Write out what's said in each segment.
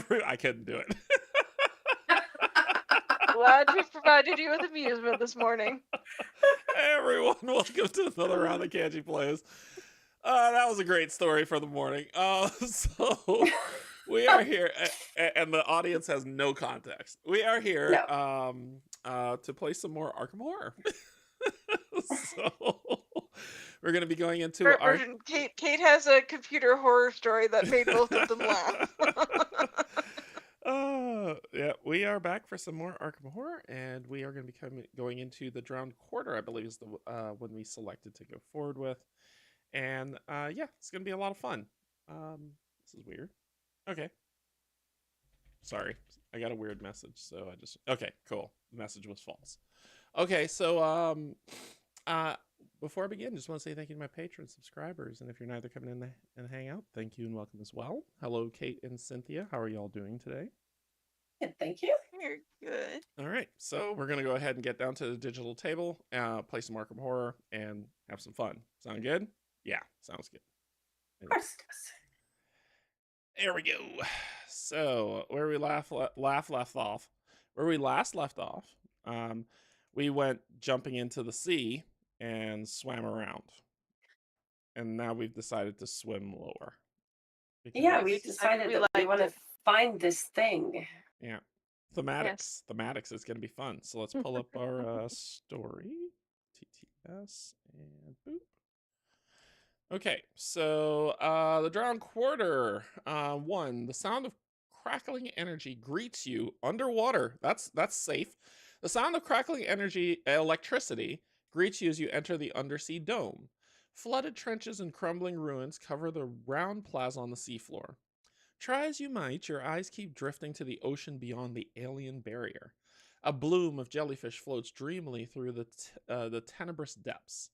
I couldn't do it. Glad we provided you with amusement this morning. Hey everyone, welcome to another round of Canje Plays. That was a great story for the morning. So we are here, and the audience has no context. We are here No. to play some more Arkham Horror. So we're going to be going into Short our version, Kate has a computer horror story that made both of them laugh. Yeah, we are back for some more Arkham Horror, and we are going to be going into the Drowned Quarter, I believe is the one we selected to go forward with. And yeah, it's going to be a lot of fun. This is weird. Okay. Sorry, I got a weird message, so I just... Okay, cool. The message was false. Okay, so before I begin, just want to say thank you to my patrons, subscribers, and if you're neither coming in and hang out, thank you and welcome as well. Hello, Kate and Cynthia. How are y'all doing today? Good, thank you. You're good. All right, so we're gonna go ahead and get down to the digital table, play some Arkham Horror, and have some fun. Sound good? Yeah, sounds good. Of course it does. There we go. So where we left off, where we last left off, we went jumping into the sea and swam around, and now we've decided to swim lower. Yeah, we decided that we want to find this thing. Yeah, thematics. Yes. Thematics is going to be fun. So let's pull up our story, TTS, and boop. Okay, so the Drowned Quarter 1. The sound of crackling energy greets you underwater. That's safe. The sound of crackling electricity greets you as you enter the undersea dome. Flooded trenches and crumbling ruins cover the round plaza on the seafloor. Try as you might, your eyes keep drifting to the ocean beyond the alien barrier. A bloom of jellyfish floats dreamily through the tenebrous depths.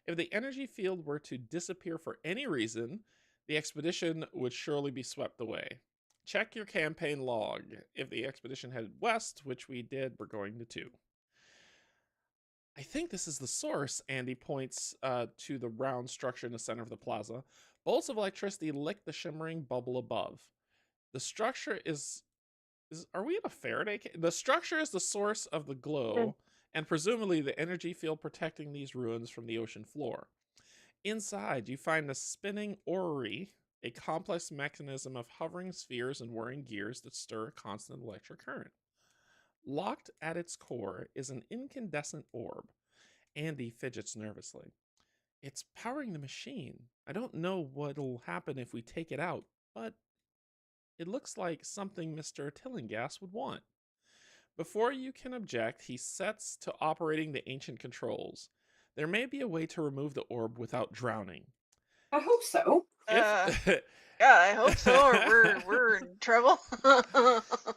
If the energy field were to disappear for any reason, the expedition would surely be swept away. Check your campaign log. If the expedition headed west, which we did, we're going to 2. I think this is the source. Andy points to the round structure in the center of the plaza. Bolts of electricity lick the shimmering bubble above. The structure is are we in a Faraday cage? The structure is the source of the glow, and presumably the energy field protecting these ruins from the ocean floor. Inside, you find a spinning orrery, a complex mechanism of hovering spheres and whirring gears that stir a constant electric current. Locked at its core is an incandescent orb. Andy fidgets nervously. It's powering the machine. I don't know what'll happen if we take it out, but it looks like something Mr. Tillinghast would want. Before you can object, he sets to operating the ancient controls. There may be a way to remove the orb without drowning. I hope so. Yeah, I hope so, or we're in trouble.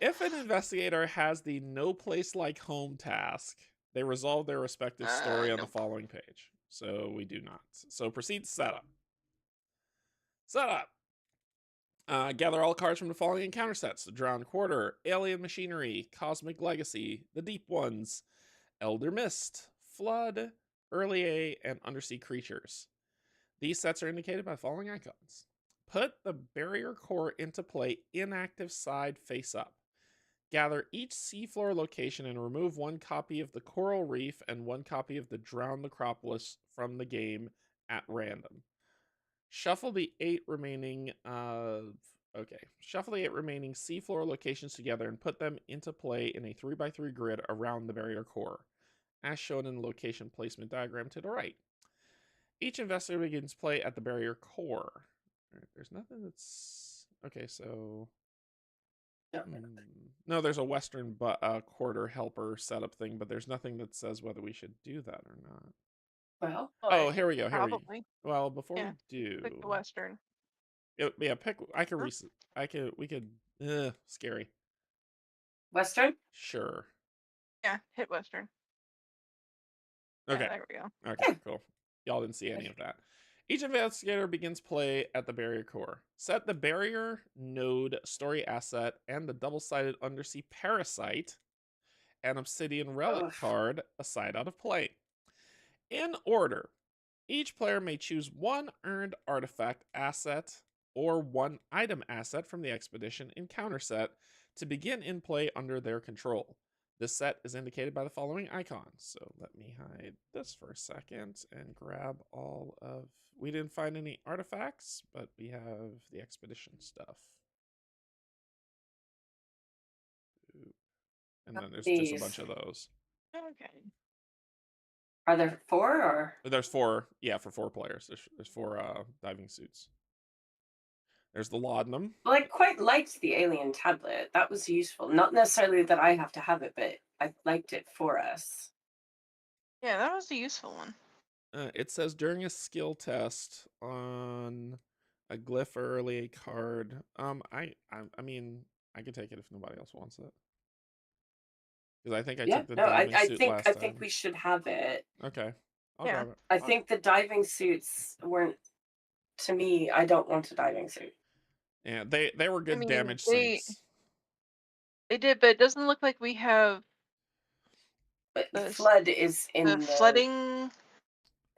If an investigator has the no place like home task, they resolve their respective story on the following page. So we do not. So proceed setup. Setup. Gather all cards from the following encounter sets: the Drowned Quarter, Alien Machinery, Cosmic Legacy, the Deep Ones, Elder Mist, Flood, Early A, and Undersea Creatures. These sets are indicated by the following icons. Put the barrier core into play inactive side face up. Gather each seafloor location and remove 1 copy of the Coral Reef and 1 copy of the Drowned Necropolis from the game at random. Shuffle the 8 remaining seafloor locations together and put them into play in a 3x3 grid around the barrier core, as shown in the location placement diagram to the right. Each investigator begins play at the barrier core. Right, there's nothing that's... Okay, so... No, there's a Western quarter helper setup thing, but there's nothing that says whether we should do that or not. Well, oh, here we go. Probably. Well, before Yeah, we do, pick the Western. Yeah, pick. I could reset. We could. Scary. Western? Sure. Yeah, hit Western. Okay. Yeah, there we go. Okay, cool. Y'all didn't see any of that. Each investigator begins play at the barrier core. Set the barrier node story asset and the double-sided undersea parasite and obsidian relic card aside out of play. In order, each player may choose 1 earned artifact asset or 1 item asset from the expedition encounter set to begin in play under their control. This set is indicated by the following icons. So let me hide this for a second and grab all of... We didn't find any artifacts, but we have the expedition stuff. And then there's just a bunch of those. Okay. Are there 4 or? There's 4, yeah, for 4 players. There's 4 diving suits. There's the laudanum. Well, I quite liked the alien tablet. That was useful. Not necessarily that I have to have it, but I liked it for us. Yeah, that was a useful one. It says during a skill test on a glyph early card. I mean, I could take it if nobody else wants it. Because I think I took the diving suit last time. I think we should have it. Okay, I'll grab it. I think the diving suits weren't. To me, I don't want a diving suit. Yeah, they were good damage suits. They did, but it doesn't look like we have. But the flood is in the flooding.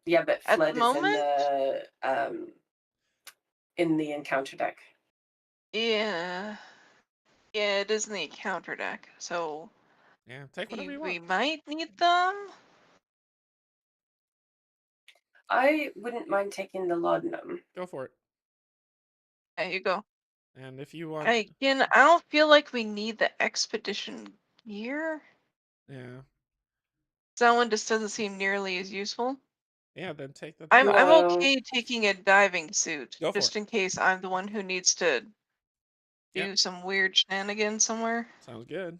Yeah, but flood is in the encounter deck. Yeah, it is in the encounter deck. So yeah, take whatever you want. We might need them. I wouldn't mind taking the laudanum. Go for it. There you go. And if you want... Again, I don't feel like we need the expedition gear. Yeah. That one just doesn't seem nearly as useful. Yeah, then take the... I'm okay taking a diving suit. Go for just it. in case I'm the one who needs to do some weird shenanigans somewhere. Sounds good.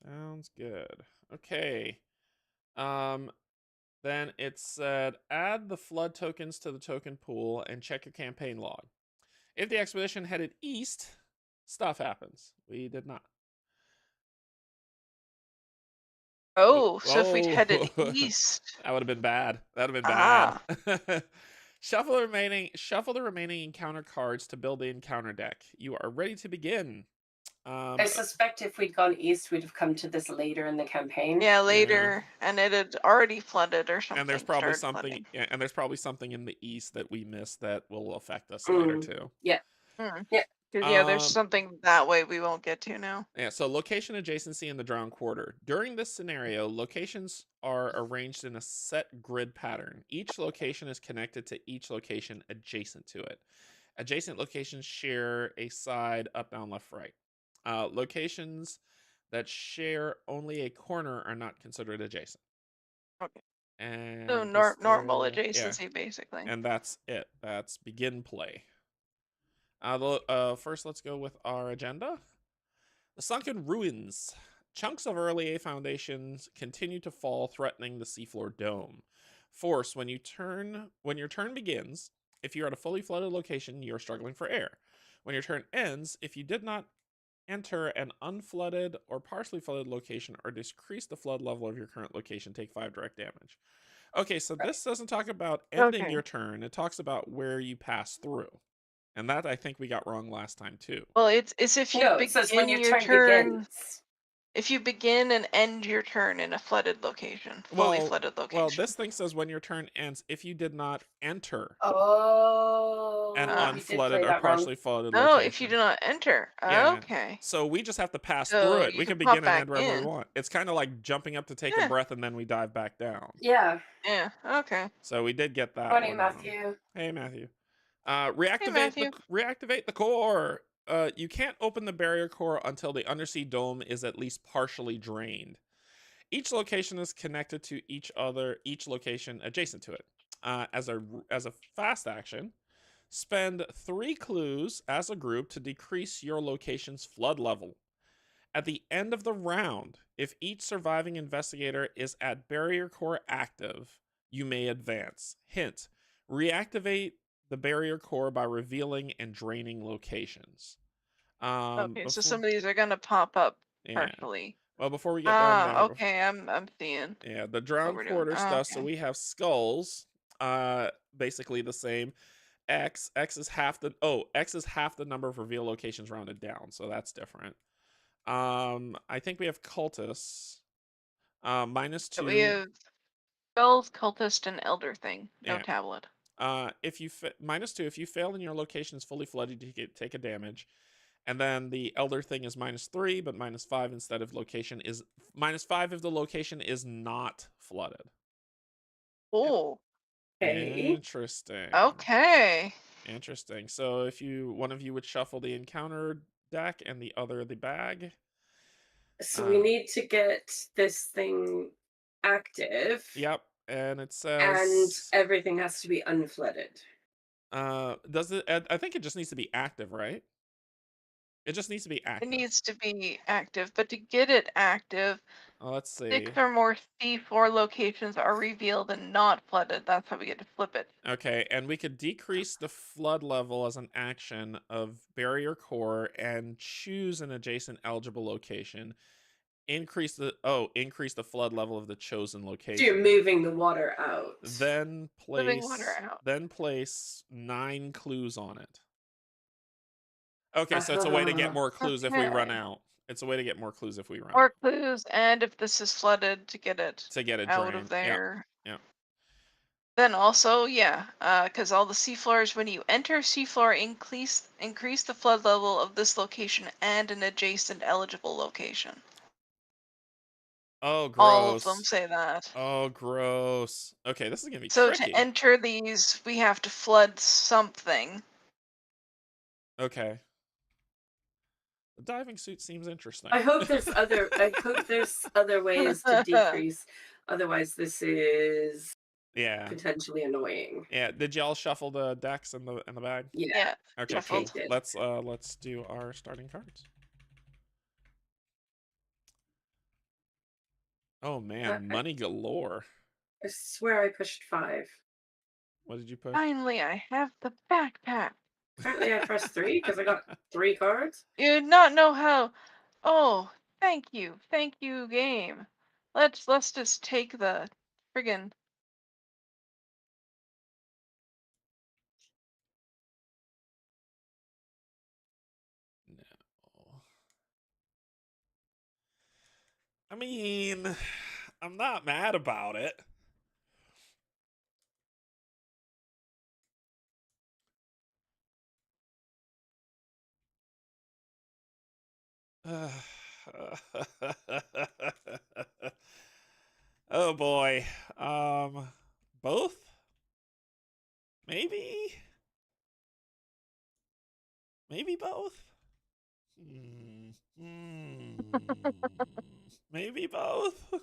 Sounds good. Okay. Then it said, add the flood tokens to the token pool and check your campaign log. If the expedition headed east, stuff happens. We did not. Oh, so if we'd headed east. That would have been bad. That would have been bad. Shuffle the remaining encounter cards to build the encounter deck. You are ready to begin. I suspect if we'd gone east, we'd have come to this later in the campaign. Yeah, later, and it had already flooded or something. And there's probably something. Yeah, and there's probably something in the east that we missed that will affect us later too. Yeah. Yeah. Yeah, there's something that way we won't get to now. Yeah, so location adjacency in the Drowned Quarter. During this scenario, locations are arranged in a set grid pattern. Each location is connected to each location adjacent to it. Adjacent locations share a side up, down, left, right. Locations that share only a corner are not considered adjacent. Okay. And so normal adjacency, basically. And that's it. That's begin play. First, let's go with our agenda. The sunken ruins. Chunks of early A foundations continue to fall, threatening the seafloor dome. Force, when your turn begins, if you're at a fully flooded location, you're struggling for air. When your turn ends, if you did not enter an unflooded or partially flooded location or decrease the flood level of your current location, take 5 direct damage. Okay, so this doesn't talk about ending your turn. It talks about where you pass through. And that I think we got wrong last time too. Well, it's if you begin when your turn begins. If you begin and end your turn in a flooded location, fully flooded location. Well, this thing says when your turn ends, if you did not enter an unflooded or partially flooded location. Oh, if you do not enter. Yeah. Okay. So we just have to pass through it. We can begin and end wherever we want. It's kind of like jumping up to take a breath and then we dive back down. Yeah. Yeah. Okay. So we did get that. Morning, Matthew. Hey, Matthew. Reactivate the core. You can't open the barrier core until the undersea dome is at least partially drained. Each location is connected to each location adjacent to it. As a fast action, spend 3 clues as a group to decrease your location's flood level. At the end of the round, if each surviving investigator is at barrier core active, you may advance. Hint: reactivate the barrier core by revealing and draining locations. Okay, so some of these are gonna pop up partially. Well, before we get down there. Okay, I'm seeing. Yeah, the Drowned Quarter stuff. Okay. So we have skulls. Basically the same. X is half the number of reveal locations rounded down, so that's different. I think we have cultists. -2. We have skulls, cultist, and elder thing. No tablet. If you -2, if you fail and your location is fully flooded, you take a damage. And then the elder thing is -3, but -5 instead of location is -5 if the location is not flooded. Oh. Okay. Interesting. Okay. Interesting. So if one of you would shuffle the encounter deck and the other the bag. So we need to get this thing active. Yep. And it And says everything has to be unflooded. does it? I think it just needs to be active, right? It just needs to be It active. needs to be active, but to get it active, Let's see. 6 or more C4 locations are revealed and not flooded. That's how we get to flip it. Okay, and we could decrease the flood level as an action of barrier core and choose an adjacent eligible location. Increase the flood level of the chosen location. So you're moving the water out. Then Moving water out. place 9 clues on it. Okay, so it's a way to get more clues if we run out. It's a way to get more clues if we run. More clues, and if this is flooded, to get it out drained. of there. Yeah. Then also, yeah, because all the seafloors, when you enter seafloor, increase the flood level of this location and an adjacent eligible location. Oh, gross. All of them say that. Oh, gross. Okay, this is gonna be So tricky. to enter these, we have to flood something. Okay. The diving suit seems interesting. I hope there's other ways to decrease. Otherwise, this is potentially annoying. Yeah. Did y'all shuffle the decks in the bag? Yeah. Okay, Shuffled. cool. Let's do our starting cards. Oh man, money galore. I swear I pushed 5. What did you push? Finally, I have the backpack. Apparently I pressed 3 because I got 3 cards. You did not know how. Oh, thank you, game. Let's just take the friggin'. No. I mean, I'm not mad about it. Oh boy. Both? Maybe? Maybe both? Maybe both?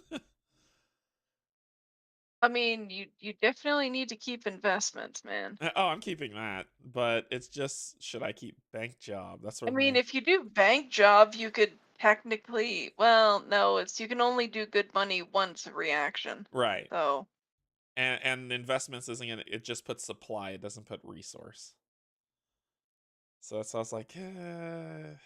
I mean, you definitely need to keep investments, man. Oh, I'm keeping that, but it's just, should I keep bank job? That's what I mean, if you do bank job, you could technically, well, no, you can only do good money once a reaction. Right. So. And investments isn't gonna, it just puts supply, it doesn't put resource. So that's why I was like, maybe.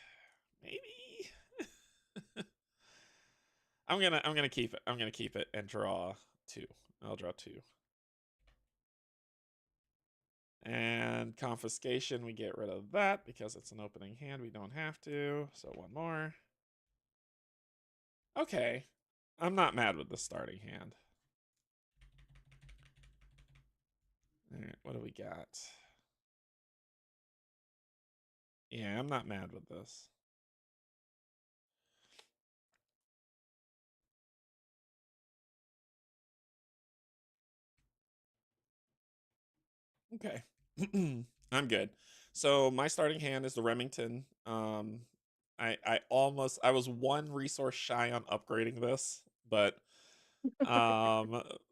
I'm gonna keep it. I'm gonna keep it and draw 2. I'll draw 2. And confiscation, we get rid of that because it's an opening hand. We don't have to. So 1 more. Okay. I'm not mad with the starting hand. All right, what do we got? Yeah, I'm not mad with this. Okay. I'm good. So my starting hand is the Remington. I was 1 resource shy on upgrading this, but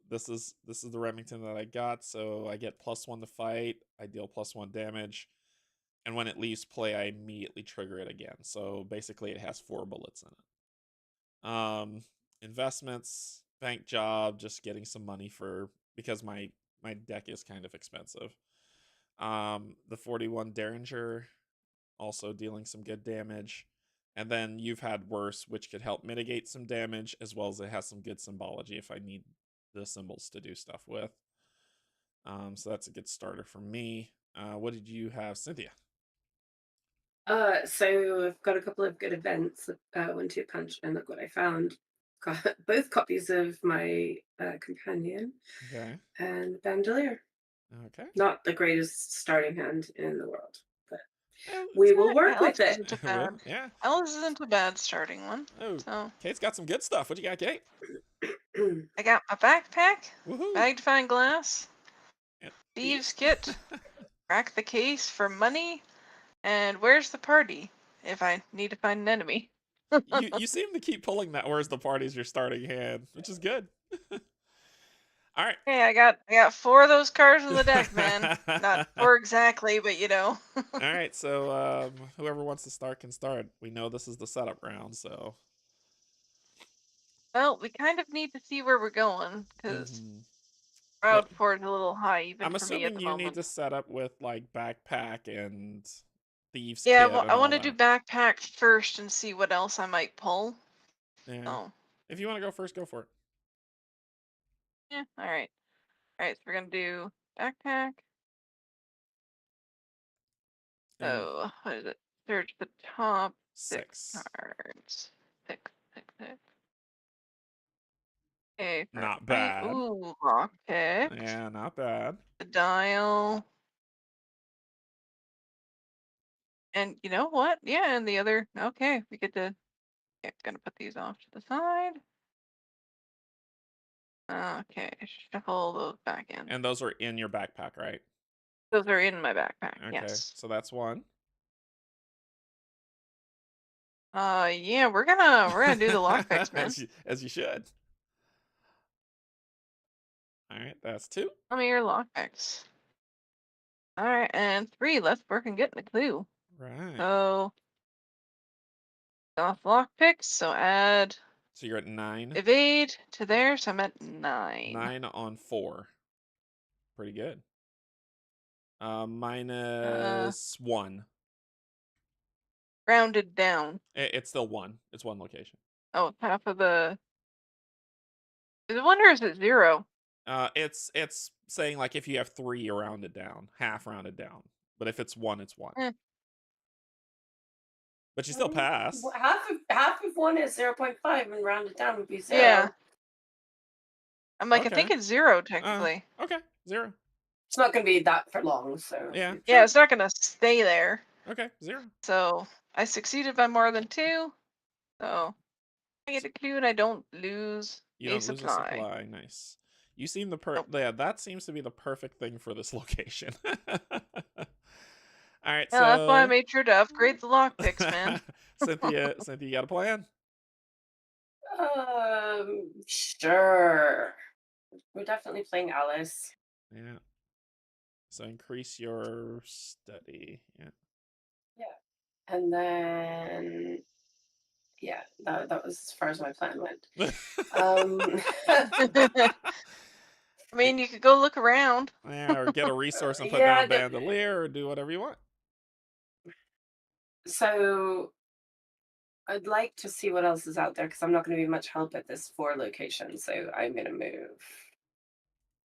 this is the Remington that I got, so I get +1 to fight, I deal +1 damage, and when it leaves play, I immediately trigger it again. So basically it has 4 bullets in it. Investments, bank job, just getting some money because my deck is kind of expensive. The 41 Derringer, also dealing some good damage. And then You've Had Worse, which could help mitigate some damage, as well as it has some good symbology if I need the symbols to do stuff with. So that's a good starter for me. What did you have, Cynthia? So I've got a couple of good events. 1-2 Punch, and look what I found. Got both copies of my companion. Okay. And Bandolier. Okay. Not the greatest starting hand in the world, but we will work with it. Isn't too bad. Yeah. Alice isn't a bad starting one. Oh, so Kate's got some good stuff. What you got, Kate? I got my backpack, Woohoo! magnifying glass, And thieves kit, crack the case for money, and where's the party if I need to find an enemy. you seem to keep pulling that where's the party's your starting hand, which is good. All right. Hey, I got 4 of those cards in the deck, man. Not 4 exactly, but you know. All right, so whoever wants to start can start. We know this is the setup round, so. Well, we kind of need to see where we're going because Well, crowd is a little high even I'm for me at assuming the you need moment. to set up with like backpack and thieves Yeah, kit well, and I all want to that. do backpack first and see what else I might pull. Yeah. Oh. If you want to go first, go for it. Yeah. All right. All right. So we're gonna do backpack. And Oh, what is it? Search the top 6 cards. 6, 6, 6. Okay. Not bad. Ooh, lock pick. Yeah, not bad. The dial. And you know what? Yeah, and the other. Okay, we get to. Okay, gonna put these off to the side. Okay, shuffle those back in. And those are in your backpack, right? Those are in my backpack. Okay, Yes. so that's one. Yeah, we're gonna do the lockpicks, man. as you should. All right, that's 2. Tell me your lockpicks. All right, and 3. Let's work and get the clue. Right. So, off lockpicks. So add. So you're at 9. Evade to there, so I'm at 9. 9 on 4. Pretty good. Minus 1. Rounded down. It's still 1. It's 1 location. Oh, half of the. Is it 1 or is it 0? It's saying like if you have 3, you round it down, half rounded down. But if it's 1, it's 1. But you still pass. Half of 1 is 0.5, and rounded down would be 0. Yeah. I'm like, Okay. I think it's 0 technically. Okay, 0. It's not going to be that for long, so. Yeah. Yeah, it's not gonna stay there. Okay, 0. So I succeeded by more than 2. So I get a clue and I don't lose You a don't supply. lose a supply. Nice. You seem the Nope. Yeah, that seems to be the perfect thing for this location. All right, Yeah, so that's why I made sure to upgrade the lockpicks, man. Cynthia, you got a plan? Sure. We're definitely playing Alice. Yeah. So increase your study. Yeah. Yeah. And then, yeah, that was as far as my plan went. I mean, you could go look around. Yeah, or get a resource and put Yeah, down bandolier, or do whatever you want. So I'd like to see what else is out there because I'm not going to be much help at this 4 location. So I'm going to move.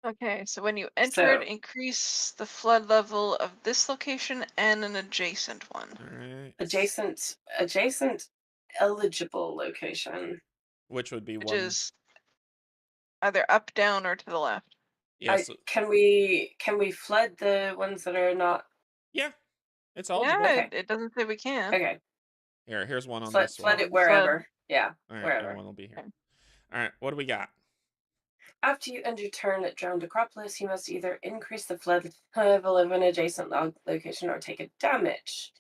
Okay, so when you enter it, increase the flood level of this location and an adjacent one. All right. Adjacent eligible location. Which would be which one. Is either up, down, or to the left. Yes. Can we flood the ones that are not? Yeah, it's eligible. Yeah, Okay. it doesn't say we can. Okay. Here's one on Flood, this one. flood it wherever. Yeah. All right, wherever. everyone will be here. Okay. All right, what do we got? After you end your turn at Drowned Acropolis, you must either increase the flood level of an adjacent location or take a damage.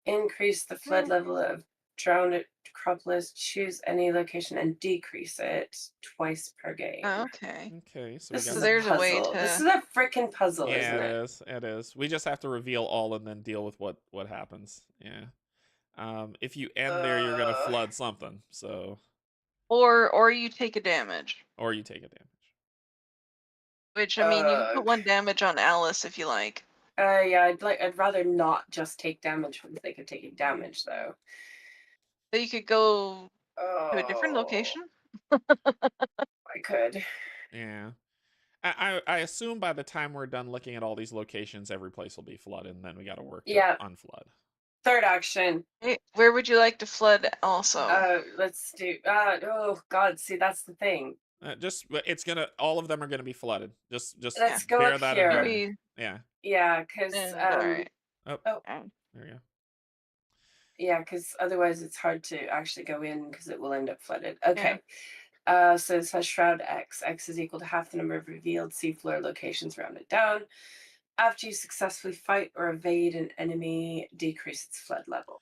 Increase the flood level of Drowned Acropolis, choose any location and decrease it twice per game. Okay. Okay, so This we got is there's a a way puzzle. to. This is a freaking puzzle, yeah, isn't it? it is. It is. We just have to reveal all and then deal with what happens. Yeah. If you end there, you're gonna flood something. So. Or you take a damage. Or you take a damage. Which I mean, you can put 1 damage on Alice if you like. Yeah, I'd rather not just take damage for the sake of taking damage, though. So you could go to a different location. I could. Yeah. I assume by the time we're done looking at all these locations, every place will be flooded, and then we got to work to unflood. Third action. Where would you like to flood also? Let's do. Oh God, see that's the thing. it's gonna. All of them are gonna be flooded. Just Let's go bear up that in here. mind. Yeah. Yeah, because Alright. Oh, oh there we go. yeah, because otherwise it's hard to actually go in because it will end up flooded. Okay. So it says Shroud X. X is equal to half the number of revealed seafloor locations rounded down. After you successfully fight or evade an enemy, decrease its flood level.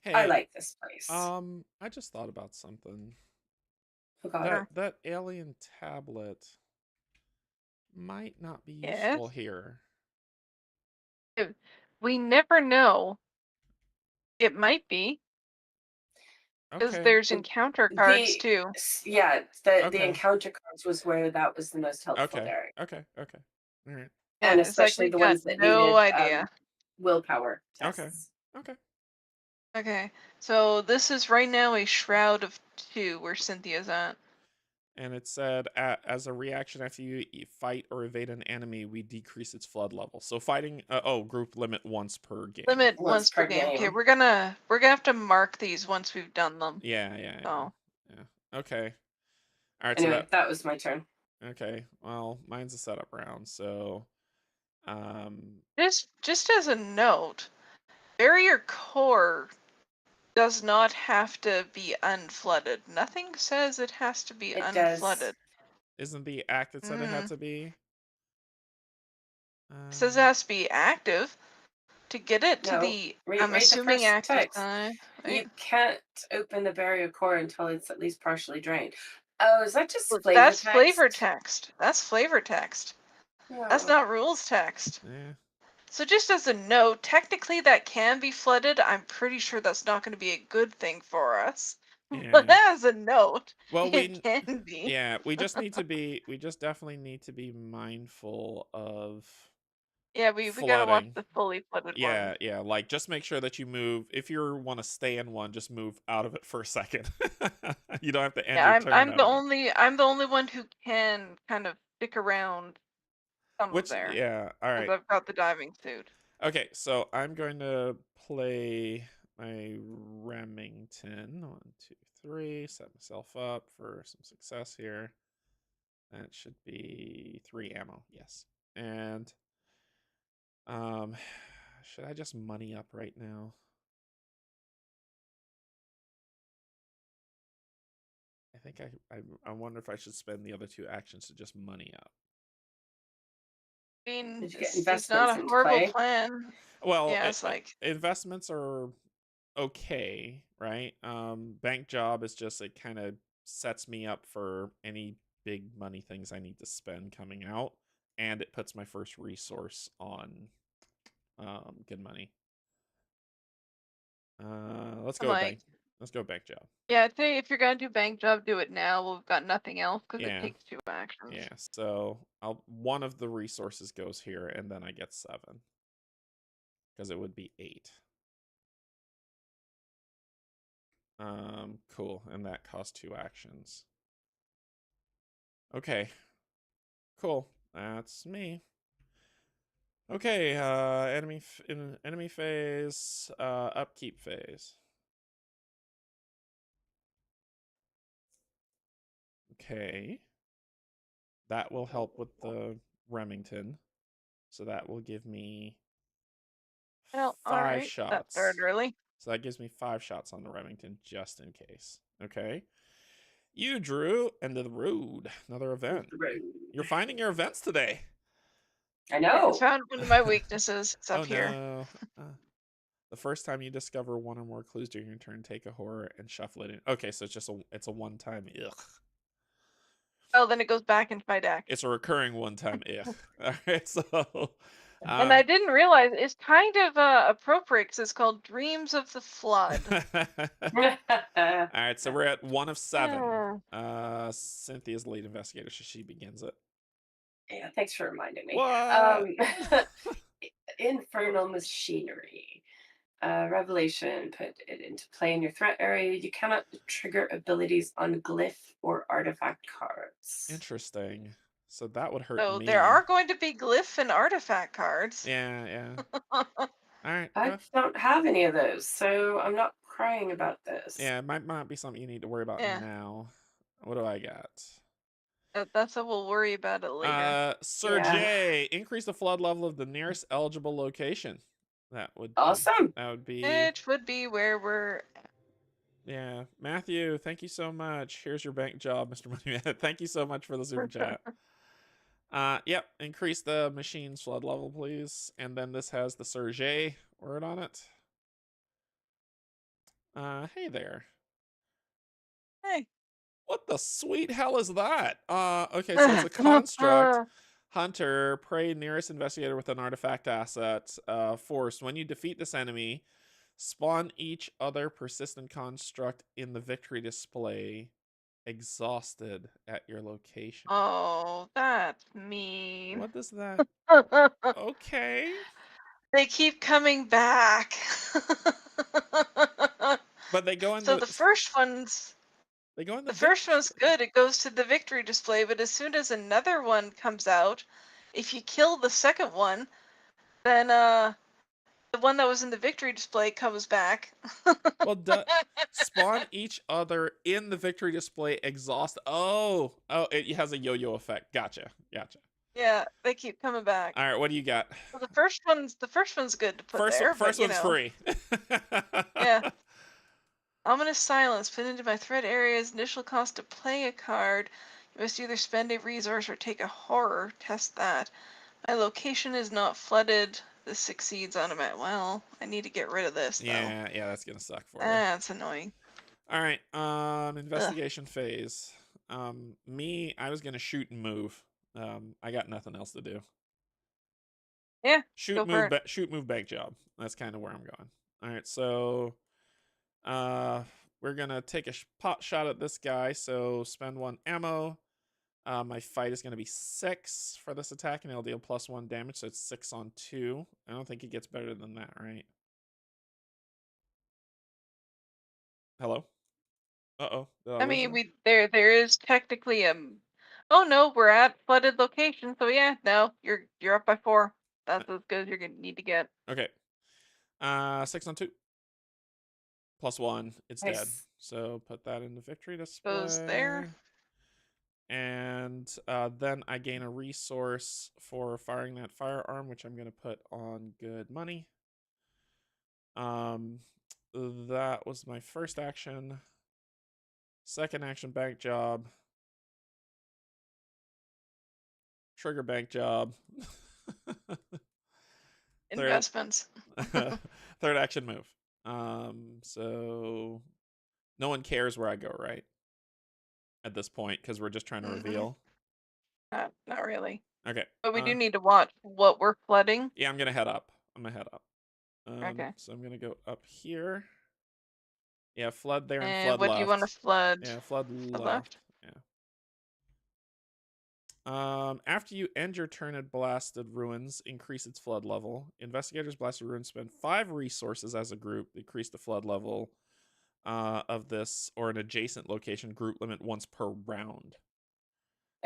I Hey, like this place. I just thought about something. Oh God. That alien tablet might not be Yes. useful here. We never know. It might be. Because Okay. there's encounter cards too. Yeah, the Okay. encounter cards was where that was the most helpful Okay. there. Okay. Okay. All right. And It's like especially we've the got ones that no needed idea. willpower Okay. tests. Okay. Okay, so this is right now a Shroud of 2 where Cynthia's at. And it said, as a reaction after you fight or evade an enemy, we decrease its flood level. So fighting, group limit once per game. Limit once per game. Okay, we're gonna have to mark these once we've done them. Yeah. Okay. All right. Anyway, So that was my turn. okay. Well, mine's a setup round, so Just as a note, barrier core does not have to be unflooded. Nothing says it has to be unflooded. Isn't the act that said it had to be? It says it has to be active to get it to the. I'm assuming active time. Right? You can't open the barrier core until it's at least partially drained. Oh, is that just flavor That's text? flavor text. That's flavor text. That's No. not rules text. Yeah. So just as a note, technically that can be flooded. I'm pretty sure that's not going to be a good thing for us. Yeah. But as a note, well, it can be. Yeah, we just definitely need to be mindful of. Yeah, we gotta watch the fully flooded one. Yeah, like just make sure that you move. If you want to stay in one, just move out of it for a second. You don't have to end your turn. I'm the only one who can kind of stick around there. Yeah, all right. I've got the diving suit. Okay, so I'm going to play my Remington. 1, 2, 3. Set myself up for some success here. That should be 3 ammo. Yes. And should I just money up right now? I think I wonder if I should spend the other 2 actions to just money up. I mean, it's not a horrible plan. Well, yeah, it's like investments are okay, right? Bank job is just, it kind of sets me up for any big money things I need to spend coming out, and it puts my first resource on good money. Let's go bank. Let's go bank job. Yeah, I'd say if you're gonna do bank job, do it now. We've got nothing else because it takes 2 actions. Yeah, so one of the resources goes here, and then I get 7 because it would be 8. Cool, and that costs 2 actions. Okay, cool. That's me. Okay, enemy phase, upkeep phase. Okay. That will help with the Remington. So that will give me 5 shots. That started early. So that gives me 5 shots on the Remington just in case. Okay. You drew End of the Road. Another event. You're finding your events today. I know. I found one of my weaknesses. It's up here. No. The first time you discover 1 or more clues during your turn, take a horror and shuffle it in. Okay, so it's a one-time ugh. Oh, then it goes back into my deck. It's a recurring one-time ugh. All right, so. And I didn't realize it's kind of appropriate because it's called Dreams of the Flood. All right, so we're at 1 of 7. Cynthia's the lead investigator, so she begins it. Yeah, thanks for reminding me. What? Infernal machinery. Revelation, put it into play in your threat area. You cannot trigger abilities on glyph or artifact cards. Interesting. So that would hurt me. There are going to be glyph and artifact cards. Yeah. All right. I don't have any of those, so I'm not crying about this. Yeah, it might not be something you need to worry about now. What do I got? That's what we'll worry about it later. Sir Yeah. J, increase the flood level of the nearest eligible location. That would Awesome. be Which would be where we're at. yeah. Matthew, thank you so much. Here's your bank job, Mr. Moneyman. Thank you so much for the super chat. Yep, increase the machine's flood level, please. And then this has the Sir J word on it. Hey there. Hey. What the sweet hell is that? Okay, so it's a construct. Hunter, prey nearest investigator with an artifact asset. Force. When you defeat this enemy, spawn each other persistent construct in the victory display exhausted at your location. Oh, that's mean. What does that? Okay. They keep coming back. But they go in So the first one's they go in the the first victory one's display. good. It goes to the victory display, but as soon as another one comes out, if you kill the second one, then the one that was in the victory display comes back. Well, spawn each other in the victory display exhaust. Oh, it has a yo-yo effect. Gotcha. Yeah, they keep coming back. All right, what do you got? Well, the first one's good to put there, but First you one's know, free. yeah. Ominous silence. Put into my threat area's initial cost to play a card. You must either spend a resource or take a horror. Test that. My location is not flooded. This succeeds automatic. Well, I need to get rid of this though. Yeah, that's gonna suck for you. That's annoying. All right, investigation phase. I was gonna shoot and move. I got nothing else to do. Yeah, go for it. Shoot, move, bank job. That's kind of where I'm going. All right, so we're gonna take a pot shot at this guy. So spend 1 ammo. My fight is gonna be 6 for this attack, and it'll deal +1 damage. So it's 6 on 2. I don't think it gets better than that, right? Hello. Uh-oh. Did I I lose mean, you? there is technically Oh no, we're at flooded location, so yeah, no, you're up by 4. That's as good as you're gonna need to get. Okay. 6 on 2. +1. It's dead. Nice. So put that in the victory Goes there. display. And then I gain a resource for firing that firearm, which I'm going to put on good money. That was my first action. Second action, bank job. Trigger bank job. Investments. Third action move. So no one cares where I go, right? At this point, because we're just trying to reveal. Not really. Okay. But we do need to watch what we're flooding. Yeah, I'm gonna head up. Okay. So I'm gonna go up here. Yeah, flood there and And flood what left. do you want to flood? Yeah, flood left. Yeah. After you end your turn at Blasted Ruins, increase its flood level. Investigators Blasted Ruins spend 5 resources as a group, increase the flood level of this or an adjacent location. Group limit once per round.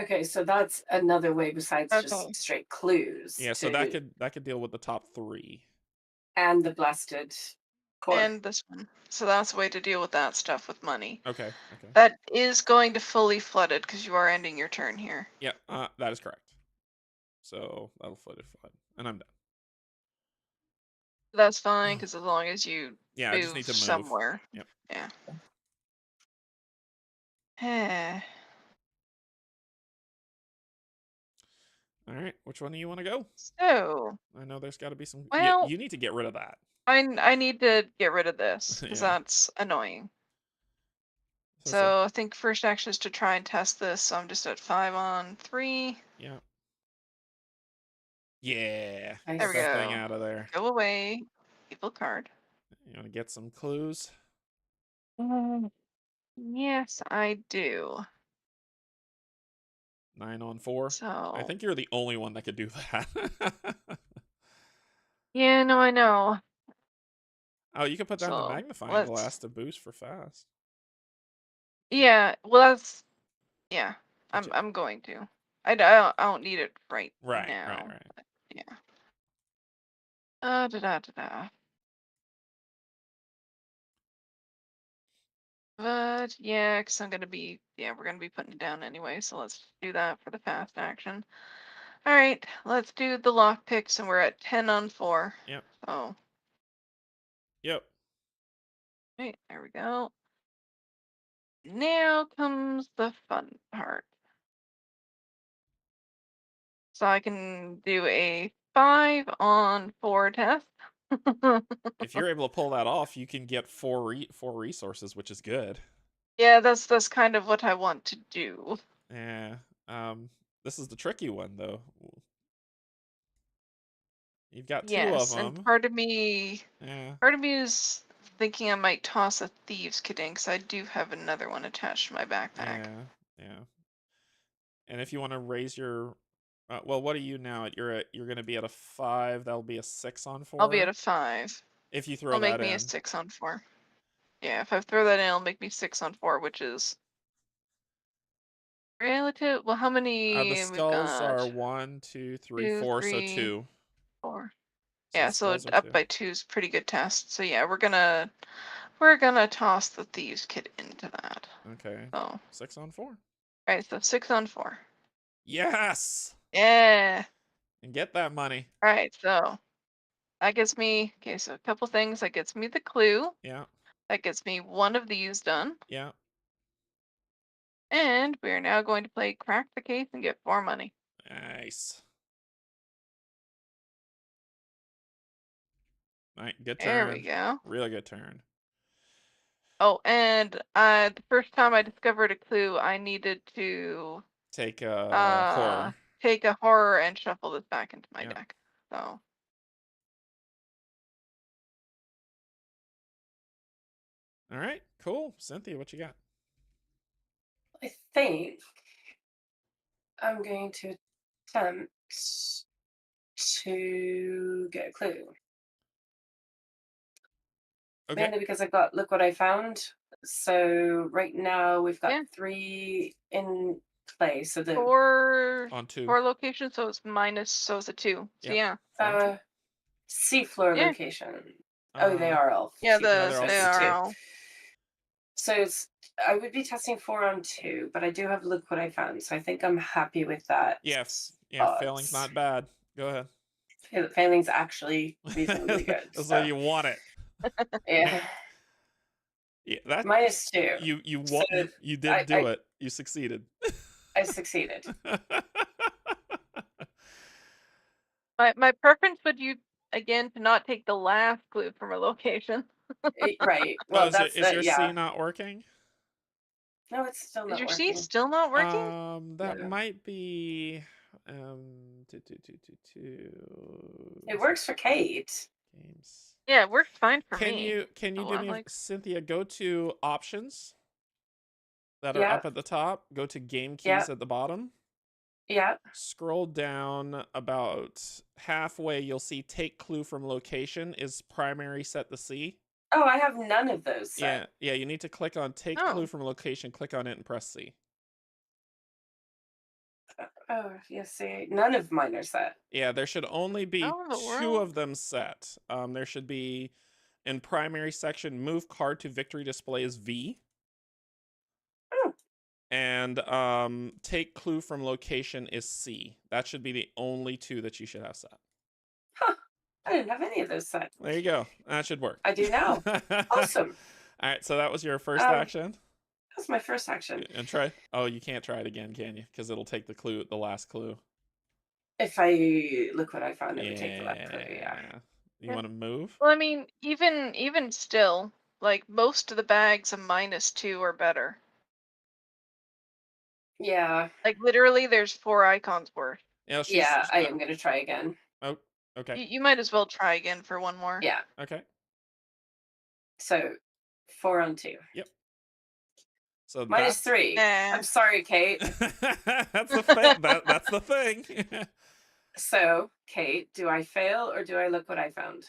Okay, so that's another way besides just straight clues. Yeah, so that could deal with the top 3. And the blasted core. And this one. So that's a way to deal with that stuff with money. Okay. That is going to fully flood it because you are ending your turn here. Yeah, that is correct. So that'll flood, and I'm done. That's fine because as long as you I just need to move somewhere. Yep. Yeah. All right, which one do you want to go? So I know there's got to be some. Well, you need to get rid of that. I need to get rid of this because Yeah. that's annoying. So I think first action is to try and test this. So I'm just at 5 on 3. Yeah. Yeah. Nice. There we Get that go. thing out of there. Go away. Evil card. You want to get some clues? Yes, I do. 9 on 4. So I think you're the only one that could do that. yeah, no, I know. Oh, you can put down the magnifying glass to boost for fast. Yeah, well, that's yeah. I'm going to. I don't need it right now. Right. But, yeah. Da. But yeah, because we're gonna be putting it down anyway, so let's do that for the fast action. All right, let's do the lock picks, and we're at 10 on 4. Yep. Oh, Yep. right, there we go. Now comes the fun part. So I can do a 5 on 4 test. If you're able to pull that off, you can get four resources, which is good. Yeah, that's kind of what I want to do. Yeah. This is the tricky one though. You've got 2 of Yes, and them. part of me Yeah. is thinking I might toss a thieves kit in, because I do have another one attached to my backpack. Yeah. Yeah. And if you want to raise your, well, what are you now? You're going to be at a 5. That'll be a 6 on 4. I'll be at a 5. If you throw It'll make that me a in. 6 on 4. Yeah, if I throw that in, it'll make me 6 on 4, which is relative. Well, how The many we've skulls are got? 1, 2, 3, 2, 4, so 3, 2. 4. So Yeah, the so skulls are up 2. by 2 is pretty good test. So yeah, we're gonna toss the thieves kit into that. Okay. So 6 on 4. right, so 6 on 4. Yes. Yeah. And get that money. All right, so that gets me, okay, so a couple things. That gets me the clue. Yeah. That gets me one of these done. Yeah. And we are now going to play crack the case and get 4 money. Nice. All right, good There turn. we go. Really good turn. Oh, and the first time I discovered a clue, I needed to Take a horror. take a horror and shuffle this back into my Yep. deck. So All right, cool. Cynthia, what you got? I think I'm going to attempt to get a clue. Okay. Mainly because I got look what I found. So right now we've got Yeah. 3 in play. So the 4 On 2. locations, so it's minus, so it's a 2. So Yep. yeah. 4 on 2. seafloor Yeah. location. Oh, they are all Yeah, seafloor, they're so all they it's a are 2. all. So it's I would be testing 4 on 2, but I do have look what I found, so I think I'm happy with that. Yeah. Failing's not bad. Go ahead. Failing's actually reasonably good. So you want it. Yeah. Yeah, that -2. you did do it. You succeeded. I succeeded. My preference would you again to not take the last clue from a location. Right. Well, that's is your C yeah. not working? No, it's still Is not your working. C still not working? That No. might be It works for Kate. games. Yeah, it works fine for Can me. you So do I'm me like, Cynthia, go to options that are Yeah. up at the top, go to game keys Yeah. at the bottom. Yeah. Scroll down about halfway, you'll see take clue from location is primary set to C. Oh, I have none of those set. Yeah, you need to click on take clue from location, click on it and press C. Oh, yes, see, none of mine are set. Yeah, there should only be how in the 2 world? of them set. There should be in primary section, move card to victory display is V. Oh. And take clue from location is C. That should be the only 2 that you should have set. Huh. I didn't have any of those set. There you go. That should work. I do now. Awesome. All right, so that was your first action. That's my first action. And try. Oh, you can't try it again, can you? Because it'll take the last clue. If I look what I found, it would take the left clue. Yeah. You want to move? Well, I mean, even still, like most of the bags of -2 or better. Yeah. Like literally, there's 4 icons worth. Yeah, I am gonna try again. Oh, okay. You might as well try again for one more. Yeah. Okay. So 4 on 2. Yep. So -3. I'm sorry, Kate. That's the thing. That's the thing. So, Kate, do I fail or do I look what I found?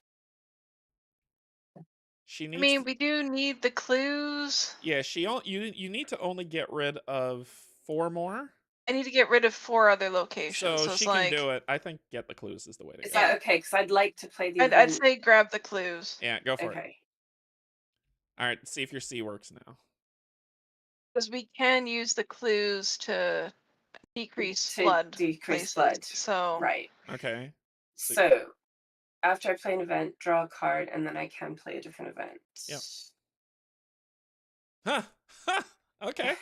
She needs. I mean, we do need the clues. Yeah, you need to only get rid of 4 more. I need to get rid of 4 other locations. So So she it's like, can do it. I think get the clues is the way to go. Is that okay? Because I'd like to play the I'd say grab the clues. Yeah, go for it. Okay. All right, see if your C works now. Because we can use the clues to decrease To flood decrease places. flood. So Right. Okay. So after I play an event, draw a card, and then I can play a different event. Yep. Huh. Okay.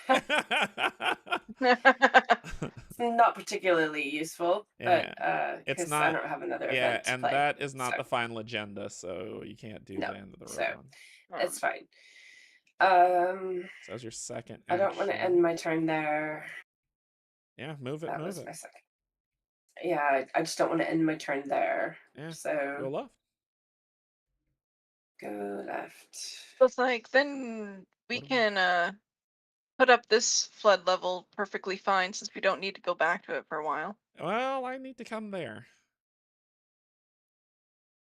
It's not particularly useful, but Yeah. It's because I not. don't have another Yeah, event to and play. that is not so the final agenda, so you can't do no. the end of the road So one. it's fine. So that was your second I don't want to action. end my turn there. Yeah, move it, That move was it. my second. Yeah, I just don't want to end my turn there. Yeah. So Go left. go left. So it's like then we What do we- can put up this flood level perfectly fine since we don't need to go back to it for a while. Well, I need to come there.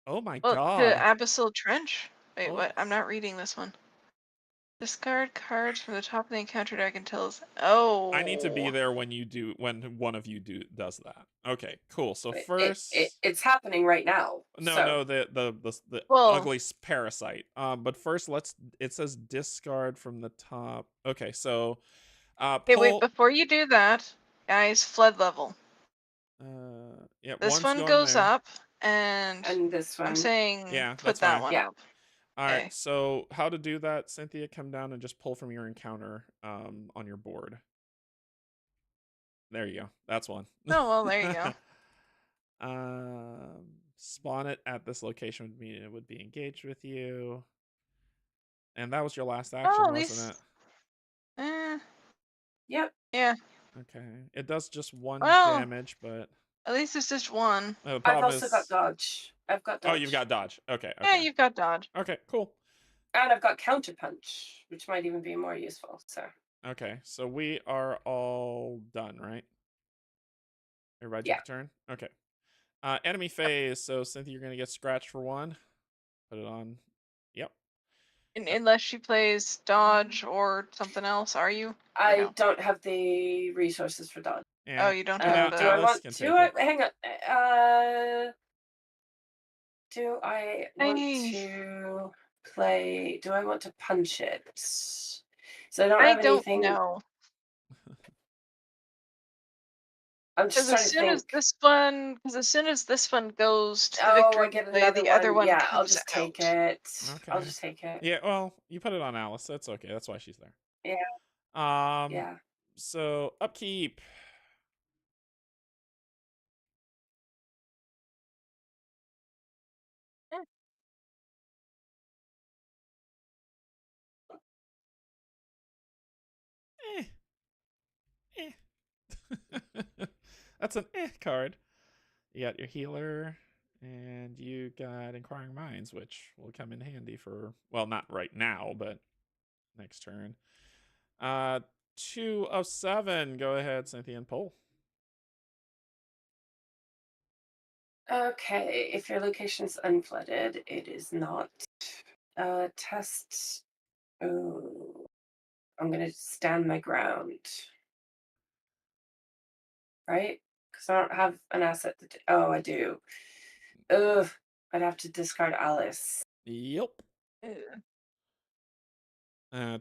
Oh my Well, to god. Abyssal Trench? Wait, Oh. what? I'm not reading this one. Discard cards from the top of the encounter deck until oh. I need to be there when one of you does that. Okay, cool. So first It's happening right now. No, so. no, the Well- ugly parasite. But first it says discard from the top. Okay, so Okay, wait, pull before you do that, guys, flood level. yeah, This one's one going goes there. up, and this one. I'm saying Yeah, put that's that fine. one Yeah. up. All Okay. right, so how to do that, Cynthia, come down and just pull from your encounter on your board. There you go. That's one. Oh, well, there you go. Spawn it at this location would mean it would be engaged with you. And that was your last action, Oh, at wasn't least. it? Yep. Yeah. Okay. It does just one Well, damage, but at least it's just one. the I've problem also got is dodge. I've got dodge. Oh, you've got dodge. Okay, Yeah, okay. you've got dodge. Okay, cool. And I've got counterpunch, which might even be more useful. So Okay, so we are all done, right? Everybody took a turn? Okay. Enemy phase. So Cynthia, you're gonna get scratched for one. Put it on. Yep. Unless she plays dodge or something else, are you? I no? don't have the resources for dodge. Yeah. Oh, you don't No, have the. Do I Alice want can to? take it. Hang on. Do I want Hey. to play? Do I want to punch it? So I don't I have don't anything. know. I'm just Because trying as to think. as soon as this one goes to the Oh, victory I get display, another the other one Yeah, I'll comes just out. take it. Okay. I'll just take it. Yeah, well, you put it on Alice. That's okay. That's why she's there. Yeah. Yeah. So upkeep. That's an card. You got your healer, and you got Inquiring Minds, which will come in handy for, well, not right now, but next turn. 2 of 7. Go ahead, Cynthia, and pull. Okay, if your location's unflooded, it is not. Test. Oh, I'm gonna stand my ground. Right? Because I don't have an asset. Oh, I do. Ugh, I'd have to discard Alice. Yep. Ew.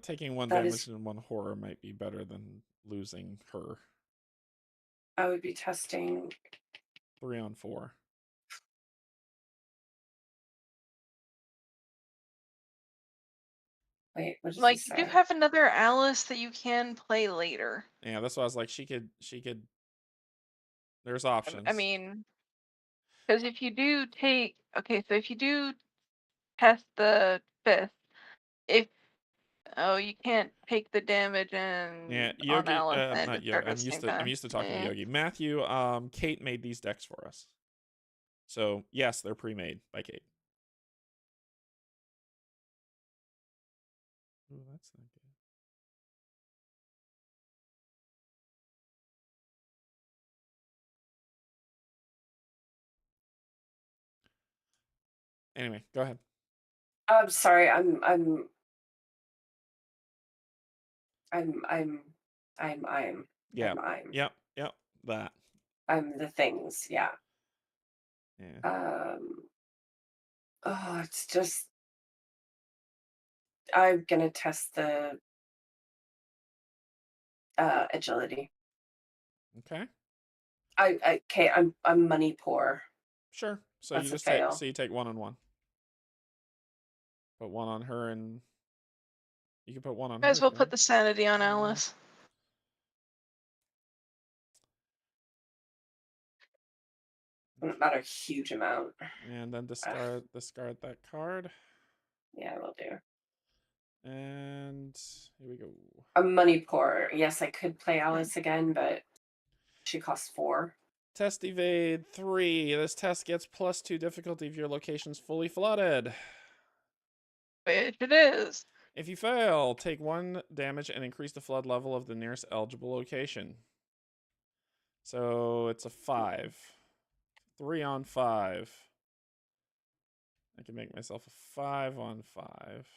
Taking one That damage is- and one horror might be better than losing her. I would be testing. 3 on 4. Wait, what does Like, this you say? do have another Alice that you can play later. Yeah, that's why I was like, she could. There's options. I mean, because if you do take, okay, so if you do test the 5th, you can't take the damage and Yeah, on Yogi. Alice and Not discard Yogi. at the same I'm time. used to talking to Yeah. Yogi. Matthew. Kate made these decks for us. So yes, they're pre-made by Kate. Ooh, that's not good. Anyway, go ahead. I'm sorry. I'm Yeah. Yep. That. I'm the things. Yeah. Yeah. Oh, it's just. I'm gonna test the agility. Okay. I'm money poor. Sure. So That's you a just take fail. so you take 1 on 1. Put 1 on her, and you can put 1 on Might her. as well put the sanity on Yeah. Alice. Not a huge amount. And then discard that card. Yeah, will do. And here we go. I'm money poor. Yes, I could play Alice again, but she costs 4. Test evade 3. This test gets +2 difficulty if your location's fully flooded. Which it is. If you fail, take 1 damage and increase the flood level of the nearest eligible location. So it's a 5. 3 on 5. I can make myself a 5 on 5.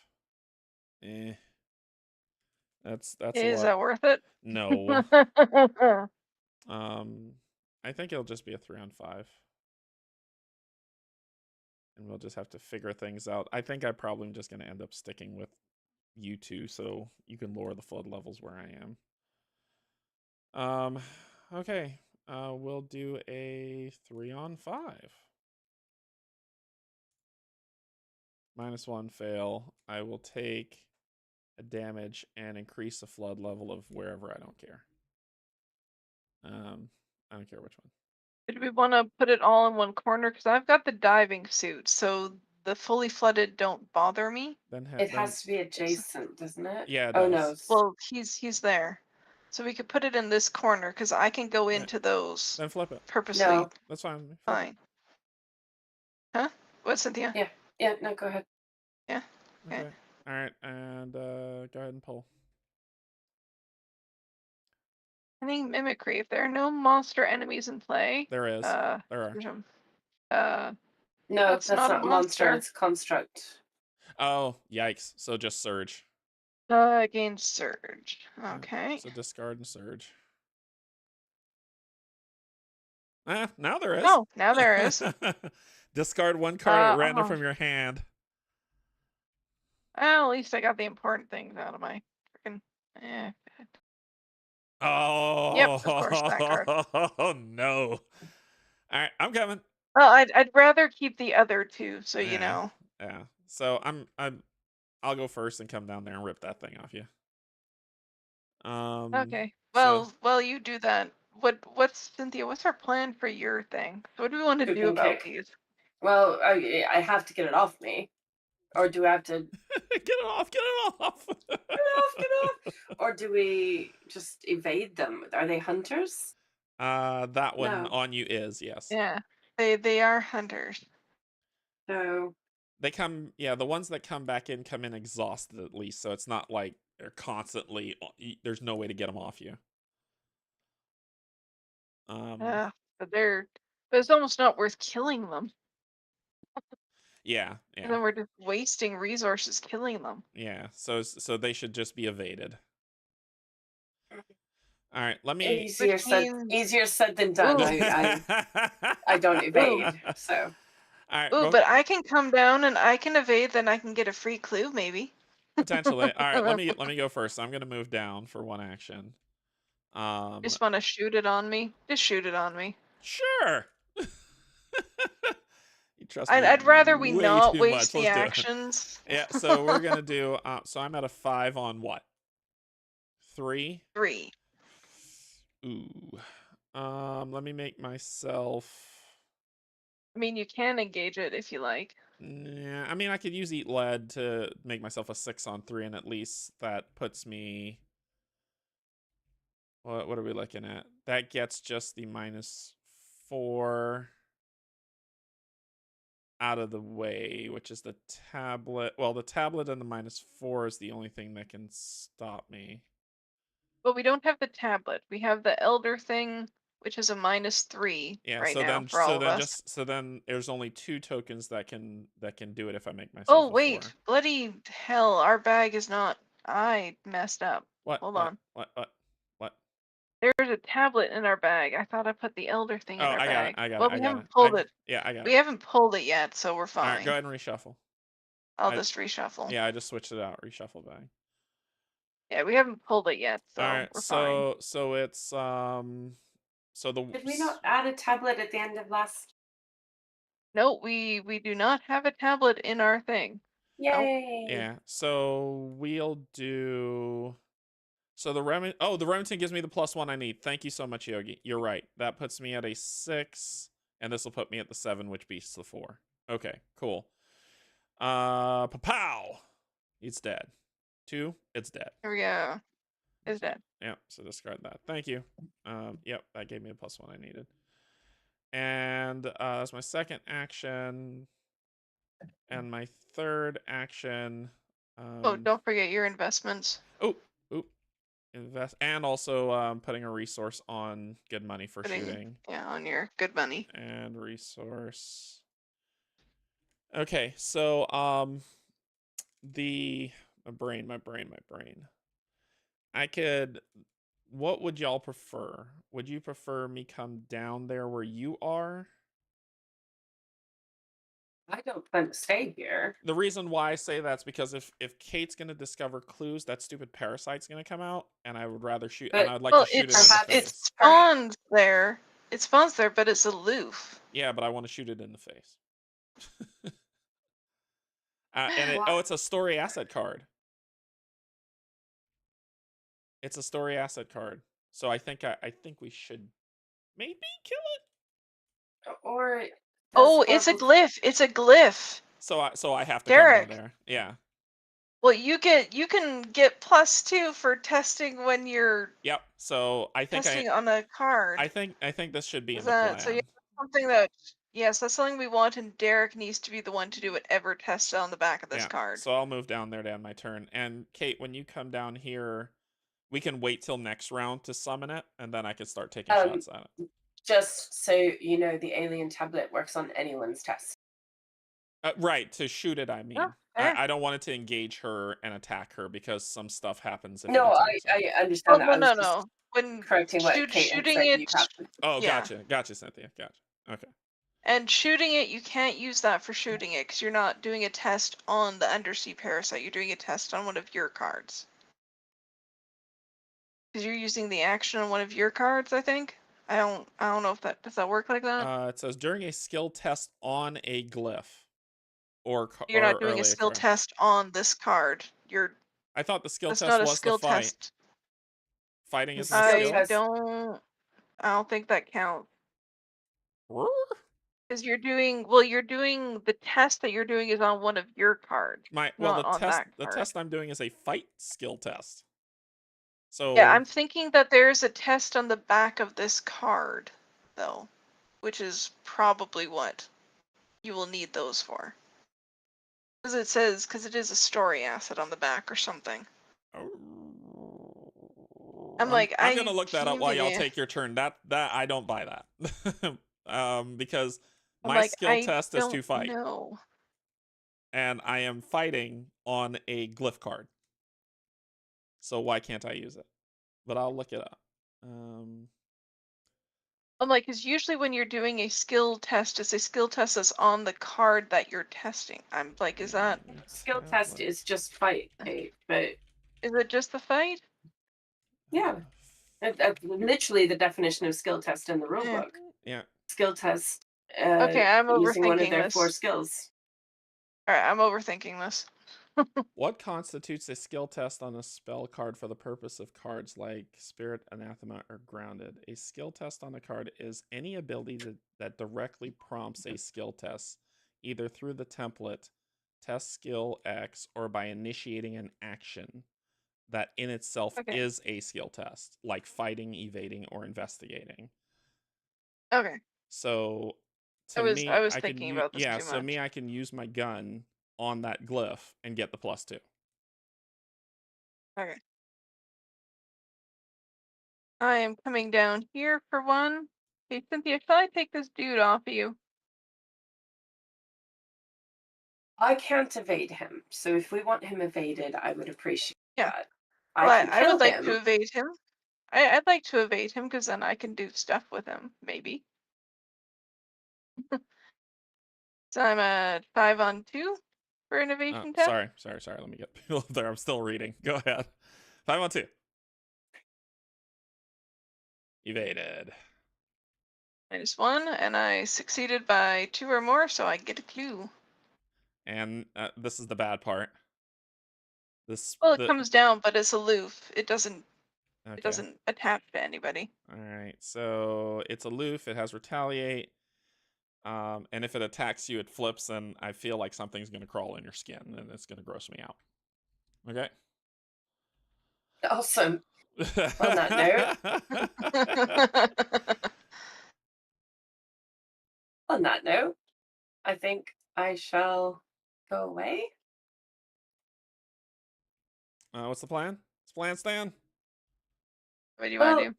That's a lot. Is that worth it? No. I think it'll just be a 3 on 5. And we'll just have to figure things out. I think I'm probably just going to end up sticking with you two, so you can lower the flood levels where I am. Okay. We'll do a 3 on 5. -1 fail. I will take a damage and increase the flood level of wherever. I don't care. I don't care which one. Do we want to put it all in one corner? Because I've got the diving suit, so the fully flooded don't bother me. Then It has to be adjacent, doesn't it? Yeah, it Oh does. no. Well, he's there, so we could put it in this corner because I can go into those Then flip it. purposely. No. That's fine. Fine. Huh? What, Cynthia? Yeah. No, go ahead. Yeah. Okay. All right, and go ahead and pull. I think mimicry. If there are no monster enemies in play, There is. There are. No, That's that's not a not monster. monster. It's construct. Oh, yikes! So just surge. Against surge. Okay. Yeah, so discard and surge. Now there is. Oh, now there is. Discard 1 card at random from your hand. Well, at least I got the important things out of my freaking. Oh. Yep, of course, that card. Oh no! All right, I'm coming. Well, I'd rather keep the other two, so you know. Yeah. So I'll go first and come down there and rip that thing off you. Okay. Well, you do that. What's Cynthia? What's our plan for your thing? What do we want to do about these? Well, I have to get it off me, or do I have to get it off? Get it off! Get off! Or do we just evade them? Are they hunters? That one on you is, yes. Yeah, they are hunters. So they come. Yeah, the ones that come in exhausted at least, so it's not like they're constantly. There's no way to get them off you. But it's almost not worth killing them. Yeah. And then we're just wasting resources killing them. Yeah, so they should just be evaded. All right, let me. Easier said than done. I don't evade. So. All right. Ooh, but I can come down and I can evade. Then I can get a free clue, maybe. Potentially. All right. Let me go first. I'm gonna move down for 1 action. Just want to shoot it on me. Just shoot it on me. Sure. You trust me? I'd rather we not waste the actions. Yeah. So we're gonna do. So I'm at a 5 on what? 3. 3. Ooh. Let me make myself. I mean, you can engage it if you like. Yeah, I mean, I could use Eat Lead to make myself a 6 on 3, and at least that puts me. What are we looking at? That gets just the -4 out of the way, which is the tablet. Well, the tablet and the -4 is the only thing that can stop me. But we don't have the tablet. We have the Elder thing, which is a -3 right now for all of us. So then there's only 2 tokens that can do it if I make myself. Oh wait, 4. Bloody hell! Our bag is not. I messed up. What? Hold on. What? There's a tablet in our bag. I thought I put the Elder thing in our bag. I got it. Well, we haven't pulled it. Yeah, I got it. We haven't pulled it yet, so we're fine. All right, go ahead and reshuffle. I'll just reshuffle. Yeah, I just switched it out. Reshuffle bag. Yeah, we haven't pulled it yet, so All right, we're fine. so it's so the Did we not add a tablet at the end of last? No, we do not have a tablet in our thing. Nope. Yay! yeah, so we'll do. So the Remington gives me the +1 I need. Thank you so much, Yogi. You're right. That puts me at a 6, and this will put me at the 7, which beats the 4. Okay, cool. Pow! It's dead. 2, it's dead. Here we go. Is dead. Yep, so discard that. Thank you. Yep, that gave me the +1 I needed. And that's my second action. And my third action. Oh, don't forget your investments. Oh, invest, and also putting a resource on good money for shooting. Yeah, on your good money. And resource. Okay, so my brain. I could. What would y'all prefer? Would you prefer me come down there where you are? I don't plan to stay here. The reason why I say that's because if Kate's gonna discover clues, that stupid parasite's gonna come out, and I would rather shoot. And I'd like to shoot it in the it face. spawns there. It spawns there, but it's aloof. Yeah, but I want to shoot it in the face. It's a story asset card. It's a story asset card. So I think we should maybe kill it. Or it's a glyph. It's a glyph. So I have to Derek. come down there. Yeah. Well, you can get +2 for testing when you're. Yep. So I think testing on a card. I think this should be in the plan. So yeah, something that yes, that's something we want, and Derek needs to be the one to do whatever test on the back of this card. So I'll move down there to end my turn. And Kate, when you come down here, we can wait till next round to summon it, and then I can start taking shots at it. Just so you know, the alien tablet works on anyone's test. Right, to shoot it, I mean. Oh, I don't want it to engage her and attack her because some stuff happens. If No, I understand that. No. When correcting what Kate shooting said it. Oh, yeah. Gotcha, Cynthia. Gotcha. Okay. And shooting it, you can't use that for shooting it because you're not doing a test on the undersea parasite. You're doing a test on one of your cards. Because you're using the action on one of your cards, I think. I don't know if that does that work like that. It says during a skill test on a glyph. You're not doing a skill test on this card. I thought the skill test was the fight. Test. Fighting is a skill. I don't think that counts. Because you're doing the test that you're doing is on one of your cards. The test I'm doing is a fight skill test. So yeah, I'm thinking that there's a test on the back of this card, though, which is probably what you will need those for. Because it is a story asset on the back or something. I'm gonna look that up while y'all take your turn. That I don't buy that. Because my skill test is to fight. No. And I am fighting on a glyph card. So why can't I use it? But I'll look it up. Because usually when you're doing a skill test, it's a skill test that's on the card that you're testing. I'm like, is that skill test is just fight, Kate, but is it just the fight? Yeah. Literally the definition of skill test in the rulebook. Yeah. Skill test. Okay, I'm overthinking using one of their this. 4 skills. All right, I'm overthinking this. What constitutes a skill test on a spell card for the purpose of cards like Spirit, Anathema, or Grounded? A skill test on a card is any ability that directly prompts a skill test, either through the template, test skill X, or by initiating an action that in itself is a skill test, like fighting, evading, or investigating. Okay. So I was thinking about this too much. So I can use my gun on that glyph and get the +2. Okay. I am coming down here for one. Hey, Cynthia, should I take this dude off of you? I can't evade him, so if we want him evaded, I would appreciate that. I would like to evade him. I'd like to evade him because then I can do stuff with him, maybe. So I'm at 5 on 2 for an evasion test. Sorry. Let me get people up there. I'm still reading. Go ahead. 5 on 2. Evaded. -1, and I succeeded by 2 or more, so I get a clue. And this is the bad part. Well, it comes down, but it's aloof. It doesn't Okay. attach to anybody. All right. So it's aloof. It has retaliate. And if it attacks you, it flips, and I feel like something's gonna crawl in your skin, and it's gonna gross me out. Okay. Awesome. On that On that note, I think I shall go away. What's the plan? What's the plan, Stan? What do you want to do?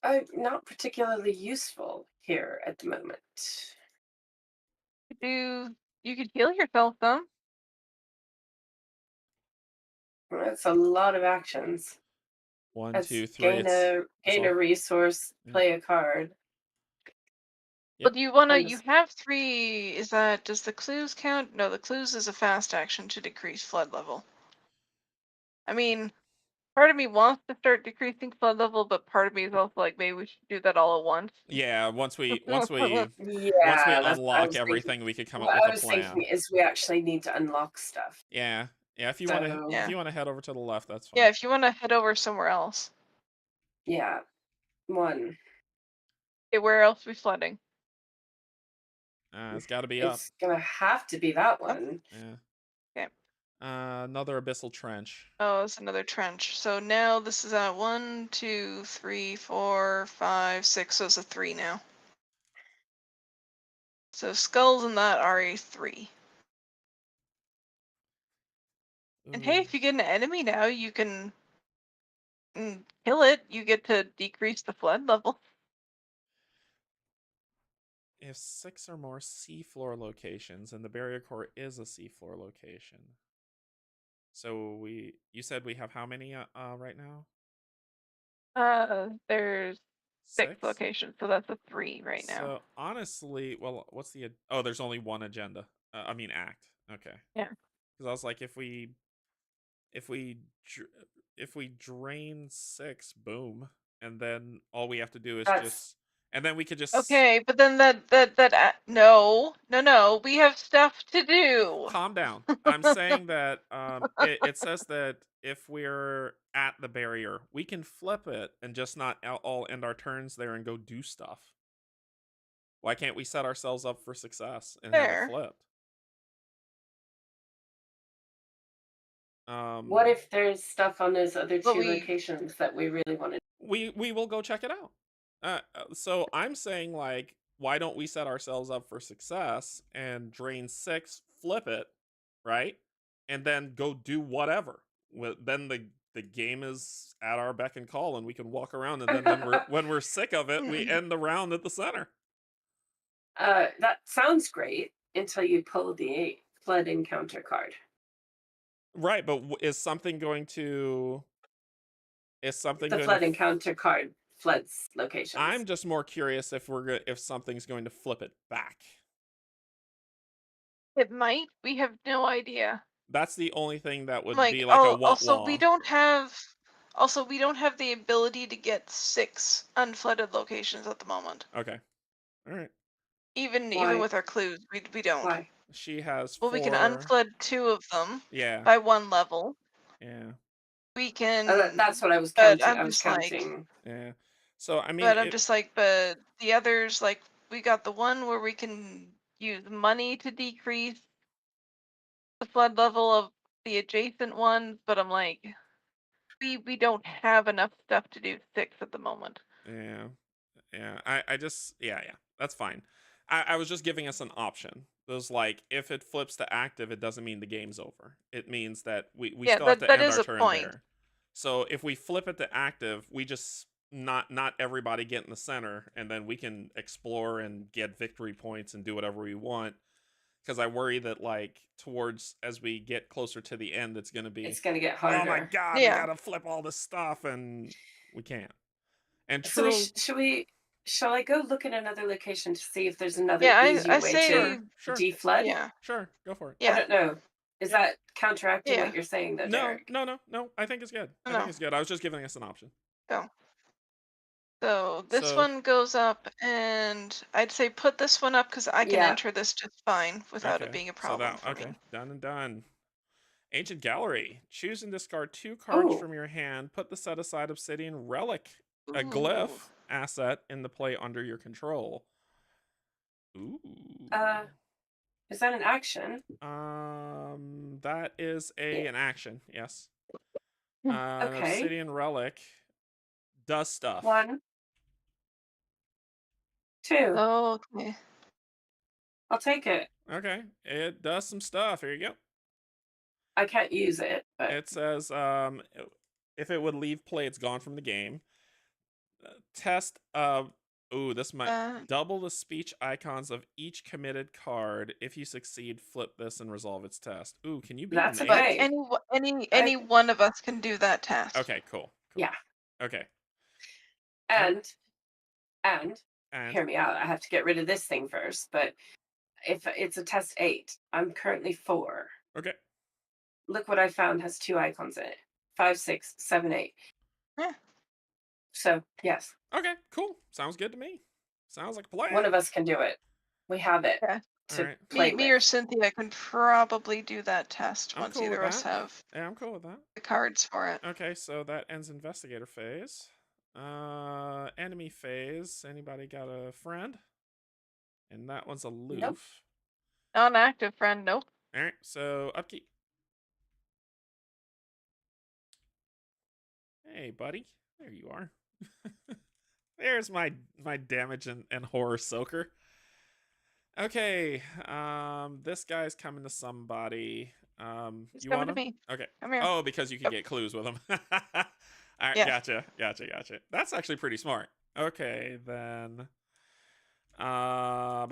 I'm not particularly useful here at the moment. You could heal yourself some. That's a lot of actions. 1, That's 2, 3. gain a resource, play a card. Well, do you want to? You have 3. Does the clues count? No, the clues is a fast action to decrease flood level. I mean, part of me wants to start decreasing flood level, but part of me is also like, maybe we should do that all at once. Yeah, once we Yeah, unlock everything, we could come up with a plan. What I was thinking is we actually need to unlock stuff. Yeah. If you want to head over to the left, that's fine. Yeah, if you want to head over somewhere else. Yeah. 1. Okay, where else are we flooding? It's got to be up. It's gonna have to be that one. Yeah. Okay. Another abyssal trench. Oh, it's another trench. So now this is at 1, 2, 3, 4, 5, 6. So it's a 3 now. So skulls in that are a 3. And hey, if you get an enemy now, you can kill it. You get to decrease the flood level. If 6 or more seafloor locations, and the barrier core is a seafloor location. So you said we have how many right now? There's 6 locations, so that's a 3 right now. So honestly, well, what's the there's only one agenda. Act. Okay. Yeah. Because I was like, if we drain 6, boom, and then all we have to do is and then we could just. Okay, but then no, we have stuff to do. Calm down. I'm saying that it says that if we're at the barrier, we can flip it and just not all end our turns there and go do stuff. Why can't we set ourselves up for success and have it flipped? What if there's stuff on those other 2 locations that we really want to? We will go check it out. So I'm saying, like, why don't we set ourselves up for success and drain 6, flip it, right, and then go do whatever. Then the game is at our beck and call, and we can walk around. And then when we're sick of it, we end the round at the center. That sounds great until you pull the flood encounter card. Right, but is something going to? The flood encounter card floods locations. I'm just more curious if something's going to flip it back. It might. We have no idea. That's the only thing that would be like a what. Also, we don't have the ability to get 6 unflooded locations at the moment. Okay. All right. Even with our clues, we don't. Why? She has 4. Well, we can unflood 2 of them. Yeah. By 1 level. Yeah. We can. That's what I was counting. I was counting. Yeah. So I mean. But I'm just like, but the others, like, we got the one where we can use money to decrease the flood level of the adjacent ones, but I'm like, we don't have enough stuff to do 6 at the moment. Yeah. I just that's fine. I was just giving us an option. It was like, if it flips to active, it doesn't mean the game's over. It means that we still have to end our turn there. So if we flip it to active, we just not everybody get in the center, and then we can explore and get victory points and do whatever we want. Because I worry that, like, towards as we get closer to the end, it's going to get harder. Oh my god, we gotta flip all this stuff, and we can't. And true. So shall I go look at another location to see if there's another easier way to deflood? Yeah. Sure, go for it. Yeah. I don't know. Is that counteracting Yeah. what you're saying, though, No, Derek? no. I think it's good. I think it's good. I was just giving us an option. Go. So this So- one goes up, and I'd say put this one up because I can Yeah. enter this just fine without it Okay, being a so problem that for okay, me. done and done. Ancient Gallery. Choose and discard 2 cards Ooh. from your hand. Put the set aside obsidian relic, a Ooh. glyph asset in the play under your control. Ooh. Is that an action? That is an action. Yes. Hmm. An Okay. obsidian relic does stuff. 1, 2. Oh, okay. I'll take it. Okay, it does some stuff. Here you go. I can't use it, but It says if it would leave play, it's gone from the game. Test ooh, this might double the speech icons of each committed card. If you succeed, flip this and resolve its test. Ooh, can you beat That's an okay. But any one of us can do that task. Okay, cool. Yeah. Okay. And And hear me out. I have to get rid of this thing first. But if it's a test 8, I'm currently 4. okay. Look what I found has 2 icons in it. 5, 6, 7, 8. Yeah. So yes, Okay, cool. Sounds good to me. Sounds like a plan. one of us can do it. We have it Yeah. to Alright. play Me with. or Cynthia can probably do that test I'm once cool with either of us that. have Yeah, I'm cool with that. the cards for it. Okay, so that ends investigator phase. Enemy phase. Anybody got a friend? And that one's aloof. Nope. Non-active friend, nope. Alright, so upkeep. Hey, buddy. There you are. There's my damage and horror soaker. Okay, this guy's coming to somebody. He's You coming want to him? me. Okay. Come here. Oh, because you can get clues with him. All right, Yes. gotcha. That's actually pretty smart. Okay, then. I'm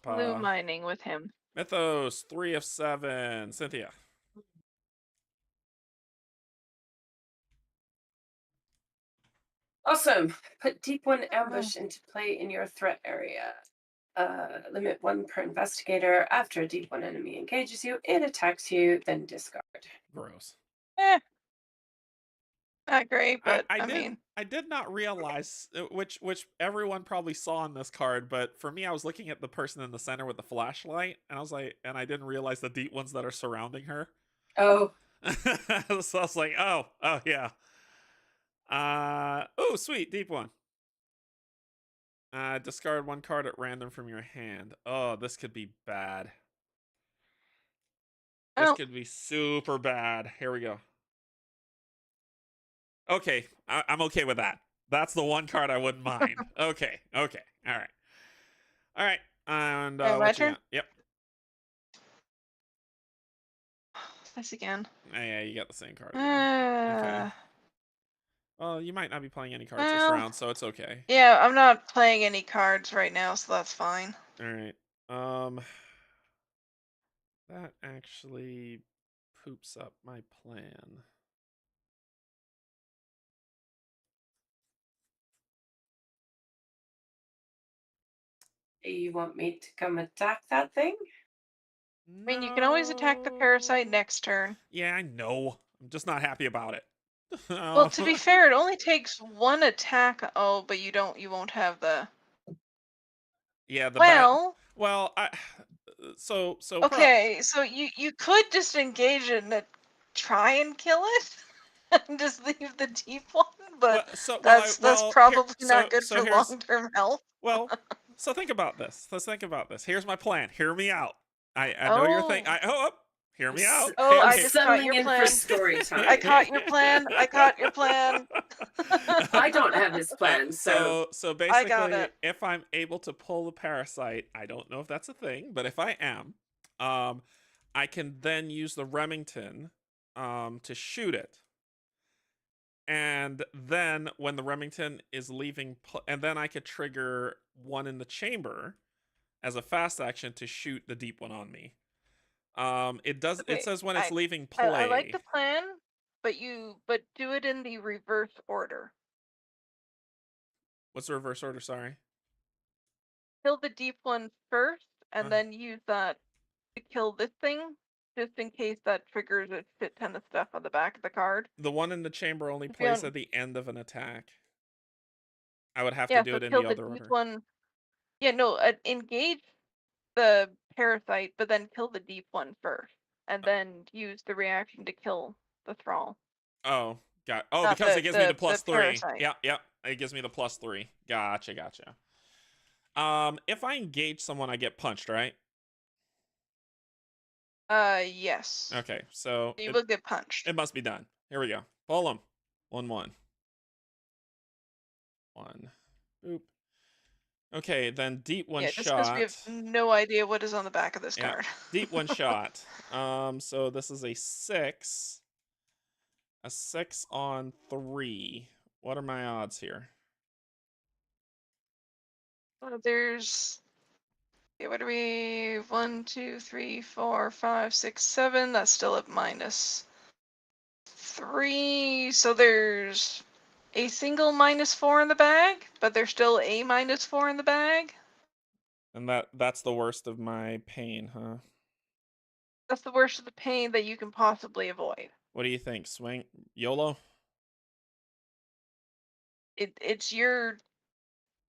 blue mining with him. Mythos, 3 of 7. Cynthia. Awesome. Put Deep One Ambush into play in your threat area. Limit 1 per investigator. After a Deep One enemy engages you, it attacks you, then discard. Gross. Not great, but I did, mean, I did not realize which everyone probably saw on this card, but for me, I was looking at the person in the center with the flashlight, and I was like, and I didn't realize the deep ones that are surrounding her. Oh. So I was like, oh yeah. Oh sweet, deep one. Discard 1 card at random from your hand. Oh, this could be bad. This could be super bad. Here we go. Okay, I'm okay with that. That's the 1 card I wouldn't mind. Okay. All right. And my what you turn? got? Yep. This again. Yeah, you got the same card again. Okay. Well, you might not be playing any cards this round, so it's okay. Yeah, I'm not playing any cards right now, so that's fine. All right. That actually poops up my plan. You want me to come attack that thing? I mean, you can always attack the parasite next turn. Yeah, I know. I'm just not happy about it. Well, to be fair, it only takes 1 attack. Oh, but you won't have the. Yeah, the well, so okay, so you could just engage it and try and kill it, and just leave the deep one, but that's probably not good for long-term health. Well, so think about this. Let's think about this. Here's my plan. Hear me out. I know you're thinking. Hear me out. Oh, I'm I just caught your in plan. for story time. I caught your plan. I caught your plan. I don't have this plan, so basically, I got it. If I'm able to pull the parasite, I don't know if that's a thing, but if I am, I can then use the Remington to shoot it. And then when the Remington is leaving, and then I could trigger 1 in the chamber as a fast action to shoot the deep one on me. It does. Okay, it says when it's leaving play. I like the plan, but do it in the reverse order. What's the reverse order? Sorry. Kill the deep one first, and then use that to kill this thing just in case that triggers a shit ton of stuff on the back of the card. The one in the chamber only If you plays don't- at the end of an attack. I would have to Yeah, do so it in kill the the other deep order. one. Yeah, no, engage the parasite, but then kill the deep one first, and then use the reaction to kill the thrall. Oh, oh, Not because it gives me the the +3. parasite. Yep. It gives me the +3. Gotcha. If I engage someone, I get punched, right? Yes. Okay, so You will get punched. it must be done. Here we go. Pull him. 1/1. 1. Boop. Okay, then deep one Yeah, just because we have shot. no idea what is on the back of this Yeah, card. deep one shot. So this is a 6. A 6 on 3. What are my odds here? There's. Okay, what are we? 1, 2, 3, 4, 5, 6, 7. That's still at -3. So there's a single -4 in the bag, but there's still a -4 in the bag. And that's the worst of my pain, huh? That's the worst of the pain that you can possibly avoid. What do you think? Swing YOLO? It's your.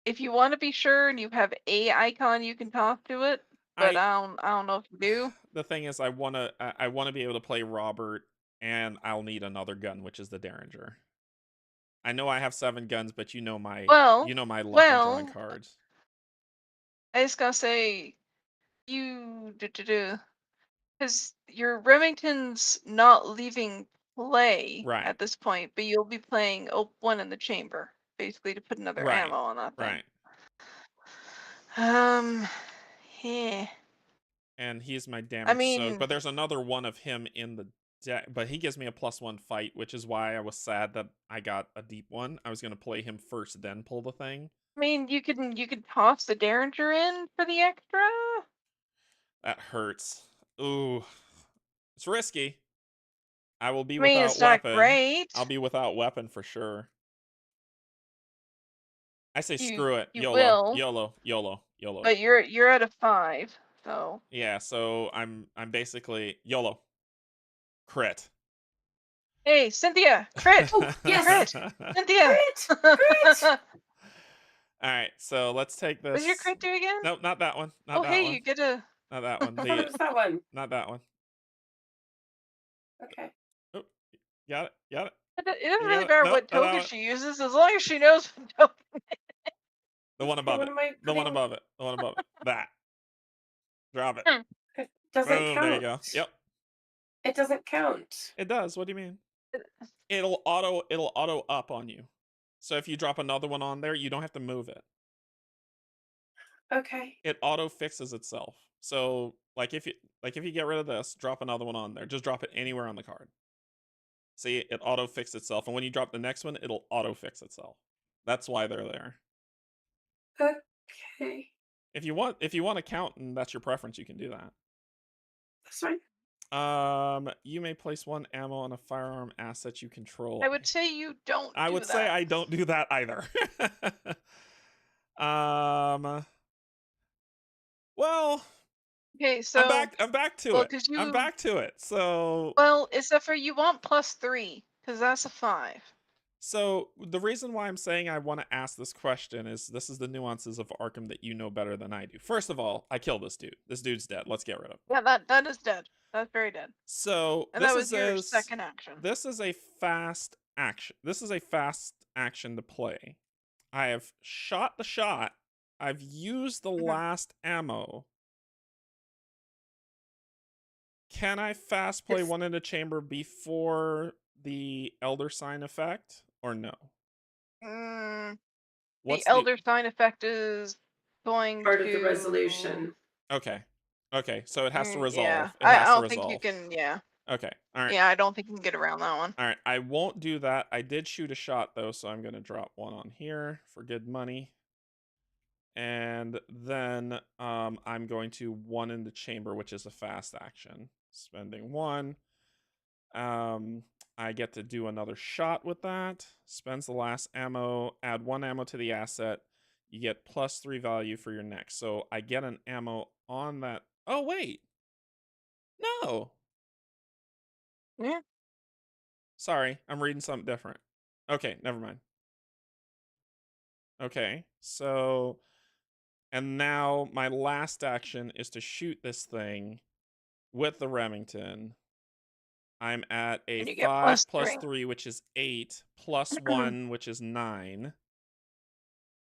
If you want to be sure and you have a icon you can talk to it, but I don't know if you do. The thing is, I wanna be able to play Robert, and I'll need another gun, which is the Derringer. I know I have 7 guns, but you know my luck in drawing cards. I just gotta say, you because your Remington's not leaving play Right. at this point, but you'll be playing one in the chamber, basically to put another Right. ammo on that thing. Right. Yeah. And he's my damage mean- soak, but there's another one of him in the deck, but he gives me a +1 fight, which is why I was sad that I got a deep one. I was gonna play him first, then pull the thing. I mean, you could toss the Derringer in for the extra. That hurts. Ooh, it's risky. I will be I mean, without it's not weapon. great. I'll be without weapon for sure. I say You- screw it. you YOLO. will. YOLO. But you're at a 5, so. Yeah, so I'm basically YOLO. Crit. Hey, Cynthia, crit. Yes. Crit. Cynthia. Crit! All right, so let's take this. What's your crit do again? Nope, not that one. Not Oh, that hey, one. you get a. Not that one. What was that one? Not that one. Okay. Oh, got it. It doesn't You really got it? matter Nope, what not that token one. she uses, as long as she knows what token. The one above What it. am I The one putting- above it. The one above it. That. Drop it. It doesn't Boom, count. there you go. Yep. It doesn't count. It does. What do you mean? It'll auto up on you. So if you drop another one on there, you don't have to move it. Okay. It auto fixes itself. So like if you get rid of this, drop another one on there. Just drop it anywhere on the card. See, it auto fixed itself, and when you drop the next one, it'll auto fix itself. That's why they're there. Okay. If you want to count and that's your preference, you can do that. That's fine. You may place 1 ammo on a firearm asset you control. I would say you don't. I would say I don't do that either. Well, Okay, so I'm back to well, it. 'cause I'm back to it. So well, except for you want +3, because that's a 5. So the reason why I'm saying I want to ask this question is this is the nuances of Arkham that you know better than I do. First of all, I killed this dude. This dude's dead. Let's get rid of him. Yeah, that is dead. That's very dead. So And this that was your is second action. This is a fast action. This is a fast action to play. I have shot the shot. I've used the last ammo. Can I fast play one in the chamber before the Elder Sign effect, or no? The Elder Sign effect is going Part to... of the resolution. Okay. Okay, so it has to resolve. Yeah, It has I to don't resolve. think you can, yeah. Okay, alright. Yeah, I don't think you can get around that one. Alright, I won't do that. I did shoot a shot, though, so I'm going to drop 1 on here for good money. And then I'm going to 1 in the chamber, which is a fast action. Spending 1. I get to do another shot with that. Spends the last ammo. Add 1 ammo to the asset. You get +3 value for your next. So I get an ammo on that. Oh, wait. No. Yeah. Sorry, I'm reading something different. Okay, never mind. Okay, so, and now my last action is to shoot this thing with the Remington. I'm at a And you get 5 plus +3. 3, which is 8, plus 1, which is 9.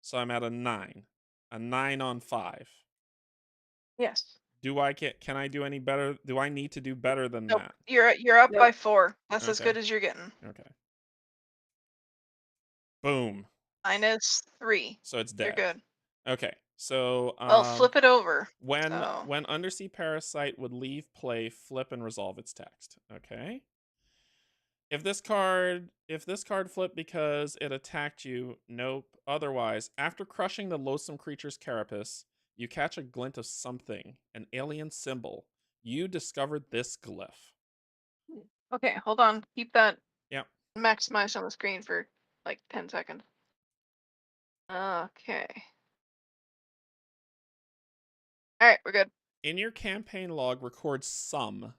So I'm at a 9. A 9 on 5. Yes. Can I do any better? Do I need to do better than Nope. that? You're up by Nope. 4. That's as Okay. good as you're getting. Okay. Boom. -3. So it's You're dead. good. Okay. So Well, flip it over. when So. when Undersea Parasite would leave play, flip and resolve its text. Okay. If this card flipped because it attacked you, nope. Otherwise, after crushing the loathsome creature's carapace, you catch a glint of something, an alien symbol. You discovered this glyph. Okay, hold on. Keep that Yep. maximized on the screen for like 10 seconds. Okay. Alright, we're good. In your campaign log, record some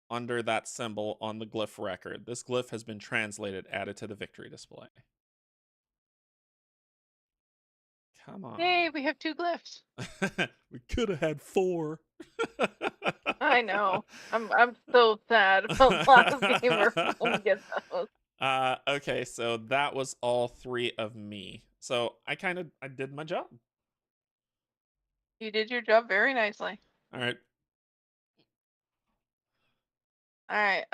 under that symbol on the glyph record. This glyph has been translated, added to the victory display. Come on. Yay, we have 2 glyphs. We could have had 4. I know. I'm so sad about last gamer when we get those. Okay, so that was all 3 of me. So I did my job. You did your job very nicely. All right. Alright,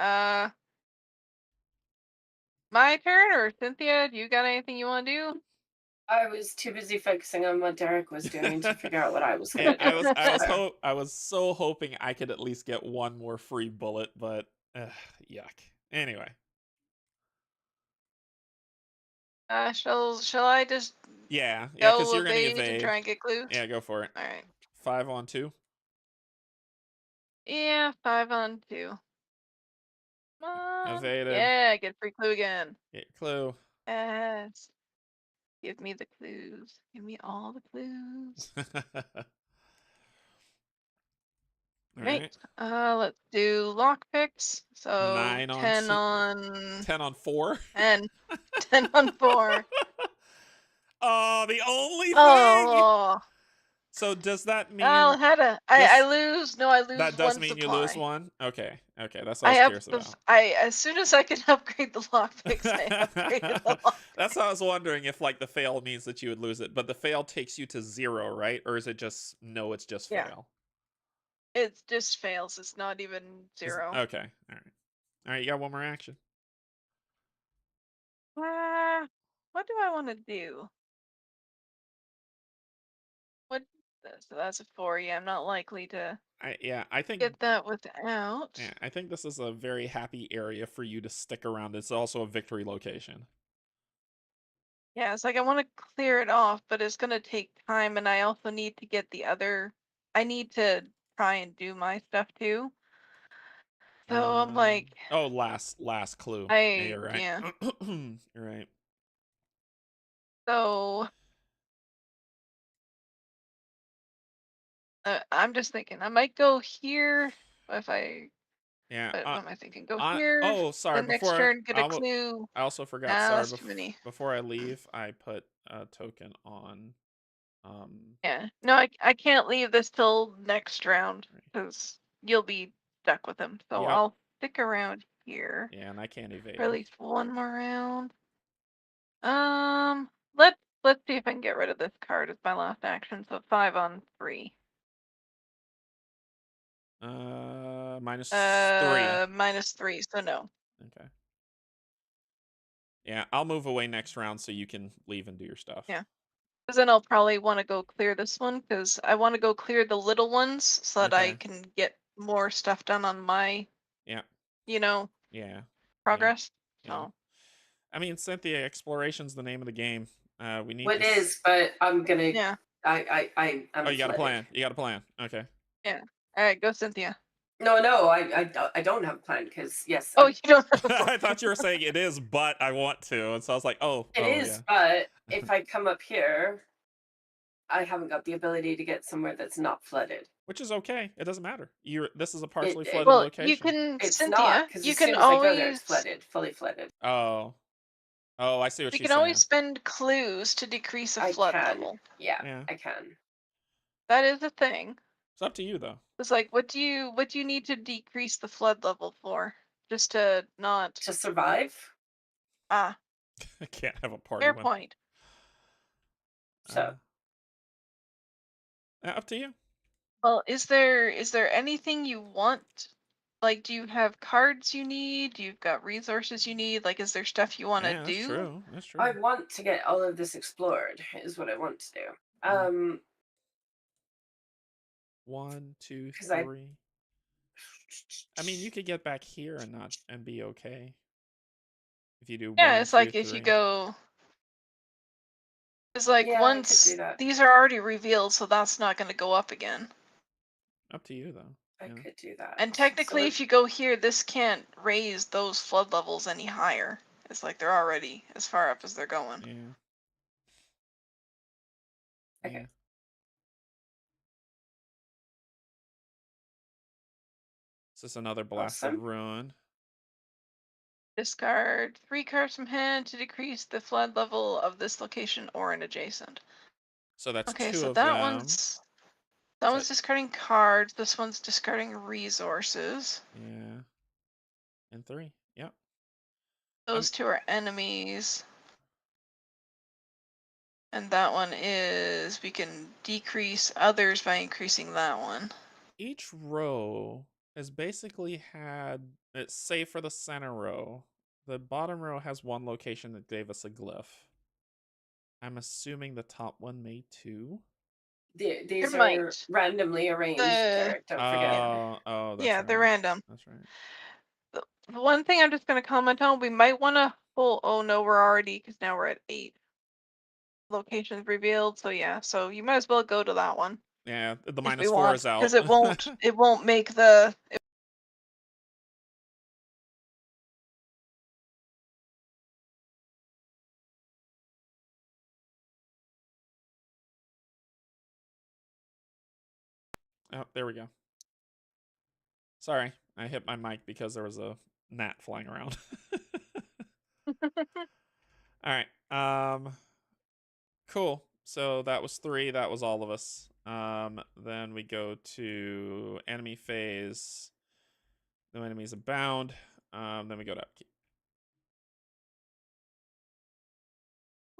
my turn or Cynthia, do you got anything you want to do? I was too busy focusing on what Derek was doing to figure out what I was Yeah, going to do. I was so hoping I could at least get one more free bullet, but yuck. Anyway. Shall I just Yeah, go because you're gonna evade and evade. try and get clues? Yeah, go for it. Alright. 5 on 2. Yeah, 5 on 2. Come on. Evaded. Yeah, get free clue again. Get clue. Yes. Give me the clues. Give me all the clues. Right. Let's do lockpicks. So 9 on 10 2. on 10 on 4. 10. 10 on 4. Oh, the only thing. Oh. So does that mean I lose? No, I lose that does one mean supply. you lose one? Okay, that's what I was curious about. As soon as I can upgrade the lockpicks, I upgraded the lockpicks. That's what I was wondering, if like the fail means that you would lose it, but the fail takes you to 0, right? Or is it just it's just Yeah. fail? It just fails. It's not even 0. Okay, all right. You got one more action. What do I want to do? What? So that's a 4. Yeah, I'm not likely to I think get that without. Yeah, I think this is a very happy area for you to stick around. It's also a victory location. Yeah, it's like I want to clear it off, but it's gonna take time, and I also need to get the other. I need to try and do my stuff too. So I'm like, oh, last clue. Yeah, you're right. yeah. You're right. So I'm just thinking I might go here if I. Yeah. What am I thinking? Go here. Oh, sorry. The next turn, get a clue. I also forgot. Nah, Sorry. that's too many. Before I leave, I put a token on. Yeah. No, I can't leave this till next round because you'll be stuck with him. So Yep. I'll stick around here. Yeah, and I can't evade. For at least one more round. Let's see if I can get rid of this card as my last action. So 5 on 3. -3. -3. So no. Okay. Yeah, I'll move away next round so you can leave and do your stuff. Yeah. Because then I'll probably want to go clear this one because I want to go clear the little ones so that I can get more stuff done on my. Yeah. Yeah. Progress. Yeah. So. I mean, Cynthia, exploration's the name of the game. We need. It is, but I'm gonna. Yeah. I'm. Oh, you got a plan. You got a plan. Okay. Yeah. All right, go Cynthia. No, I don't have a plan because yes. Oh, you don't have a plan. I thought you were saying it is, but I want to, and so I was like, oh. It is, but if I come up here, I haven't got the ability to get somewhere that's not flooded. Which is okay. It doesn't matter. This is a partially flooded Well, you location. can, It's not, Cynthia, because you as soon can as I go there, it's always, flooded, fully flooded. Oh. Oh, I see what we she's can always saying. spend clues to decrease a I flood can. level. Yeah, I can. That is a thing. It's up to you though. It's like, what do you need to decrease the flood level for? Just to not To survive. ah, I can't have a party fair when point. So up to you. Well, is there anything you want? Like, do you have cards you need? You've got resources you need? Like, is there stuff you want to Yeah, that's do? true. That's true. I want to get all of this explored. Is what I want to do. 1, 2, 'Cause I- 3. I mean, you could get back here and be okay. If you do Yeah, 1, it's 2, like 3. if you go. It's like Yeah, I could once do that. these are already revealed, so that's not going to go up again. Up to you though. I Yeah. could do that. And technically, if you go here, this can't raise those flood levels any higher. It's like they're already as far up as they're going. Yeah. Okay. Yeah. Is this another blasted Awesome. ruin? Discard 3 cards from hand to decrease the flood level of this location or an adjacent. So that's Okay, 2 so of that them. one's discarding cards. This one's discarding resources. Yeah. And 3. Yep. Those two are enemies. And that one is, we can decrease others by increasing that one. Each row has basically had, it's safe for the center row. The bottom row has one location that gave us a glyph. I'm assuming the top one may too. These It are might. randomly arranged, Derek. Don't forget. Oh, that's yeah, right. they're random. That's right. The one thing I'm just going to comment on, we might want to pull. Oh no, we're already, because now we're at 8 locations revealed. So yeah, so you might as well go to that one. Yeah, the If we -4 want, is out. because it won't make the. Oh, there we go. Sorry, I hit my mic because there was a gnat flying around. All right. Cool. So that was 3. That was all of us. Then we go to enemy phase. No enemies abound. Then we go to upkeep.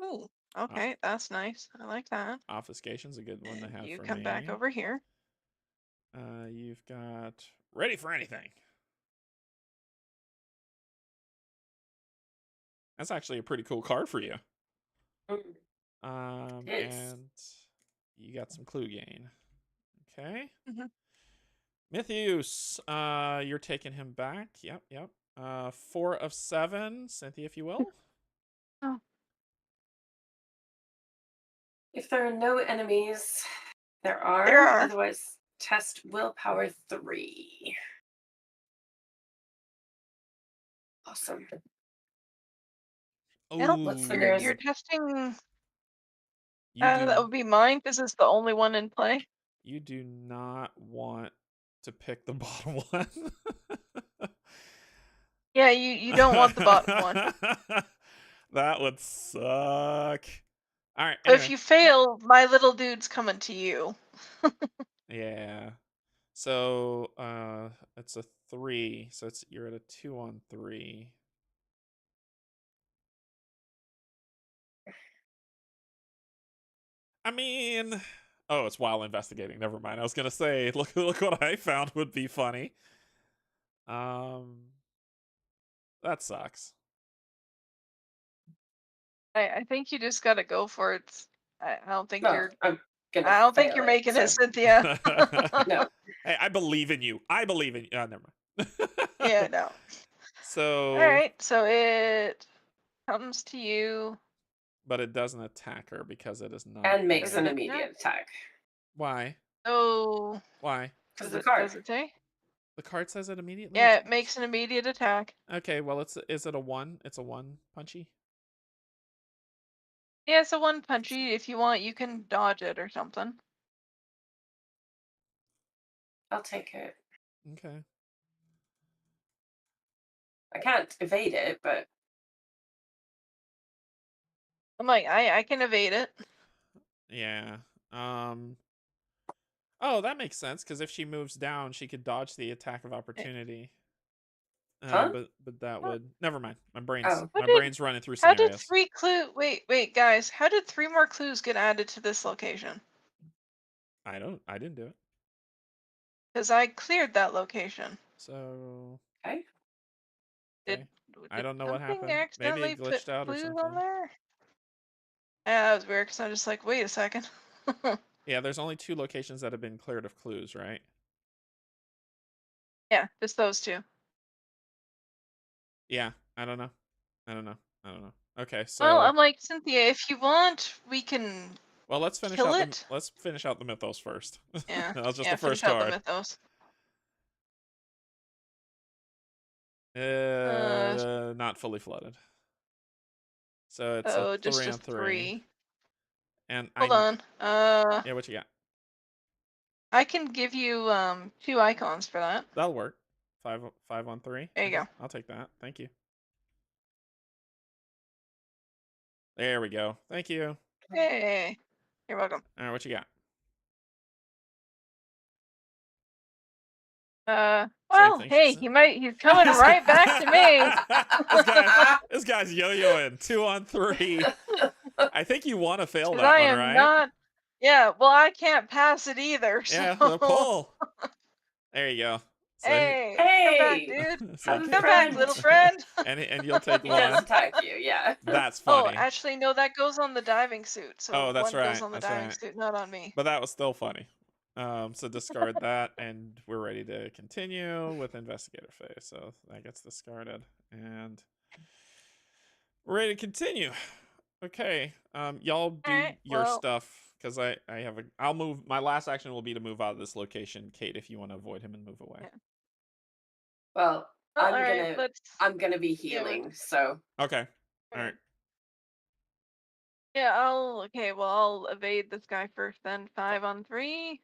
Ooh, okay, that's nice. I like that. Obfuscation's a good one to have You for come me. back over here. You've got ready for anything. That's actually a pretty cool card for you. And you got some clue gain. Okay. Mythius, you're taking him back. Yep. 4 of 7, Cynthia, if you will. Oh. If there are no enemies, there are. Otherwise, test willpower 3. Awesome. Yep, what's the nearest? you're testing. That would be mine. This is the only one in play. You do not want to pick the bottom one. Yeah, you don't want the bottom one. That would suck. All right. But if you fail, my little dude's coming to you. Yeah. So it's a 3. So you're at a 2 on 3. I mean, oh, it's while investigating. Never mind. I was gonna say, look what I found would be funny. That sucks. I think you just gotta go for it. I don't think you're. I'm gonna. I don't think you're making it, Cynthia. No. Hey, I believe in you. I believe in you. Never mind. Yeah, no. So. All right, so it comes to you. But it doesn't attack her because it is not. And makes an immediate attack. Why? Oh. Why? Because the card. Does it say? The card says it immediately. Yeah, attacks? it makes an immediate attack. Okay, well, is it a 1? It's a 1 punchy. Yeah, it's a 1 punchy. If you want, you can dodge it or something. I'll take it. Okay. I can't evade it, but I'm like, I can evade it. Yeah. Oh, that makes sense, because if she moves down, she could dodge the attack of opportunity. Huh? But that would never mind. My brain's Oh. my brain's running through How did scenarios. 3 clue? Wait, guys. How did 3 more clues get added to this location? I didn't do it. Because I cleared that location. So Okay. Did I don't know what something happened. Maybe accidentally it put glitched out or clues on something. there? Yeah, that was weird. Because I'm just like, wait a second. Yeah, there's only 2 locations that have been cleared of clues, right? Yeah, just those 2. Yeah, I don't know. Okay, so Well, I'm like, Cynthia, if you want, we can well, let's finish kill out it. let's finish out the mythos first. Yeah. That was just Yeah, the first finish out the card. mythos. Not fully flooded. So it's Oh, a just 3 a on 3. 3. And Hold on. yeah, what you got? I can give you 2 icons for that. That'll work. 5 on 3. There you Okay, go. I'll take that. Thank you. There we go. Thank you. Hey, you're welcome. All right, what you got? Well, thing. hey, he's coming right back to me. This guy's yo-yoing. 2 on 3. I think you want to fail 'Cause that I one, am right? not. Yeah, well, I can't pass it either. Yeah, So pull. There you go. So hey, come back, Hey! dude. so Have a Come back, friend. little friend. and you'll take He does 1. attack you, yeah. That's Oh, funny. actually, no, that goes on the diving suit. So Oh, that's 1 goes right. on the That's diving right. suit, not on me. But that was still funny. So discard that, and we're ready to continue with investigator phase. So that gets discarded, and we're ready to continue. Okay. Y'all do Alright, your well, stuff, because I'll move. My last action will be to move out of this location, Kate, if you want to avoid him and move away. Yeah. Well, well I'm alright, gonna be yeah, healing, so Okay. All right. Yeah, I'll evade this guy first then. 5 on 3.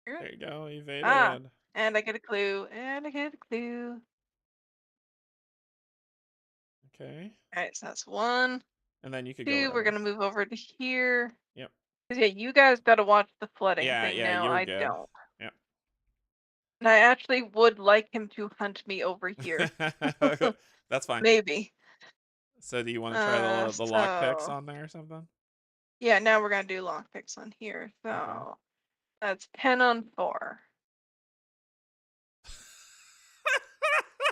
There you go. Evaded. Ah, and I get a clue. Okay. Alright, so that's 1. And then you could go 2, we're wherever. gonna move over to here. Yep. 'Cause, yeah, you guys gotta watch the flooding Yeah, thing yeah, now. you're I good. don't. Yep. And I actually would like him to hunt me over here. That's fine. Maybe. So do you want to try the lock picks So on there or something? yeah, now we're gonna do lockpicks on here. So Okay. that's 10 on 4.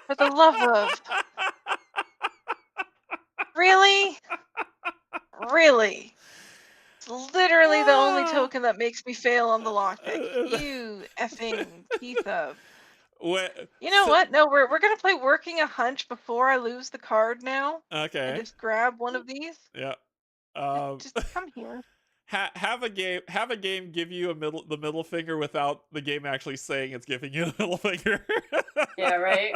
For the love of really? Really? It's literally the only token that makes me fail on the lockpick. You effing piece of. What? You know what? No, we're gonna play working a hunch before I lose the card now. And Okay. just grab one of these. Yeah. Just come here. Have a game give you the middle finger without the game actually saying it's giving you the middle finger. yeah, right.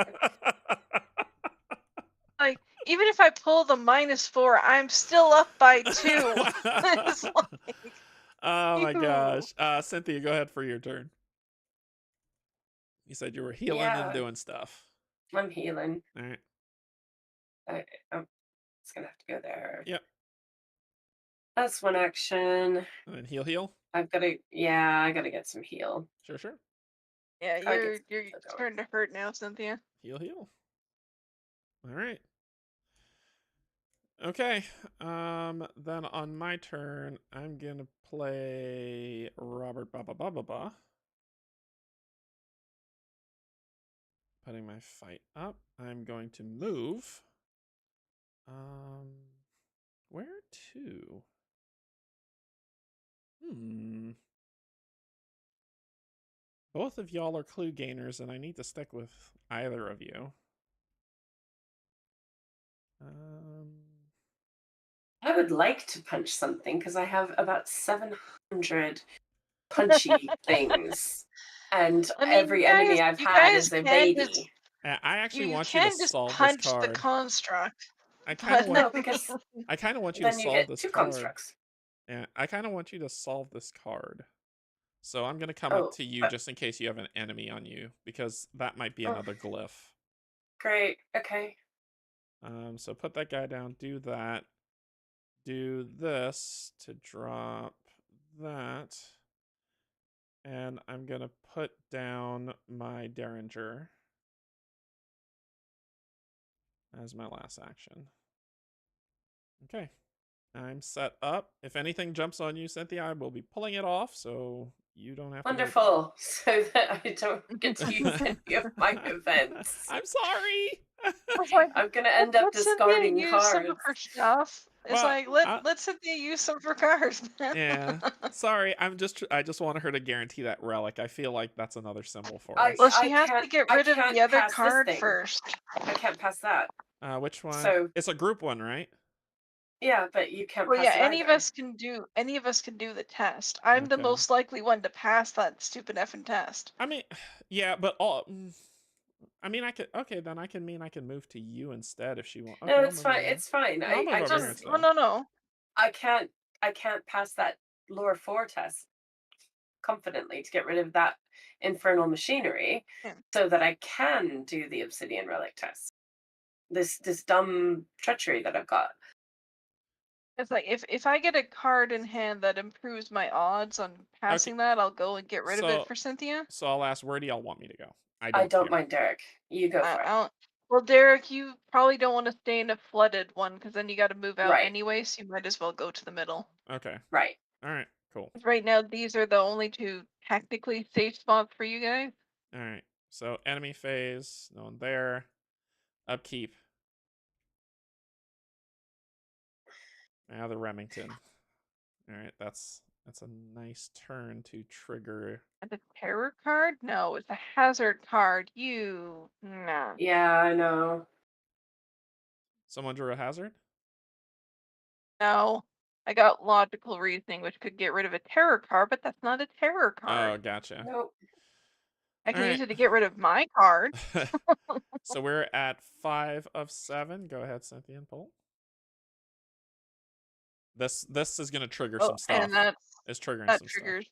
Like, even if I pull the -4, I'm still up by 2. It's like, Oh my ew. gosh. Cynthia, go ahead for your turn. You said you were healing and doing stuff. I'm healing. All right. I'm just gonna have to go there. Yep. That's 1 action. And then heal. I gotta get some heal. Sure. Yeah, I you're get the door. starting to hurt now, Cynthia. Heal. All right. Okay. Then on my turn, I'm gonna play Robert Ba. Putting my fight up. I'm going to move. Where to? Both of y'all are clue gainers, and I need to stick with either of you. I would like to punch something because I have about 700 punchy things, and I mean, every enemy I've had is a baby. I actually you want you to can just solve this punch card. the construct. I kind of want. No, because I kind of want you then to you solve get this 2 card. constructs. Yeah, I kind of want you to solve this card. So I'm gonna come up Oh, to you just in case you have an enemy on you, because that might be oh, another glyph. great. Okay. So put that guy down, do that. Do this to drop that. And I'm gonna put down my Derringer as my last action. Okay. I'm set up. If anything jumps on you, Cynthia, I will be pulling it off, so you don't have to worry about Wonderful. So that I don't get to use any of my events. I'm sorry. I was like, I'm gonna end up let Cynthia discarding use some of cards. her stuff. It's Well, like let Cynthia use some of her cards, man. yeah. Sorry, I just wanted her to guarantee that relic. I feel like that's another symbol for I us. Well, she has to can't. get I rid of can't the other pass this card thing. first. I can't pass that. Which one? So It's a group one, right? yeah, but you can't Well, pass yeah, it any of either. us can do the test. I'm the Okay. most likely one to pass that stupid effing test. I mean, yeah, but all. I mean, I could. Okay, then I can move to you instead if she wants. Okay, No, I'll it's move fine. over here. It's fine. I'll move I over here just still. No. I can't pass that lore 4 test confidently to get rid of that infernal machinery, Yeah. so that I can do the obsidian relic test. This dumb treachery that I've got. It's like if I get a card in hand that improves my odds on passing that, I'll go and get rid of it for Cynthia. So I'll ask, where do y'all want me to go? I don't don't care. mind Derek. You go for it. Well, Derek, you probably don't want to stay in a flooded one because then you got to move out Right. anyway, so you might as well go to the middle. Okay. Right. All right. Cool. Right now, these are the only two technically safe spots for you guys. All right. So enemy phase, no one there. Upkeep. Now the Remington. All right, that's a nice turn to trigger. And the terror card? No, it's a hazard card. No. Yeah, I know. Someone drew a hazard? No. I got logical reasoning, which could get rid of a terror card, but that's not a terror card. Oh, gotcha. Nope. I can use it to get rid of my card. So we're at 5 of 7. Go ahead, Cynthia, and pull. This is gonna trigger some stuff. And it's triggering that some triggers.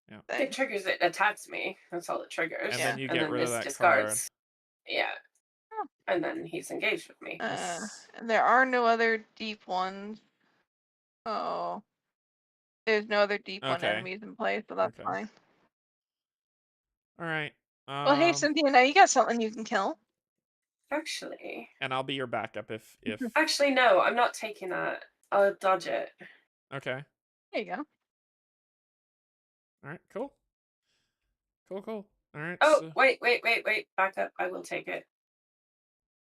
stuff. Yeah. It triggers. It attacks me. That's all it triggers. And then you get rid of that discards. card. Yeah. And then he's engaged with me. And there are no other deep ones. Oh. There's no other deep one enemies in play, so that's fine. All right. Well, hey, Cynthia, now you got something you can kill. Actually. And I'll be your backup if. Actually, no, I'm not taking that. I'll dodge it. Okay. There you go. All right. Cool. All right. Oh, so... wait. Back up. I will take it.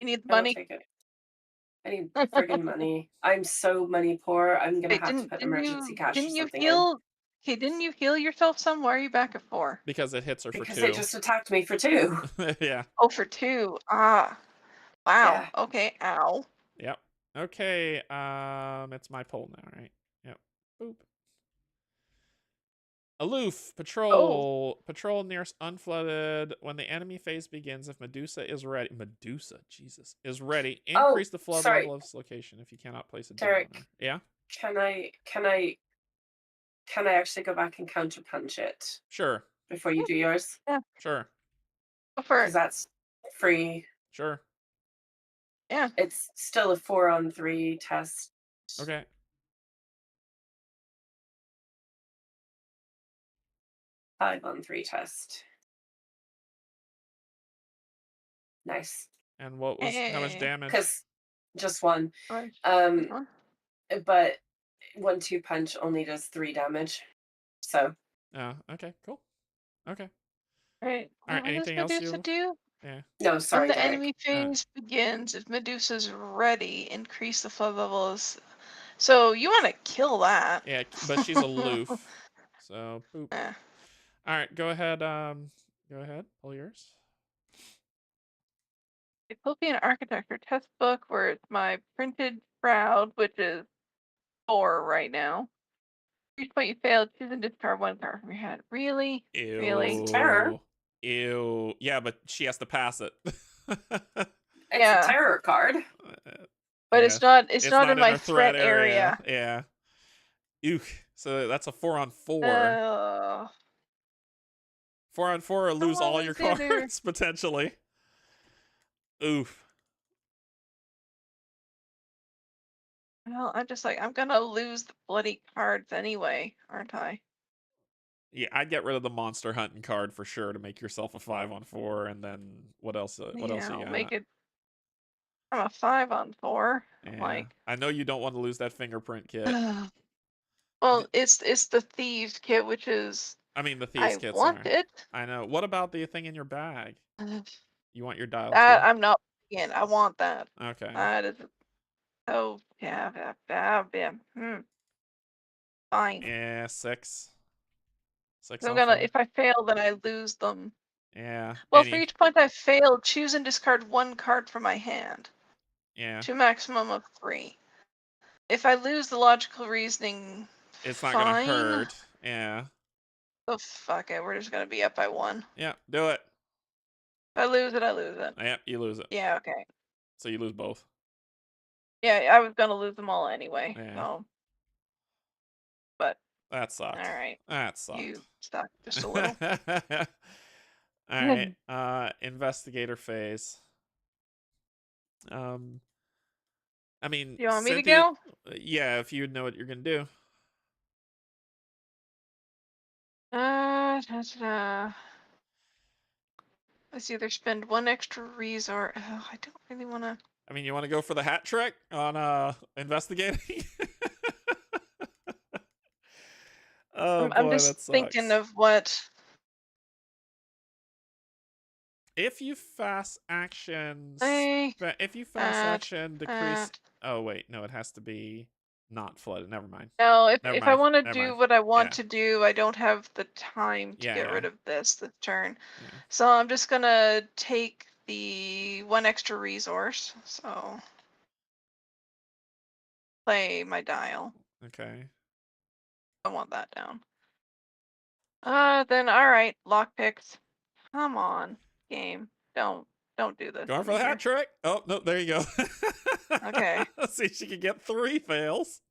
You need the money? I will take it. I need friggin' money. I'm so money poor. I'm gonna have to put emergency cash or something in. Okay, didn't you heal yourself some? Why are you back at 4? Because it hits her for 2. Because they just attacked me for 2. Yeah. Oh, for 2. Ah. Wow. Yeah. Okay. Ow. Yep. Okay. It's my pull now, right? Yep. Boop. Aloof. Patrol. Patrol nearest unflooded. When the enemy phase begins, if Medusa is ready. Jesus. Is ready. Increase the flood level of this location if you cannot place a Derek. on her. Yeah? Can I actually go back and counterpunch it? Sure. Before you do yours? Yeah. Sure. Go for it. Because that's free. Sure. Yeah. It's still a 4-on-3 test. Okay. Five on 3 test. Nice. And what was how much damage? Because just 1. Right. But 1-2 punch only does 3 damage. So. Okay, cool. Okay. Right. All right. Anything else you do? Yeah. No, sorry. When the enemy phase begins, if Medusa's ready, increase the flood levels. So you want to kill that. Yeah, but she's aloof. So boop. All right, go ahead. Pull yours. Utopian Architecture test book, where it's my printed shroud, which is 4 right now. Each point you failed, choose and discard 1 card from your hand. Really? Ew. Really? Terror. Ew. Yeah, but she has to pass it. It's a terror card. But it's not in my threat area. Yeah. Ew. So that's a 4-on-4. 4 on 4 or lose all your cards, potentially. Oof. Well, I'm just like, I'm gonna lose the bloody cards anyway, aren't I? Yeah, I'd get rid of the monster hunting card for sure to make yourself a 5 on 4, and then what else? What else you I'll got? make it. I'm a 5 on 4. Yeah, I'm like, I know you don't want to lose that fingerprint kit. well, it's the thieves kit, which is. I mean, the thieves I kits want are. it. I know. What about the thing in your bag? You want your dial That too? I'm not in. I want that. Okay. That is. Oh yeah. Fine. Yeah, 6. 6 I'm on gonna. 4. If I fail, then I lose them. Yeah. Well, for each point I failed, choose and discard 1 card from my hand. Yeah. To a maximum of 3. If I lose the logical reasoning, It's not fine. gonna hurt. Yeah. Oh fuck it. We're just gonna be up by 1. Yeah. Do it. If I lose it, I lose it. Yep. You lose it. Yeah. Okay. So you lose both. Yeah, I was gonna lose them all anyway. Yeah. So. But. That sucked. All right. That sucked. You suck just a little. All right. Investigator phase. I mean, You want me to Cynthia, go? yeah, if you know what you're gonna do. Let's either spend 1 extra resource. I don't really want to. I mean, you want to go for the hat trick on investigating? Oh boy, I'm just that sucks. thinking of what. If you fast actions, if you fast action decrease. Oh wait, no, it has to be not flooded. Never mind. No, if I want to do what I want to do, I don't have the time to get rid of this turn. Yeah. So I'm just gonna take the 1 extra resource. So play my dial. Okay. I want that down. Then all right, lockpicks. Come on, game. Don't do this. Going for the hat trick. Oh no, there you go. Okay. Let's see if she can get 3 fails.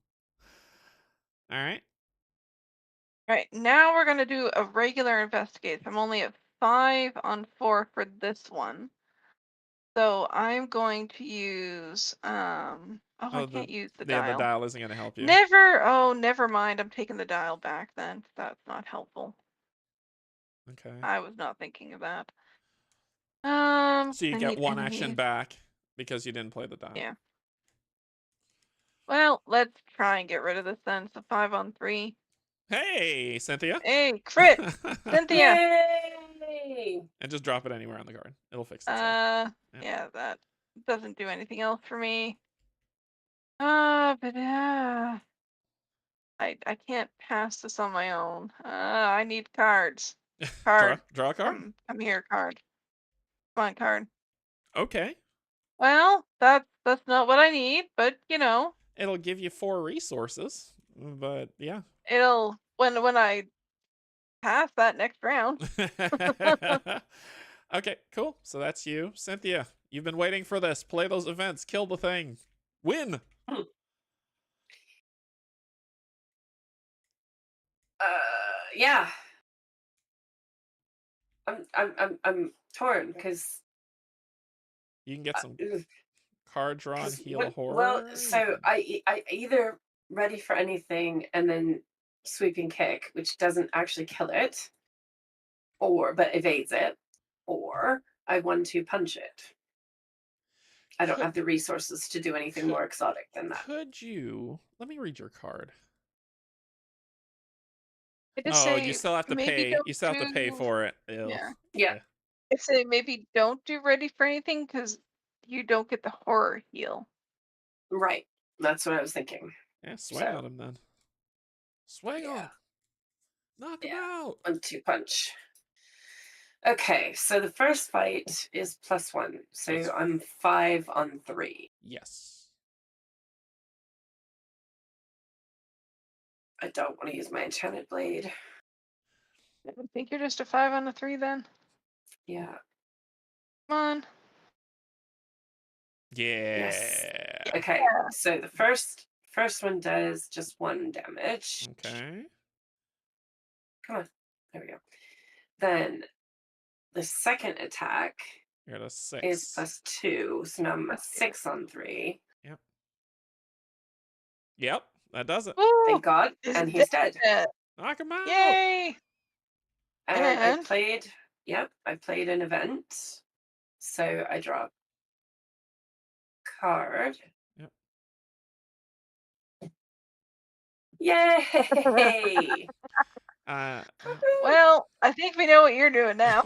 All right. All right, now we're gonna do a regular investigate. I'm only at 5 on 4 for this one. So I'm going to use I can't use the dial. Yeah, the dial isn't gonna help you. Never mind. I'm taking the dial back then. That's not helpful. Okay. I was not thinking of that. So you get 1 action back because you didn't play the dial. Yeah. Well, let's try and get rid of this then. So 5 on 3. Hey, Cynthia. Hey, crit. Cynthia. Yay! And just drop it anywhere on the card. It'll fix itself. Yeah, that doesn't do anything else for me. But I can't pass this on my own. I need cards. Card. Draw a card? Come here, card. Come on, card. Okay. Well, that's not what I need, but you know. It'll give you 4 resources, but yeah. It'll when I pass that next round. Okay, cool. So that's you, Cynthia. You've been waiting for this. Play those events. Kill the thing. Win. Yeah. I'm torn because you can get some card draw and heal a horror. Well, so I either ready for anything and then sweeping kick, which doesn't actually kill it, but evades it, or I 1-2 punch it. I don't have the resources to do anything more exotic than that. Could you? Let me read your card. Oh, you still have to pay. You still have to pay for it. Ew. Yeah. I say maybe don't do ready for anything because you don't get the horror heal. Right. That's what I was thinking. Yeah, swing on him then. Swing on. Knock him out. 1-2 punch. Okay, so the first fight is +1. So I'm 5 on 3. Yes. I don't want to use my enchanted blade. I think you're just a 5 on a 3 then. Yeah. Come on. Yeah. Yes. Okay. So the first one does just 1 damage. Okay. Come on. There we go. Then the second attack You're at a 6. is +2, so now I'm at That's good. 6 on 3. Yep, that does it. Ooh, Thank God, is and he's dead. dead. Knock him out. Yay! And I And played, I played an event. So I draw a card. Yep. Yay! well, I think we know what you're doing now.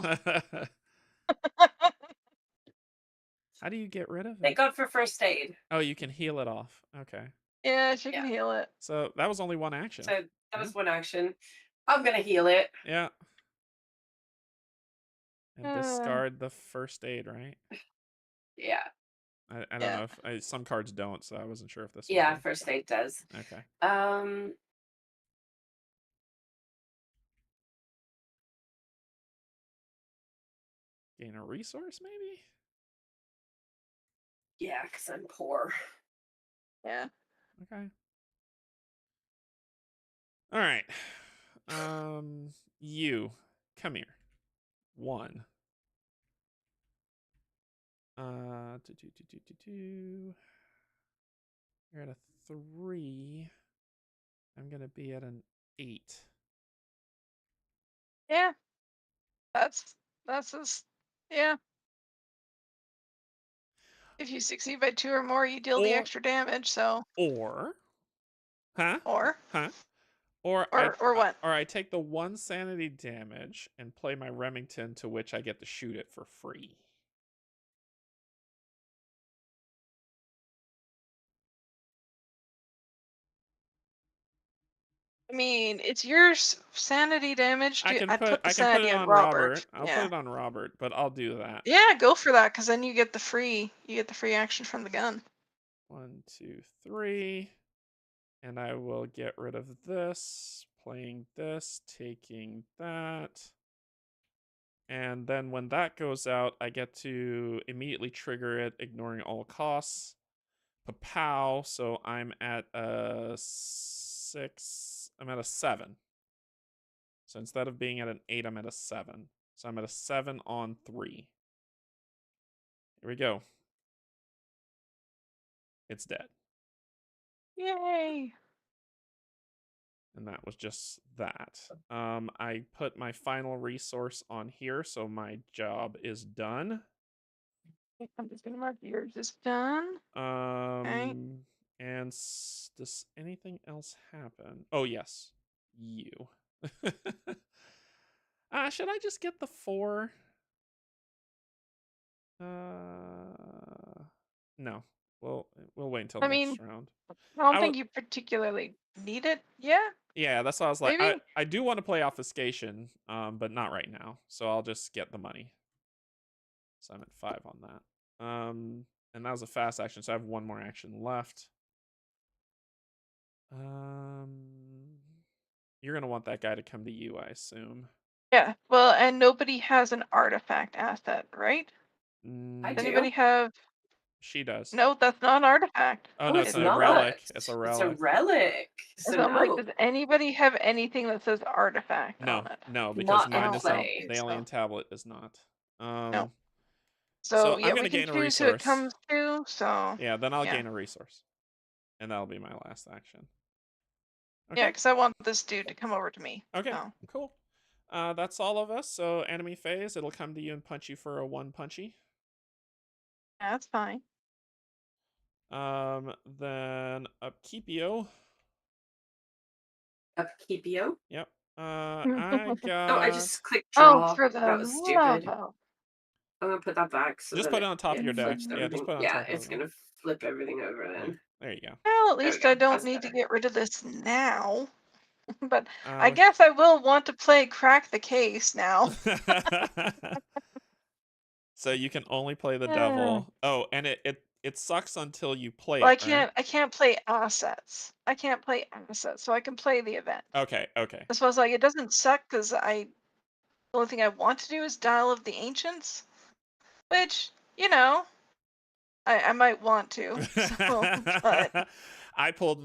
How do you get rid of Thank it? God for first aid. Oh, you can heal it off. Okay. Yeah, she can heal it. So that was only one action. So that was one action. I'm gonna heal it. Yeah. And discard the first aid, right? Yeah. I don't know if some cards don't, so I wasn't sure if this one Yeah, did. first aid does. Okay. Gain a resource, maybe? Yeah, because I'm poor. Yeah. Okay. All right. You come here. 1. You're at a 3. I'm gonna be at an 8. Yeah. That's yeah. If you succeed by 2 or more, you deal the extra damage. So. Or. Huh? Or. Huh? Or what? Or I take the 1 sanity damage and play my Remington, to which I get to shoot it for free. I mean, it's your sanity damage. I can put the sanity it on on Robert. I'll put it on Robert, but I'll do that. Yeah, go for that, because then you get the free action from the gun. 1, 2, 3. And I will get rid of this, playing this, taking that. And then when that goes out, I get to immediately trigger it, ignoring all costs. Papow, so I'm at a 6. I'm at a 7. So instead of being at an 8, I'm at a 7. So I'm at a 7 on 3. Here we go. It's dead. Yay! And that was just that. I put my final resource on here, so my job is done. I'm just gonna mark yours is done. Okay. And does anything else happen? Oh yes, you. Should I just get the 4? No. We'll wait until next round. I don't think you particularly need it. Yeah. Yeah, that's what I was like. Maybe? I do want to play obfuscation, but not right now. So I'll just get the money. So I'm at 5 on that. And that was a fast action, so I have 1 more action left. You're gonna want that guy to come to you, I assume. Yeah. Well, and nobody has an artifact asset, right? I Does do. anybody have? She does. No, that's not an artifact. Oh, no, it's a relic. It's a relic. It's a relic. So I'm no. like, does anybody have anything that says artifact on it? No, because Not mine in is play. the alien tablet is not. No. So yeah, I'm gonna we can gain a choose who it resource. comes to. So. Yeah, then I'll gain a resource, and that'll be my last action. Okay. Yeah, because I want this dude to come over to me. Okay, so. cool. That's all of us. So enemy phase, it'll come to you and punch you for a 1 punchy. Yeah, that's fine. Then Upkeepio. Upkeepio? Yep. I got. Oh, I just clicked draw. for the that was stupid. love. I'm gonna put that back. So just put it on top of your deck. flips Yeah, just everything. put it on Yeah, top of it's gonna flip everything over then. There you go. Well, at least I don't That's need to better. get rid of this now. But I guess I will want to play Crack the Case now. So you can only play the devil. Oh, and it sucks until you play Well, it. I can't play assets. I can't play assets, so I can play the event. Okay. I suppose like it doesn't suck because the only thing I want to do is Dial of the Ancients, which I might want to. So, but I pulled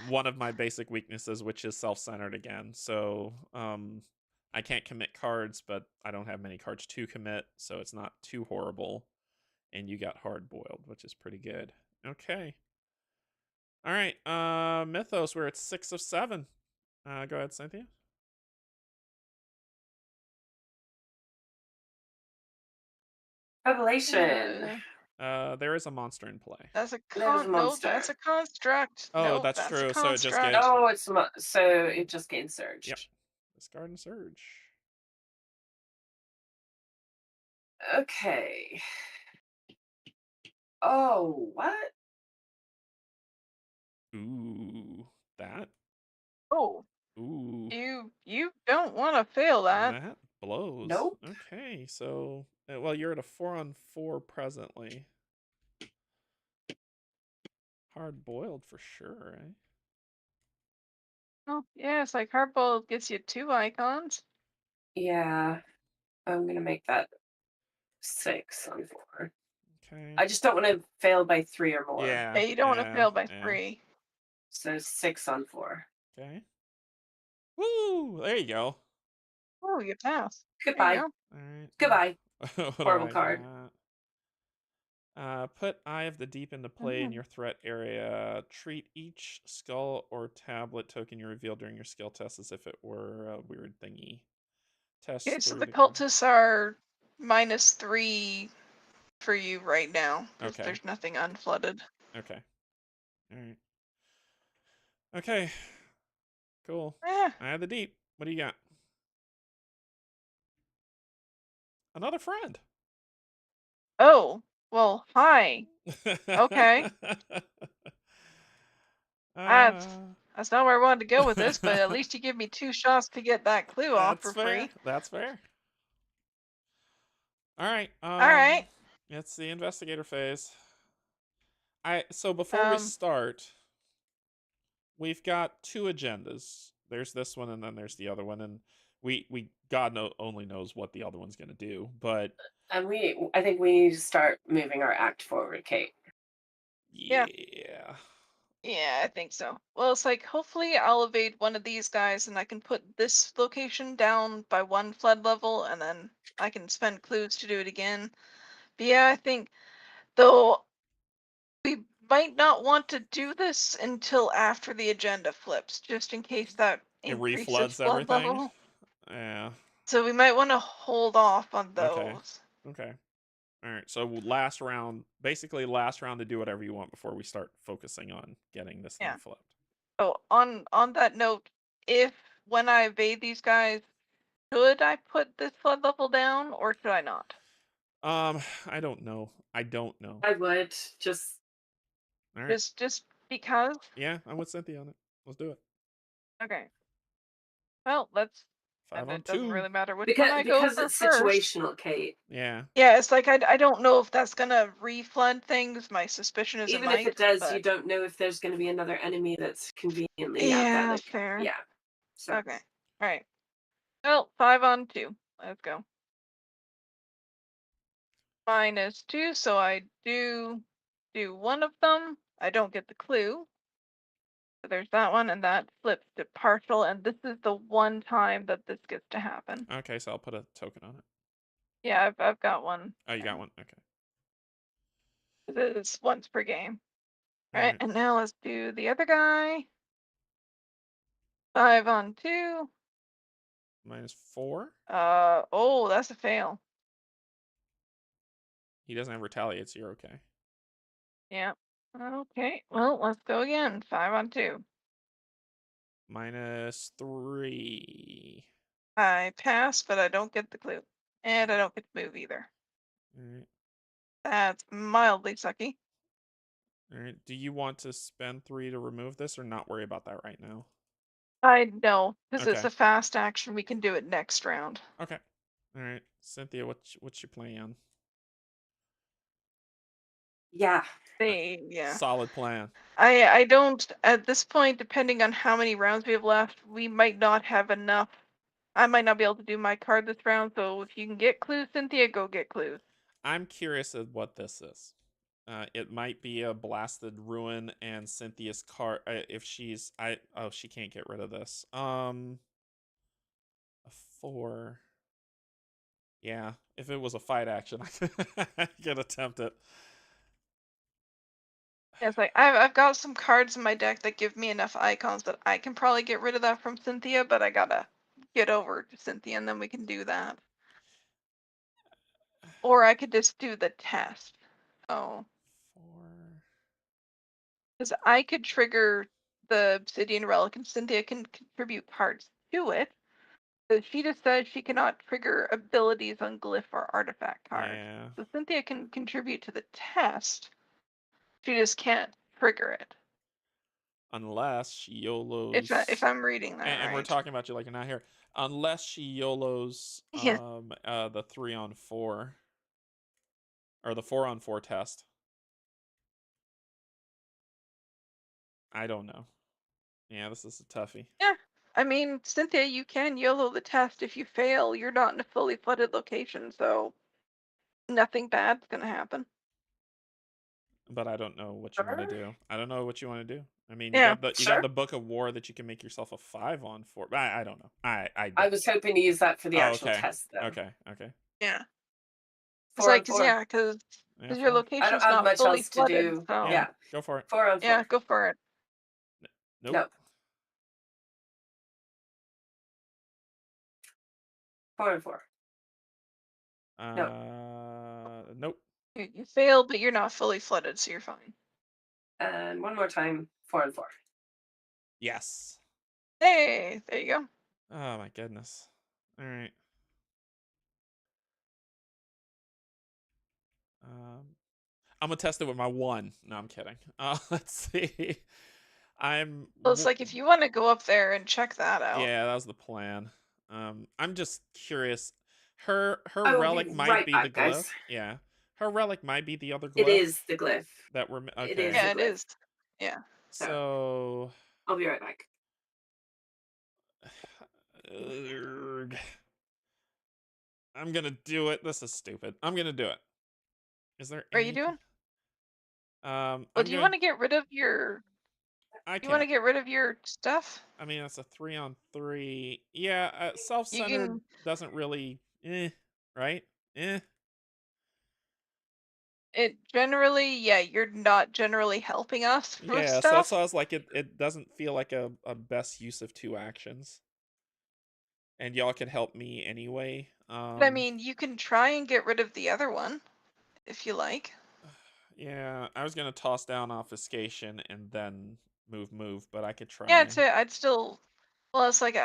one of my basic weaknesses, which is self-centered again. So I can't commit cards, but I don't have many cards to commit, so it's not too horrible. And you got hard boiled, which is pretty good. Okay. All right. Mythos, we're at 6 of 7. Go ahead, Cynthia. Revelation. There is a monster in play. That's a There's a no, monster. that's a construct. Oh, No, that's that's true. a So it just construct. gets- Oh, it's so it just gains surged. Yep. Discard and surge. Okay. Oh, what? Ooh, that. Oh, Ooh, you don't want to fail that. that blows. Nope. Okay, so well, you're at a 4-on-4 presently. Hard boiled for sure, eh? Oh, yeah, it's like hardball gets you 2 icons. Yeah. I'm gonna make that 6 on 4. Okay. I just don't want to fail by 3 or more. Yeah. Yeah, you don't want to fail by yeah. 3. So 6 on 4. Okay. Woo! There you go. Oh, you pass. Goodbye. All right. Goodbye. What do Horrible I card. got? Put Eye of the Deep into play in your threat area. Treat each skull or tablet token you reveal during your skill test as if it were a weird thingy. Test Okay, so 3 the to go. cultists are -3 for you right now because Okay. there's nothing unflooded. Okay. All right. Okay. Cool. Eh. Eye of the Deep. What do you got? Another friend. Oh, well, hi. Okay. That's that's not where I wanted to go with this, but at least you give me 2 shots to get that clue off for free. That's fair. All right. All right. It's the investigator phase. So before we start, we've got 2 agendas. There's this one, and then there's the other one, and we God only knows what the other one's gonna do, but And I think we need to start moving our act forward, Kate. yeah. Yeah, I think so. Well, it's like hopefully I'll evade one of these guys and I can put this location down by 1 flood level and then I can spend clues to do it again. But yeah, I think though we might not want to do this until after the agenda flips, just in case that It increases refloods flood everything. level. Yeah. So we might want to hold off on those. Okay. All right. So last round, basically last round to do whatever you want before we start focusing on getting this thing flipped. Oh, on that note, if when I evade these guys, should I put this flood level down or should I not? I don't know. I would just. All right. Just because? Yeah, I'm with Cynthia on it. Let's do it. Okay. Well, let's. 5 on It doesn't 2. really matter which one I go Because for it's first. situational, Kate. Yeah. Yeah, it's like I don't know if that's gonna reflood things. My suspicion is Even it might, if it does, but... you don't know if there's going to be another enemy that's conveniently yeah, at that. that's fair. Yeah. So. Okay. All right. Well, 5 on 2. Let's go. -2, so I do one of them. I don't get the clue. So there's that one, and that flips to partial, and this is the one time that this gets to happen. Okay, so I'll put a token on it. Yeah, I've got one. Oh, you got one? Okay. It's once per game. All right, and now let's do the other guy. 5 on 2. -4. Oh, that's a fail. He doesn't have retaliate, so you're okay. Yeah. Okay, well, let's go again. 5 on 2. -3. I pass, but I don't get the clue. And I don't get to move either. All right. That's mildly sucky. All right. Do you want to spend 3 to remove this or not worry about that right now? I know, because it's Okay. a fast action. We can do it next round. Okay. All right. Cynthia, what's your plan? Yeah. Yeah. Solid plan. I don't, at this point, depending on how many rounds we have left, we might not have enough. I might not be able to do my card this round, so if you can get clues, Cynthia, go get clues. I'm curious of what this is. It might be a blasted ruin and Cynthia's card. If she's she can't get rid of this. A 4. Yeah, if it was a fight action, I could attempt it. Yeah, it's like I've got some cards in my deck that give me enough icons that I can probably get rid of that from Cynthia, but I gotta get over to Cynthia and then we can do that. Or I could just do the test. Oh. 4. Because I could trigger the Obsidian Relic and Cynthia can contribute cards to it. So she just says she cannot trigger abilities on glyph or artifact cards. Yeah. So Cynthia can contribute to the test. She just can't trigger it. Unless she YOLOs. If I'm reading that and right. we're talking about you like you're not here. Unless she YOLOs Yeah. the 3-on-4. Or the 4-on-4 test. I don't know. Yeah, this is a toughie. Yeah. I mean, Cynthia, you can YOLO the test. If you fail, you're not in a fully flooded location, so nothing bad's gonna happen. But I don't know what you want to do. I don't know what you want to do. I mean, Yeah, you got the Book of War that you can make yourself a 5-on-4. I don't know. I was hoping to use that for the actual okay. test, though. Okay. yeah. It's 4 on like, 4. yeah, because Yeah, your 4. I location's don't have not much fully else to flooded, do. so Yeah. Go for it. 4 on 4. yeah, go for it. Nope. No. 4 on 4. Nope. You failed, but you're not fully flooded, so you're fine. And one more time, 4 on 4. Yes. Hey, there you go. Oh my goodness. All right. I'm gonna test it with my 1. No, I'm kidding. Let's see. Well, it's like if you want to go up there and check that out. Yeah, that was the plan. I'm just curious. Her I will relic be might right be back, the glyph. guys. Yeah, her relic might be the other glyph. It is the glyph. That we're okay. It is Yeah, the it glyph. is. Yeah. So I'll be right back. I'm gonna do it. This is stupid. I'm gonna do it. Is there? What are you doing? Well, do you want to get rid of your? You want to get rid of your stuff? I mean, it's a 3-on-3. Yeah, self-centered doesn't really. Right? It generally, yeah, you're not generally helping us with Yeah, so stuff. that's why I was like, it doesn't feel like a best use of 2 actions. And y'all could help me anyway. But I mean, you can try and get rid of the other one, if you like. Yeah, I was gonna toss down obfuscation and then move, but I could try. Yeah, I'd still. Well, it's like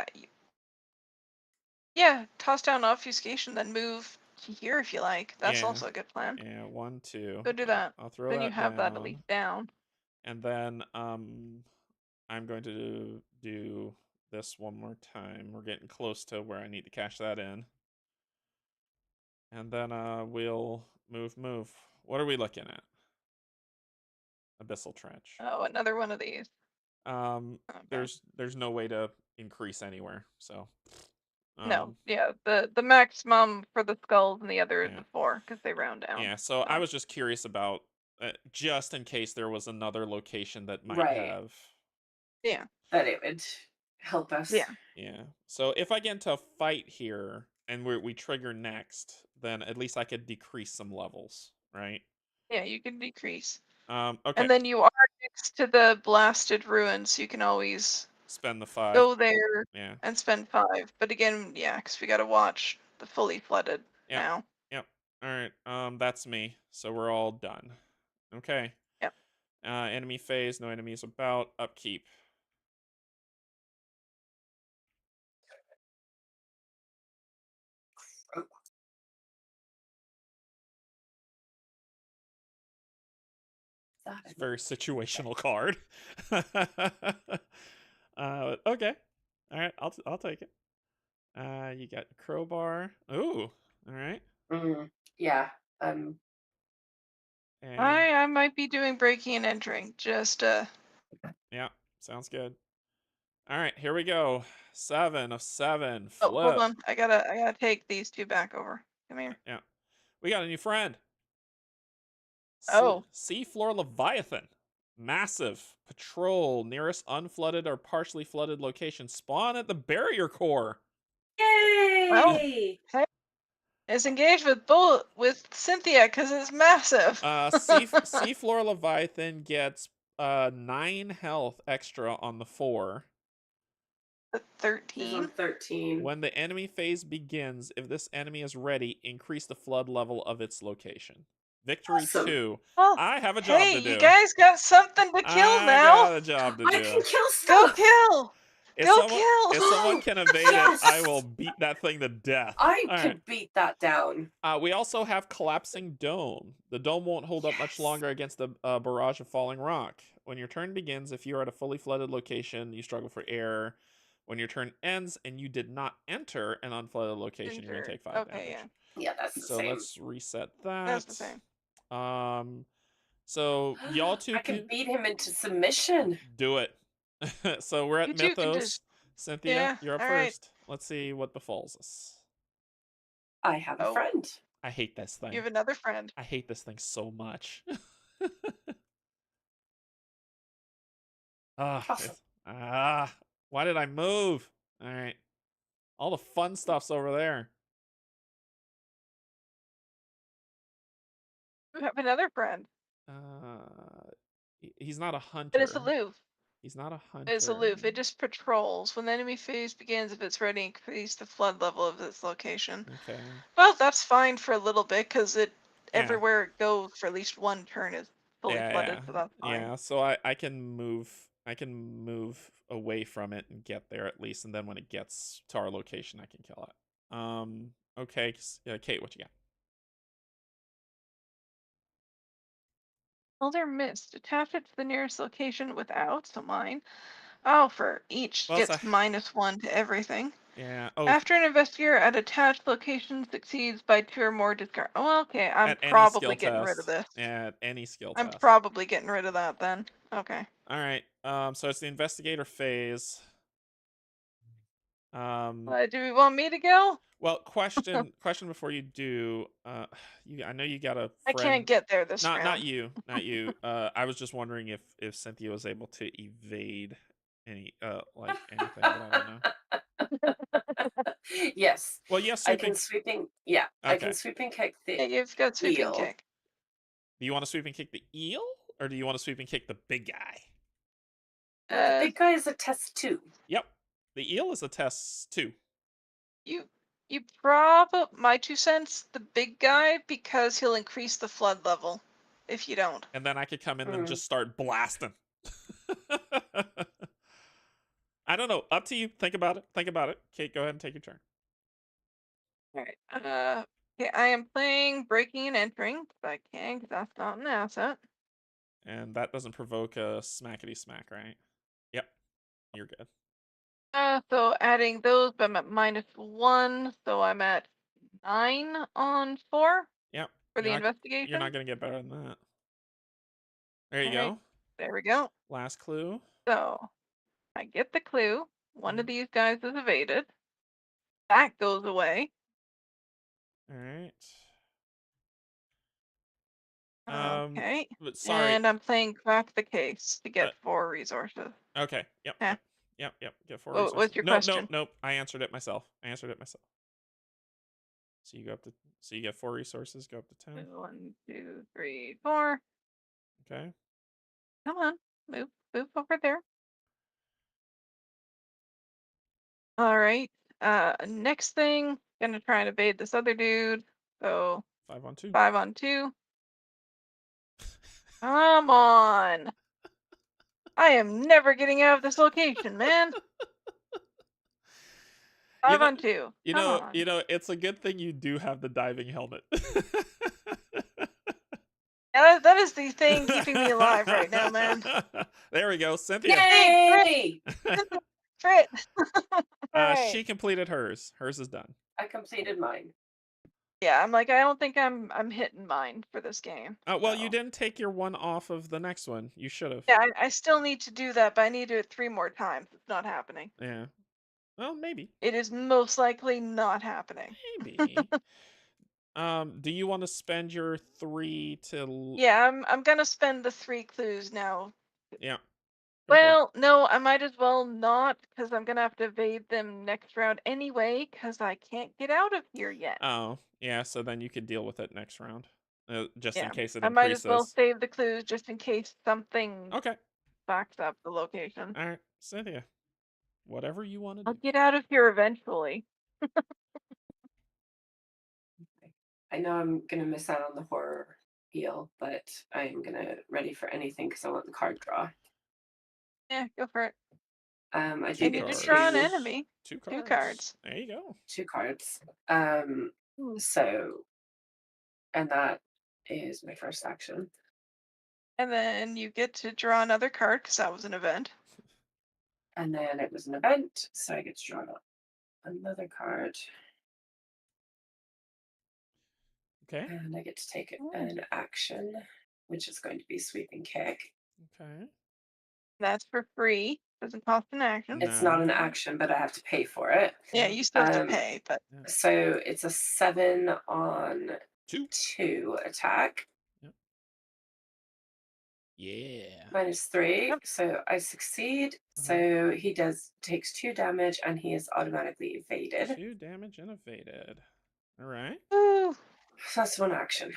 yeah, toss down obfuscation, then move to here if you like. That's also a good plan. Yeah, 1, 2. Go do that. I'll throw then that you have down. that at least down. And then I'm going to do this one more time. We're getting close to where I need to cash that in. And then we'll move. What are we looking at? Abyssal Trench. Oh, another one of these. Okay. There's no way to increase anywhere, so no, yeah, the maximum for the skulls and the other is the 4 because they round down. Yeah, so I was just curious about just in case there was another location that might have. Yeah. That it would help us. Yeah. Yeah. So if I get into a fight here and we trigger next, then at least I could decrease some levels, right? Yeah, you can decrease. Okay. And then you are next to the blasted ruins, so you can always spend the 5. Go there Yeah. and spend 5. But again, yeah, because we got to watch the fully flooded now. Yep. All right. That's me. So we're all done. Okay. Yep. Enemy phase. No enemies about. Upkeep. It's a very situational card. Okay. All right. I'll take it. You got crowbar. Ooh. All right. Yeah. And I might be doing breaking and entering. Just yeah. Sounds good. All right. Here we go. 7 of 7. Oh, Flip. hold on. I gotta take these 2 back over. Come here. Yeah. We got a new friend. Oh. Seafloor Leviathan. Massive. Patrol nearest unflooded or partially flooded location. Spawn at the barrier core. Yay! It's engaged with Cynthia because it's massive. Seafloor Leviathan gets 9 health extra on the 4. The He's on 13. 13. When the enemy phase begins, if this enemy is ready, increase the flood level of its location. Victory Awesome. 2. Oh, I have a job hey, to do. you guys got something to kill I now. got a job to do. I can kill Go stuff. kill. If Go someone, kill. If someone can evade Yes. it, I will beat that thing to death. I All could right. beat that down. We also have Collapsing Dome. The dome won't hold up much Yes. longer against the barrage of falling rock. When your turn begins, if you are at a fully flooded location, you struggle for air. When your turn ends and you did not enter an unflooded location, you're going to take 5 Okay, damage. Yeah, that's the So same. let's reset that. That's the same. So y'all two I can beat him into submission. do it. So we're at You two can Mythos. just- Cynthia, Yeah, you're up all right. first. Let's see what befalls us. I have a friend. I hate this thing. You have another friend. I hate this thing so much. Awesome. Why did I move? All right. All the fun stuff's over there. You have another friend. He's not a hunter. But it's aloof. He's not a hunter. It's aloof. It just patrols. When the enemy phase begins, if it's ready, increase the flood level of its location. Okay. Well, that's fine for a little bit because Yeah. everywhere it goes for at least one turn is fully flooded, so that's fine. Yeah, so I can move away from it and get there at least, and then when it gets to our location I can kill it. Okay, Kate, what you got? Elder Mist. Attach it to the nearest location without, so mine. Oh, for each Well, gets it's a- -1 to everything. Yeah. Oh, After an investigator at attached location succeeds by 2 or more discard. Oh, okay. I'm at any probably skill getting rid of test. this. Yeah, at any skill I'm test. probably getting rid of that then. Okay. All right. So it's the investigator phase. Do we want me to go? Well, question before you do. I know you got a I friend. can't get there this Not round. you. I was just wondering if Cynthia was able to evade any anything, but I don't know. Yes. Well, yes, I can sweeping. Yeah, I can Okay. sweeping kick Yeah, the you've got sweeping eel. kick. Do you want to sweep and kick the eel, or do you want to sweep and kick the big guy? The big guy is a test 2. Yep. The eel is a test 2. You probably, my 2 cents, the big guy, because he'll increase the flood level if you don't. And then I could come in and just start blasting. I don't know. Up to you. Think about it. Kate, go ahead and take your turn. All right. Okay, I am playing breaking and entering. If I can, because that's not an asset. And that doesn't provoke a smackety smack, right? Yep. You're good. So adding those, but I'm at -1, so I'm at 9 on 4. Yep. For the investigation. You're not gonna get better than that. There you All right, go. there we go. Last clue. So I get the clue. One of these guys is evaded. That goes away. All right. Okay. But sorry. And I'm playing crack the case to get 4 resources. Okay. Yep. Yeah. Yep. Get 4 What's resources. your Nope. question? Nope. I answered it myself. So you go up to. So you get 4 resources. Go up to 10. 1, 2, 3, 4. Okay. Come on, move over there. All right. Next thing, gonna try and evade this other dude. So 5 on 2. 5 on 2. Come on. I am never getting out of this location, man. 5 on 2. You Come know. on. It's a good thing you do have the diving helmet. Yeah, that is the thing keeping me alive right now, man. There we go, Cynthia. Yay! Crit. Right. She completed hers. Hers is done. I completed mine. Yeah, I'm like, I don't think I'm hitting mine for this game. Well, so. you didn't take your one off of the next one. You should have. Yeah, I still need to do that, but I need to do it 3 more times. It's not happening. Yeah. Well, maybe. It is most likely not happening. Maybe. Do you want to spend your 3 to? Yeah, I'm gonna spend the 3 clues now. Yeah. Well, no, I might as well not, because I'm gonna have to evade them next round anyway, because I can't get out of here yet. Oh, yeah, so then you could deal with it next round. Just in Yeah, case it I might as well increases. save the clues just in case something Okay. backs up the location. All right, Cynthia. Whatever you want to I'll do. get out of here eventually. I know I'm gonna miss out on the horror heal, but I'm gonna ready for anything because I want the card draw. Yeah, go for it. I do And you get did draw an two enemy. 2 2 cards. cards. There you go. 2 cards. Hmm. So, and that is my first action. And then you get to draw another card because that was an event. And then it was an event, so I get to draw another card. Okay. And I get to take Hmm. an action, which is going to be sweeping kick. Okay. That's for free. Doesn't cost an action. It's not an No. action, but I have to pay for it. Yeah, you still have to pay, but Yeah. So it's a 7 on 2. 2 attack. Yep. Yeah. -3. Yep. So I succeed. So he takes 2 damage and he is automatically evaded. 2 damage and evaded. All right. Ooh. So that's 1 action.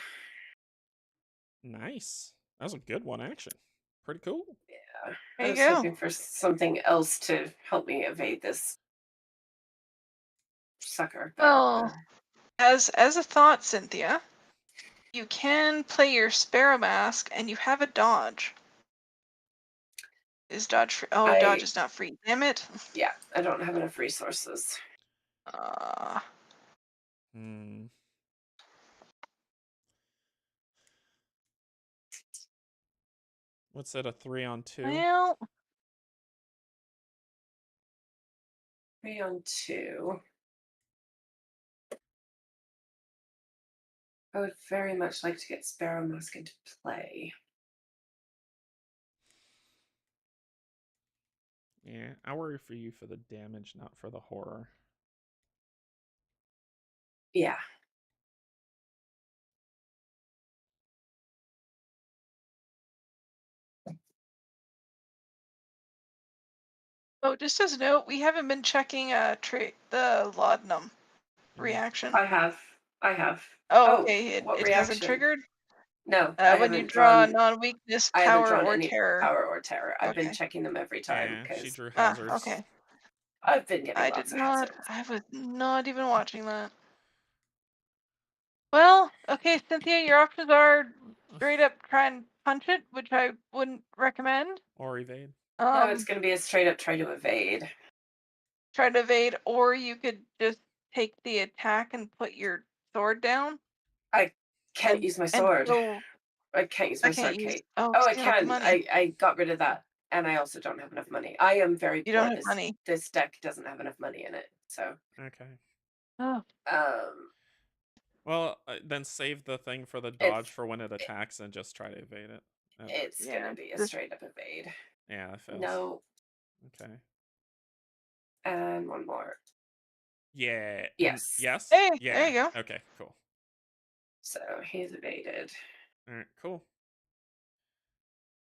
Nice. That was a good one action. Pretty cool. Yeah. There I you was go. hoping for something else to help me evade this sucker. But, Well, as a thought, Cynthia, you can play your Sparrow Mask and you have a dodge. Is dodge free? Oh, dodge is not free. Damn it. Yeah, I don't have enough resources. Hmm. What's that, a 3 on 2? Well, 3 on 2. I would very much like to get Sparrow Mask into play. Yeah, I worry for you for the damage, not for the horror. Yeah. oh, just as a note, we haven't been checking the laudanum reaction. I have. Oh, okay. What It reaction? hasn't triggered. No, I When you haven't draw drawn. non-weakness, I haven't power, drawn or any terror. power or terror. I've been Okay. checking them every time Yeah, she because drew hazards. Okay. I've been getting I did lots of not. hazards. I was not even watching that. Well, okay, Cynthia, your options are straight up try and punch it, which I wouldn't recommend. Or evade. No, it's going to be a straight up try to evade. Try to evade, or you could just take the attack and put your sword down. I can't and- use my and sword. go- I can't use my I can't sword, use. Kate. Oh, Oh, I you don't have the can. money. I got rid of that. And I also don't have enough money. I am very You poor. don't have money. This deck doesn't have enough money in it. So, Okay. Oh, Well, then save the thing for the dodge for when it attacks and just try to evade it. it's yeah. going to be a straight up evade. Yeah, that fails. No. Okay. And one more. Yeah. Yes. Yes? Hey, Yeah. there you go. Okay, cool. So he's evaded. All right, cool.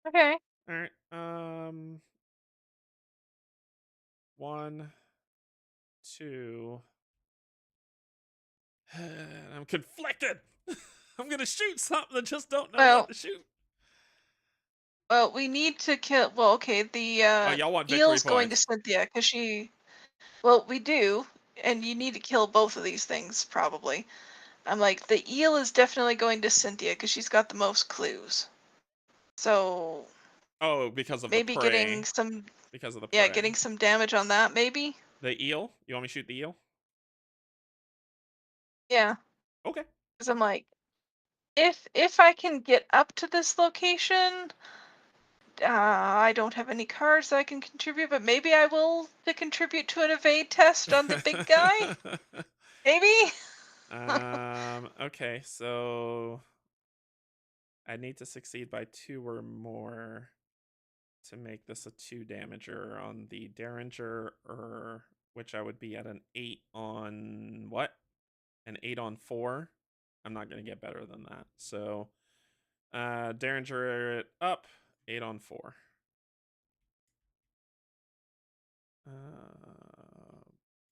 Okay. All right. 1, 2. I'm conflicted. I'm gonna shoot something. I just don't know what to shoot. Well, we need to kill. Well, okay, the y'all want victory eel's going to points. Cynthia because she. Well, we do, and you need to kill both of these things probably. I'm like, the eel is definitely going to Cynthia because she's got the most clues. So Oh, because of maybe the prey. getting some. Because of the prey. Yeah, getting some damage on that maybe. The eel? You want me to shoot the eel? Yeah. Okay. Because I'm like, if I can get up to this location, I don't have any cards that I can contribute, but maybe I will to contribute to an evade test on the big guy. Maybe. Okay, so I need to succeed by 2 or more to make this a 2 damager on the Derringer, which I would be at an 8 on what? An 8 on 4. I'm not gonna get better than that. So Derringer it up, 8 on 4.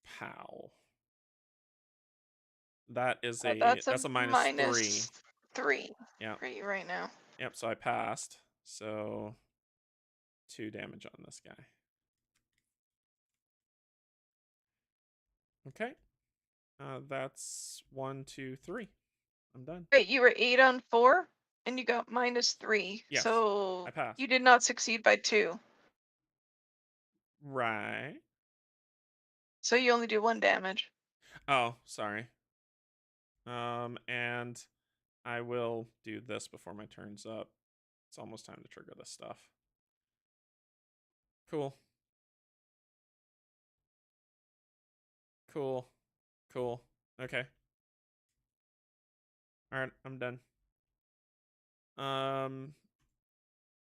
Pow. That is That's that's a -3. -3 Yeah. for you right now. Yep. So I passed. So 2 damage on this guy. Okay. That's 1, 2, 3. I'm done. Wait, you were 8 on 4, and you got -3. Yes, so I passed. you did not succeed by 2. Right. So you only do 1 damage. Oh, sorry. And I will do this before my turn's up. It's almost time to trigger this stuff. Cool. Cool. Cool. Okay. Alright, I'm done.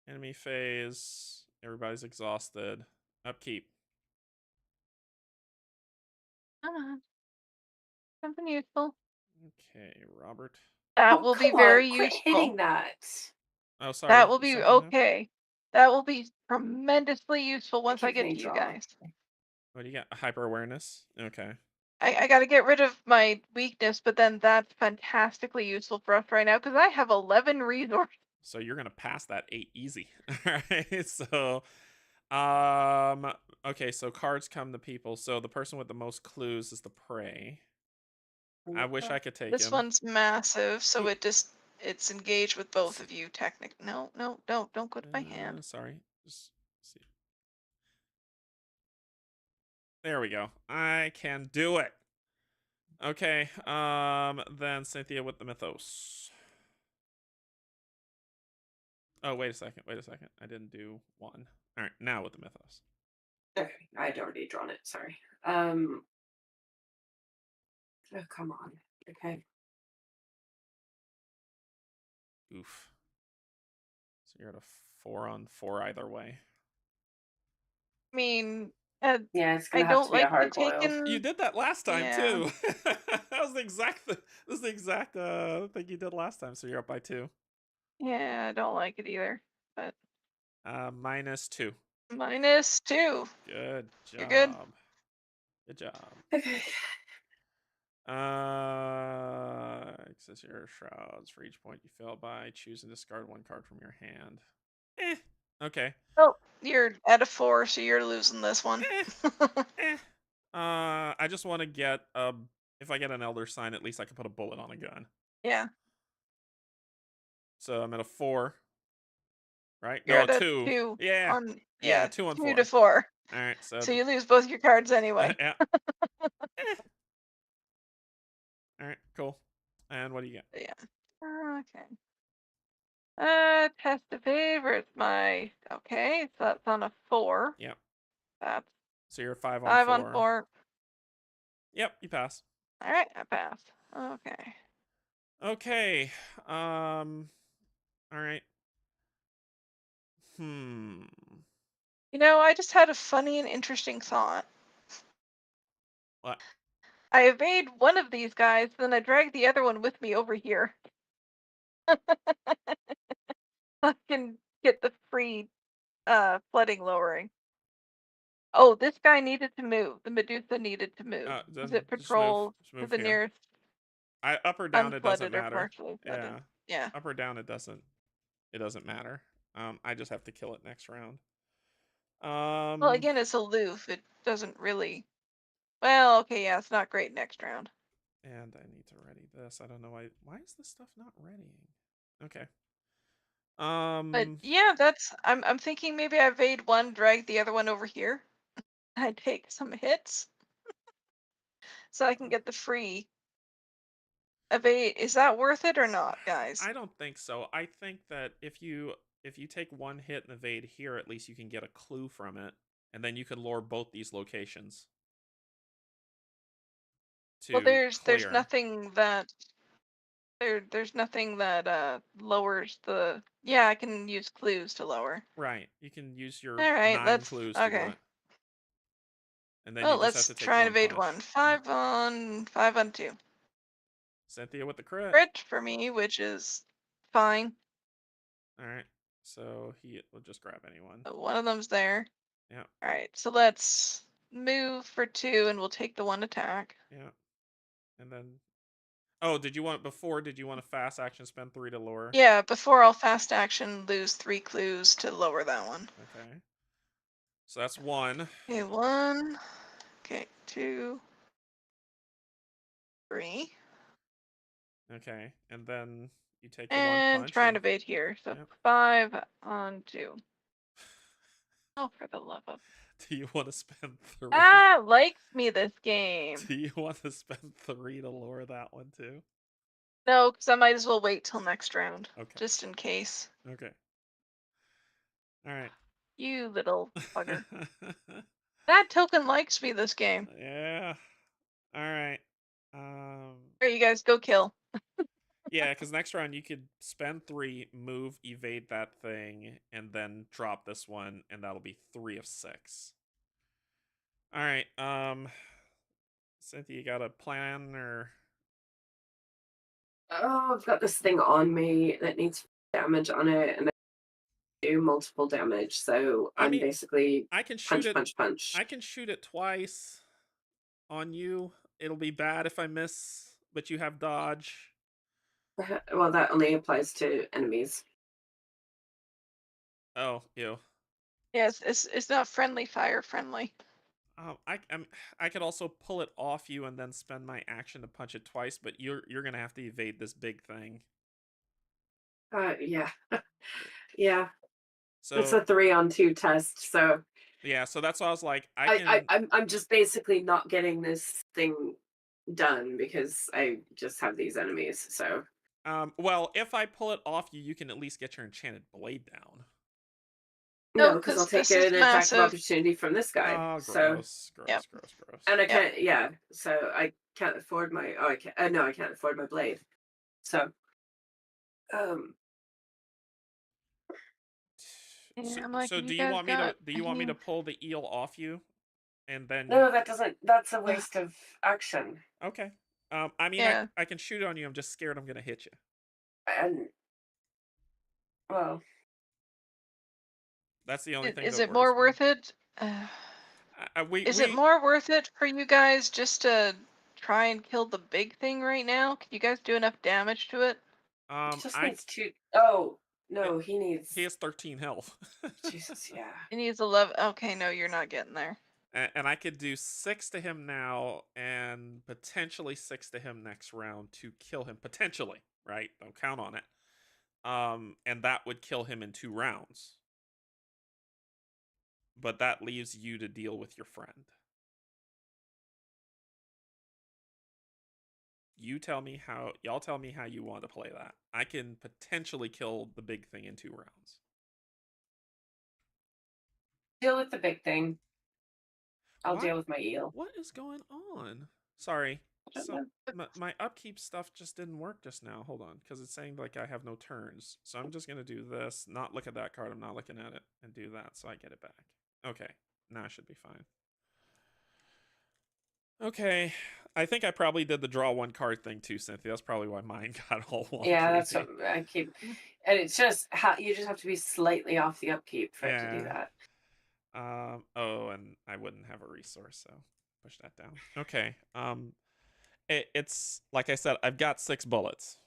Enemy phase. Everybody's exhausted. Upkeep. Come on. Something useful. Okay, Robert. That Oh, will be come very on, quit useful. hitting that. Oh, sorry. That will be something happened? okay. That will be tremendously useful once I keep get getting to you drawn. guys. What do you got? Hyper awareness? Okay. I got to get rid of my weakness, but then that's fantastically useful for us right now because I have 11 resources. So you're gonna pass that 8 easy. Alright, so okay, so cards come to people. So the person with the most clues is the prey. I wish I could take This him. one's massive, so Ooh. it's engaged with both of you. No, don't go to my hand. Sorry. Just see. There we go. I can do it. Okay. Then Cynthia with the mythos. Oh, wait a second. I didn't do 1. All right, now with the mythos. Okay, I'd already drawn it. Sorry. Oh, come on. Okay. Oof. So you're at a 4 on 4 either way. I mean, Yeah, it's I gonna have don't to be a like the hard boiled. taken. You did that last time Yeah. too. That was the exact thing you did last time. So you're up by 2. Yeah, I don't like it either. But -2. -2. Good You're good. job. Good job. Okay. Access your shrouds. For each point you fail by, choose and discard 1 card from your hand. Okay. Oh, you're at a 4, so you're losing this one. I just want to get if I get an elder sign, at least I can put a bullet on a gun. Yeah. So I'm at a 4. Right? You're No, at a 2. 2 Yeah. on Yeah, 2 on 2 4. to 4. All right, so So you lose both your cards anyway. yeah. All right, cool. And what do you get? Yeah. Okay. Test of favorites. Okay, so that's on a 4. Yep. That's So you're 5 on 5 4. on 4. Yep, you pass. All right, I passed. Okay. Okay. All right. I just had a funny and interesting thought. What? I evade one of these guys, then I drag the other one with me over here. I can get the free flooding lowering. Oh, this guy needed to move. The Medusa needed to move. Because it patrols to the here. nearest up or down, it doesn't unflooded or matter. partially flooded. Yeah. Up or down, it doesn't matter. I just have to kill it next round. Well, again, it's aloof. It doesn't really. Well, okay, yeah, it's not great next round. And I need to ready this. I don't know why is this stuff not readying? Okay. But yeah, I'm thinking maybe I evade one, drag the other one over here. I take some hits. So I can get the free evade. Is that worth it or not, guys? I don't think so. I think that if you take 1 hit and evade here, at least you can get a clue from it, and then you can lure both these locations. Well, there's nothing that there's nothing that lowers the. Yeah, I can use clues to lower. Right. You can use your All right, 9 clues to do it. And then you just have let's to take try and 1 evade push. 1. 5 on 2. Cynthia with the crit. Crit for me, which is fine. All right. So he will just grab anyone. So one of them's there. Yeah. All right, so let's move for 2 and we'll take the 1 attack. Yeah. And then... Oh, did you want a fast action spend 3 to lower? Yeah, before I'll fast action lose 3 clues to lower that one. Okay. So that's 1. Okay, 1. Okay, 2. 3. Okay. And then you take the 1 And punch. try and evade here. So Yep. 5 on 2. Oh, for the love of... Do you want to spend 3? Likes me this game. Do you want to spend 3 to lower that one too? No, because I might as well wait till next round. Okay. Just in case. Okay. All right. You little bugger. That token likes me this game. Yeah. All right. Here, you guys go kill. Yeah, because next round you could spend 3, move, evade that thing, and then drop this one, and that'll be 3 of 6. All right. Cynthia, you got a plan or? Oh, I've got this thing on me that needs damage on it, and I do multiple damage. So I I'm mean, basically I can shoot punch. I can shoot it twice on you. It'll be bad if I miss, but you have dodge. Well, that only applies to enemies. Oh, ew. Yes, it's not friendly fire friendly. I could also pull it off you and then spend my action to punch it twice, but you're gonna have to evade this big thing. Yeah, yeah. So It's a 3-on-2 test, so yeah, so that's why I was like, I can. I'm just basically not getting this thing done because I just have these enemies. So Well, if I pull it off you, you can at least get your enchanted blade down. no, No, because I'll 'cause take this is an attack of massive. opportunity from this guy. Oh, So gross, gross, Yep. gross, gross. and I Yep. can't. Yeah, so I can't afford my. Oh, I can't. No, I can't afford my blade. So Yeah, I'm So, like, so you do you guys want me got to pull the eel off you, and then? no, that doesn't. That's a waste of action. Okay. I mean, Yeah. I can shoot it on you. I'm just scared I'm gonna hit you. And well, That's the only thing Is that it more worries me. worth it? Is it more worth it for you guys just to try and kill the big thing right now? Can you guys do enough damage to it? he just needs to. Oh no, he he needs. has 13 health. Jesus, yeah. It needs 11. Okay, no, you're not getting there. And I could do 6 to him now, and potentially 6 to him next round to kill him. Potentially, right? Don't count on it. And that would kill him in 2 rounds. But that leaves you to deal with your friend. Y'all tell me how you want to play that. I can potentially kill the big thing in 2 rounds. Deal with the big thing. I'll deal with my eel. What is going on? Sorry. I don't So know. my upkeep stuff just didn't work just now. Hold on, because it's saying like I have no turns. So I'm just gonna do this, not look at that card. I'm not looking at it, and do that so I get it back. Okay, now I should be fine. Okay, I think I probably did the draw 1 card thing too, Cynthia. That's probably why mine got all wonky. Yeah, that's what I keep. And it's just you just have to be slightly off the upkeep for it to do that. Oh, and I wouldn't have a resource, so push that down. Okay. It's like I said, I've got 6 bullets.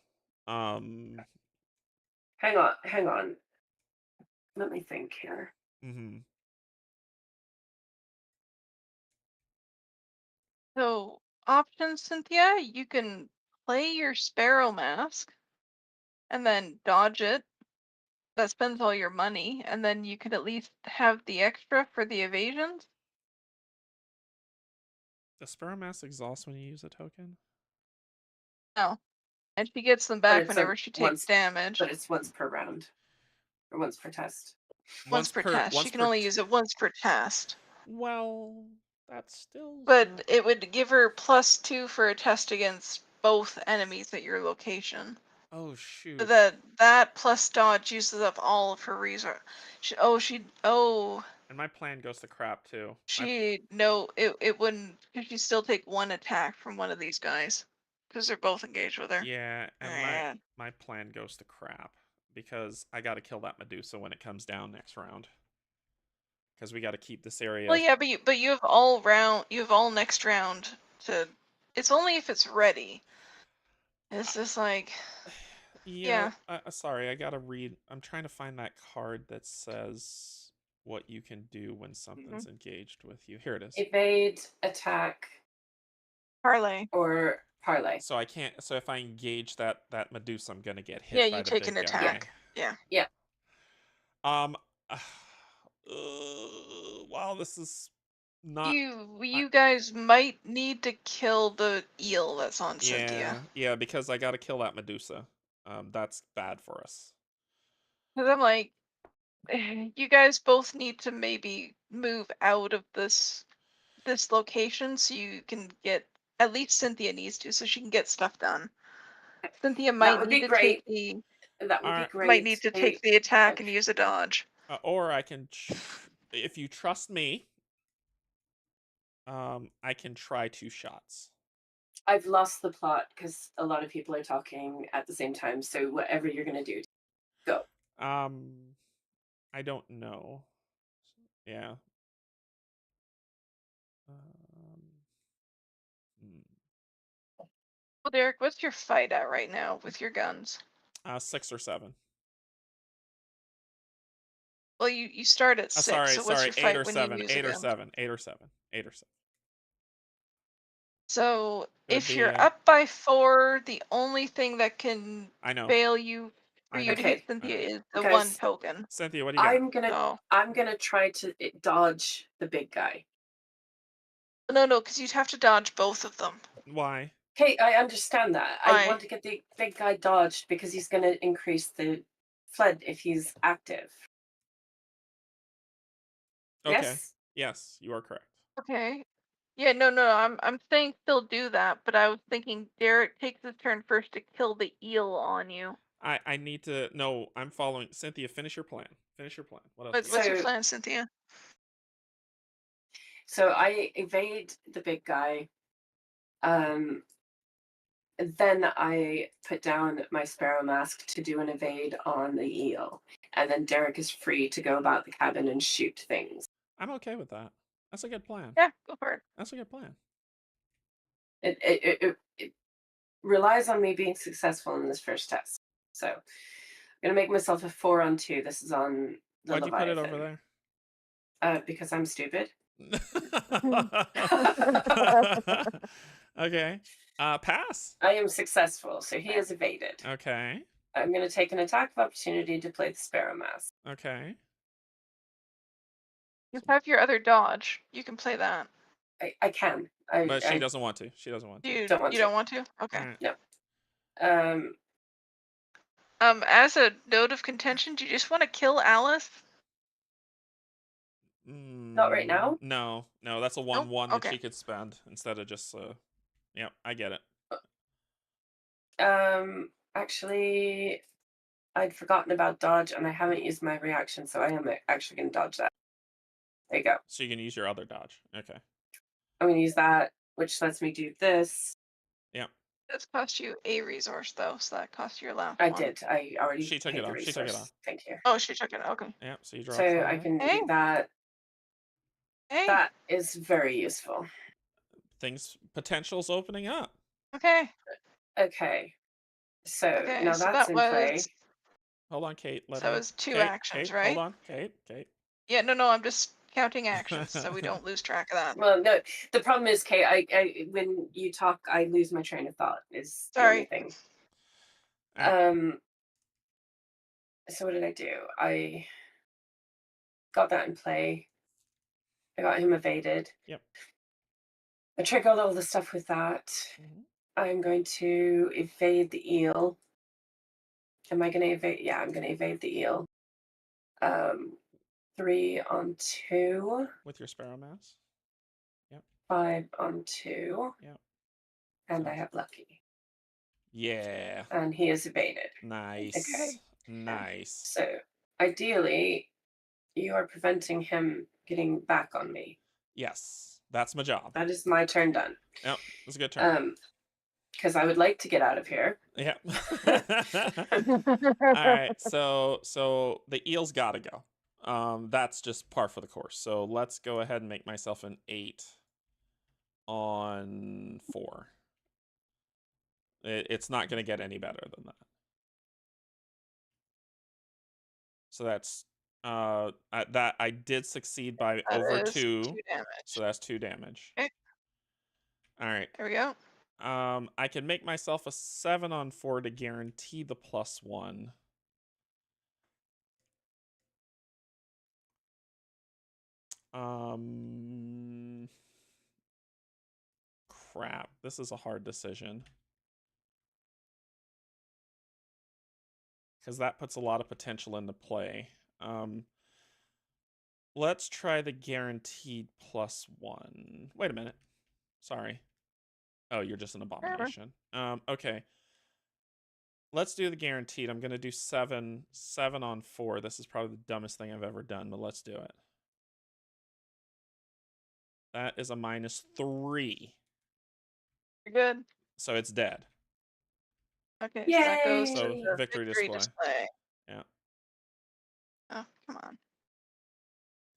Hang on. Let me think here. So, options, Cynthia, you can play your Sparrow Mask and then dodge it. That spends all your money, and then you could at least have the extra for the evasions. Does Sparrow Mask exhaust when you use a token? No. And she gets them back whenever she takes damage. But it's once per round. Or once per test. Once per test. She can only use it once per test. Well, that's still... But it would give her +2 for a test against both enemies at your location. Oh, shoot. So that plus dodge uses up all of her resource. And my plan goes to crap, too. It wouldn't, because she still take 1 attack from one of these guys. Because they're both engaged with her. Yeah, and my plan goes to crap. Because I gotta kill that Medusa when it comes down next round. because we got to keep this area. Well, yeah, but you have all next round to. It's only if it's ready. It's just like. Yeah. Sorry, I gotta read. I'm trying to find that card that says what you can do when something's engaged with you. Here it is. Evade, attack, Parlay. or parlay. So I can't. So if I engage that Medusa, I'm gonna get hit Yeah, by you the take big an guy. attack. Yeah. Yeah. Wow, this is not. You guys might need to kill the eel that's on Cynthia. Yeah, because I gotta kill that Medusa. That's bad for us. Because I'm like, you guys both need to maybe move out of this location so you can get. At least Cynthia needs to, so she can get stuff done. Cynthia might need to take the. That would be great. Might need to take the attack and use a dodge. Or I can, if you trust me, I can try 2 shots. I've lost the plot because a lot of people are talking at the same time. So whatever you're gonna do, go. I don't know. Yeah. Well, Derek, what's your fight at right now with your guns? 6 or 7. Well, you start at 6. Sorry, so what's your 8 fight or when 7. you use 8 a or gun? 7. 8 or 7. 8 or 7. So if be, you're up by 4, the only thing that can I know. fail you for I you to know. hit Cynthia is the Guys, 1 token. Cynthia, what do you got? I'm gonna try to dodge the big guy. No, because you'd have to dodge both of them. Why? Okay, I understand that. Why? I want to get the big guy dodged because he's gonna increase the flood if he's active. Okay. Yes, you are correct. Okay. Yeah, no, I'm saying still do that, but I was thinking Derek takes his turn first to kill the eel on you. I need to. No, I'm following. Cynthia, finish your plan. Finish your plan. What else? What's your plan, Cynthia? So I evade the big guy. Then I put down my sparrow mask to do an evade on the eel, and then Derek is free to go about the cabin and shoot things. I'm okay with that. That's a good plan. Yeah, go for it. That's a good plan. It relies on me being successful in this first test. So I'm gonna make myself a 4 on 2. This is on the Why'd you put it Leviathan. over there? Because I'm stupid. Okay. Pass. I am successful, so he is evaded. Okay. I'm going to take an attack of opportunity to play the Sparrow Mask. Okay. You have your other dodge. You can play that. I can. But she doesn't want to. She doesn't want to. You don't want to? Okay. No. As a note of contention, do you just want to kill Alice? Not right now. No, that's a 1/1 that she could spend instead of just. Yeah, I get it. Actually, I'd forgotten about dodge, and I haven't used my reaction, so I am actually going to dodge that. There you go. So you can use your other dodge. Okay. I'm going to use that, which lets me do this. Yeah. That's cost you a resource, though, so that cost you your last I one. did. I already. She took it off. She took it off. Thank you. Oh, she took it. Okay. Yeah. So you draw. So I can do that. Hey. That is very useful. Potential's opening up. Okay. Okay. So now so that's that in was... play. Hold on, Kate. That was 2 Kate, actions, Kate, right? Hold on, Kate. Yeah, no, I'm just counting actions so we don't lose track of that. Well, no, the problem is, Kate, I when you talk, I lose my train of thought. Is the only thing. So what did I do? I got that in play. I got him evaded. Yep. I triggered all the stuff with that. Mm-hmm. I'm going to evade the eel. Am I going to evade? Yeah, I'm going to evade the eel. 3 on 2. With your sparrow mask. Yep. 5 on 2. Yep. And I have lucky. Yeah. And he is evaded. Nice. Okay. Nice. So ideally, you are preventing him getting back on me. Yes, that's my job. That is my turn done. Yep, that's a good turn. Because I would like to get out of here. Yeah. All right. So the eel's got to go. that's just par for the course. So let's go ahead and make myself an 8 on 4. It's not going to get any better than that. So that's that I did succeed by That over is 2. 2 damage. So that's 2 damage. Okay. All right. There we go. I can make myself a 7 on 4 to guarantee the +1. Crap. This is a hard decision. Because that puts a lot of potential into play. Let's try the guaranteed +1. Wait a minute. Sorry. Oh, you're just an abomination. Okay. Let's do the guaranteed. I'm going to do 7 on 4. This is probably the dumbest thing I've ever done, but let's do it. That is a -3. You're good. So it's dead. Okay, Yay! so that goes to So the victory display. Yeah. Oh, come on.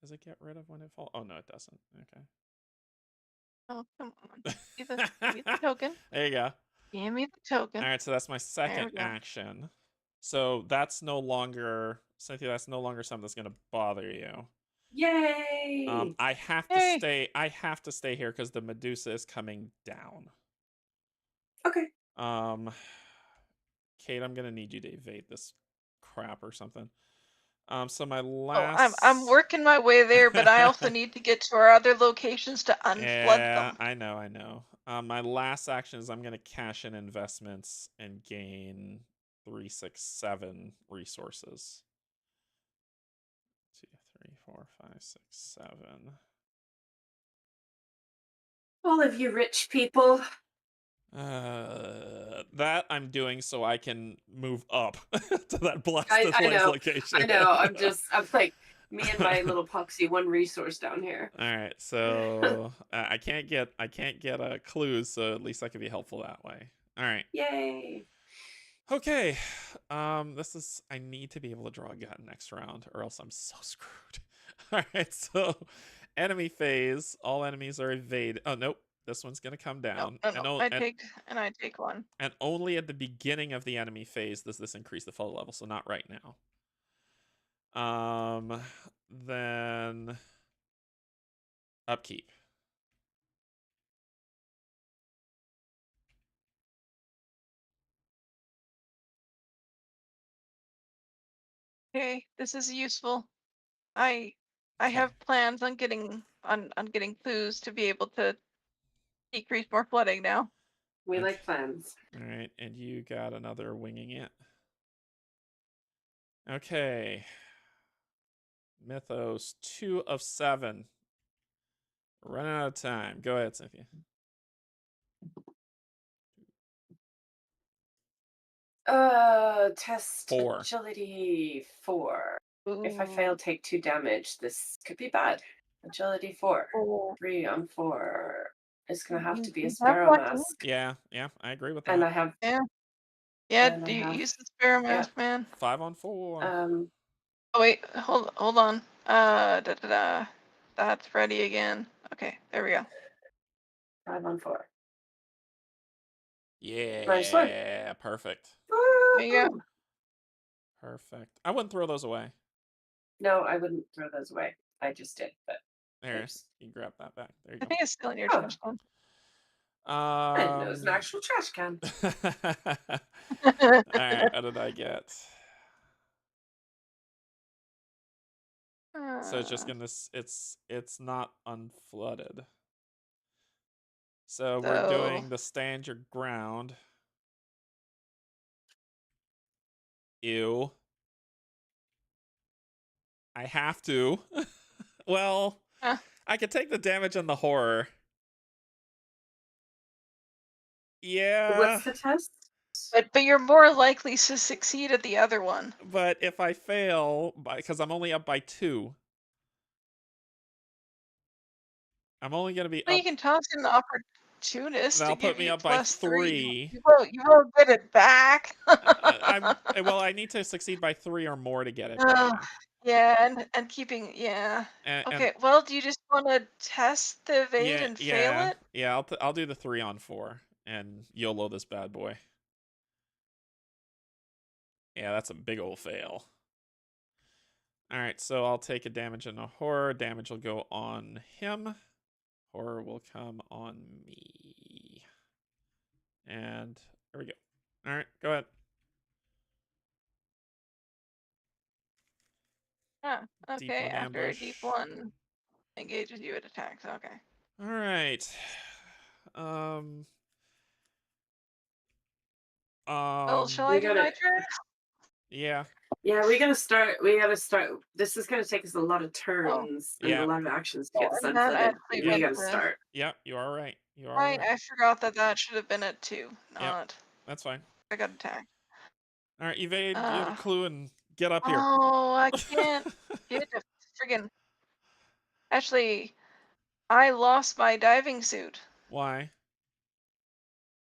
Does it get rid of when it falls? Oh, no, it doesn't. Okay. Oh, come on. Give me the token. There you go. Give me the token. All right, so that's my second action. So that's no longer, Cynthia, that's no longer something that's going to bother you. Yay! I have to stay. I have to stay here because the Medusa is coming down. Okay. Kate, I'm gonna need you to evade this crap or something. So my last. Oh, I'm working my way there, but I also need to get to our other locations to unflood them. I know. My last action is I'm gonna cash in investments and gain 3, 6, 7 resources. 2, 3, 4, 5, 6, 7. All of you rich people. That I'm doing so I can move up to that blasted I know. location. I know. I'm like me and my little poxy 1 resource down here. All right, so I can't get clues, so at least I can be helpful that way. All right. Yay. Okay. I need to be able to draw a gun next round, or else I'm so screwed. All right, so enemy phase. All enemies are evaded. Oh nope. This one's gonna come down. No. I take 1. And only at the beginning of the enemy phase does this increase the foe level, so not right now. Then upkeep. Okay, this is useful. I have plans on getting clues to be able to decrease more flooding now. We like plans. All right, and you got another winging it. Okay. Mythos, 2 of 7. Running out of time. Go ahead, Cynthia. Test 4. agility 4. Ooh. If I fail, take 2 damage. This could be bad. Agility 4. Oh. 3 on 4. It's gonna have to be a You have sparrow lucky. mask. Yeah, I agree with that. And I have do you use the sparrow mask, man? 5 on 4. Oh wait, hold on. That's ready again. Okay, there we go. 5 on 4. Yeah, Nice one. perfect. There you go. Perfect. I wouldn't throw those away. No, I wouldn't throw those away. I just did, but There, oops. you grab that back. There you I go. think it's still in your trash can. I didn't know it was an actual trash can. All right, what did I get? So it's just gonna. It's not unflooded. So we're doing the stand your ground. Ew. I have to. Well, I could take the damage on the horror. Yeah. What's the test? But you're more likely to succeed at the other one. But if I fail, because I'm only up by 2. I'm only going to be Well, up. you can toss in opportunist That'll to give put me you up by +3. 3. You won't get it back. Well, I need to succeed by 3 or more to get it Oh, back. yeah, and keeping, yeah. And Okay, well, do you just want to test the evade yeah, and fail it? yeah. I'll do the 3 on 4 and YOLO this bad boy. Yeah, that's a big old fail. All right, so I'll take a damage and a horror. Damage will go on him. Horror will come on me. And there we go. All right, go ahead. Ah, Deep okay, one after a ambush. deep one engages you, it attacks. Okay. All right. Um. Well, shall We I do gotta- my turn? Yeah. Yeah, we gotta start. We gotta start. This is gonna take us a lot of turns and Yeah. a lot of actions to get Oh, this and that unfooted. actually We went gotta to- start. Yeah, you are right. You are Right, right. I forgot that should have been at 2, Yep. not. That's fine. I got attacked. All right, evade. Get a clue and get up here. Oh, I can't get a friggin'. Actually, I lost my diving suit Why?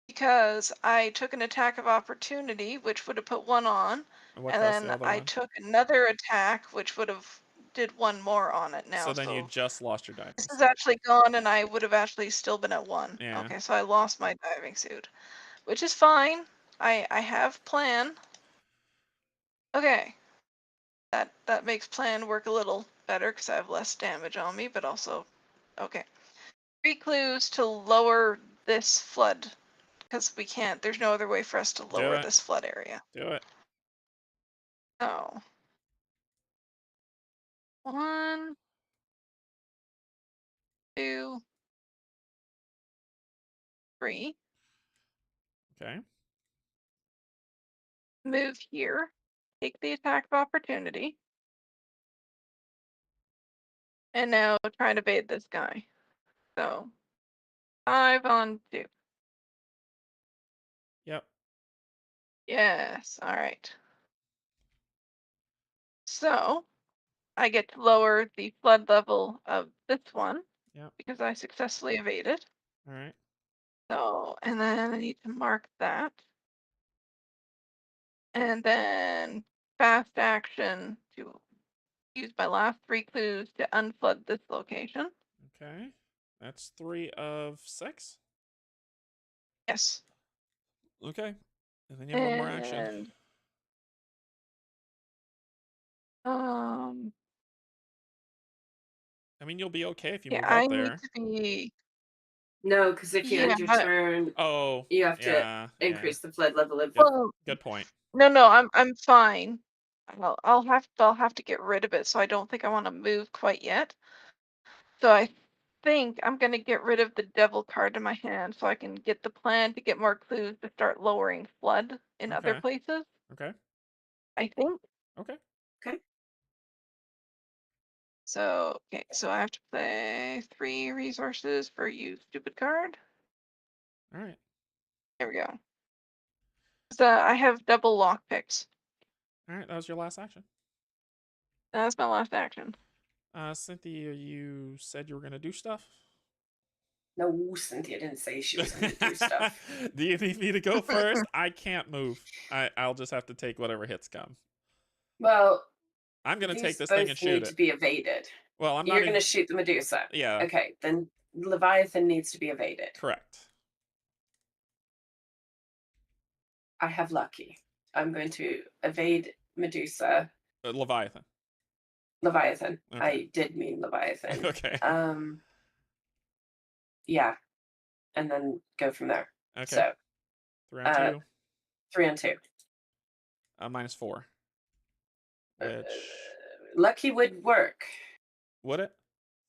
because I took an attack of opportunity, which would have put 1 on, And what and costs the then other I one? took another attack, which would have did 1 more on it now. So then you just lost your diving this is suit. actually gone, and I would have actually still been at 1. Yeah. Okay, so I lost my diving suit, which is fine. I have plan. Okay, that makes plan work a little better because I have less damage on me, but also, okay. 3 clues to lower this flood because we can't. There's no other way for us to lower it. this flood area. Do it. Oh. 1, 2, 3. Okay. Move here. Take the attack of opportunity. And now try and evade this guy. So 5 on 2. Yep. Yes. All right. So I get to lower the flood level of this one. Yep. Because I successfully evaded. All right. So, and then I need to mark that. And then fast action to use my last 3 clues to unflood this location. Okay. That's 3 of 6. Yes. Okay. And then you have 1 more action. And um I mean, you'll be okay if you yeah, move I up need there. to be No, because if you end your turn, Oh, you have to yeah. increase the flood level of. well, Good point. no, I'm fine. I'll have to get rid of it, so I don't think I want to move quite yet. So I think I'm gonna get rid of the devil card in my hand so I can get the plan to get more clues to start lowering flood in other Okay. places. Okay. I think. Okay. Okay. So okay, so I have to play 3 resources for you, stupid card. All right. There we go. So I have double lock picks. All right. That was your last action. That's my last action. Cynthia, you said you were gonna do stuff. No, Cynthia didn't say she was going to do stuff. Do you need me to go first? I can't move. I'll just have to take whatever hits come. Well, I'm gonna these take this thing both and shoot need it. to be evaded. Well, I'm You're not going even. to shoot the Medusa. Yeah. Okay, then Leviathan needs to be evaded. Correct. I have lucky. I'm going to evade Medusa. Leviathan. Leviathan. Okay. I did mean Leviathan. Okay. Yeah, and then go from there. Okay. So 3 on 2. 3 on 2. -4. Which Lucky would work. would it?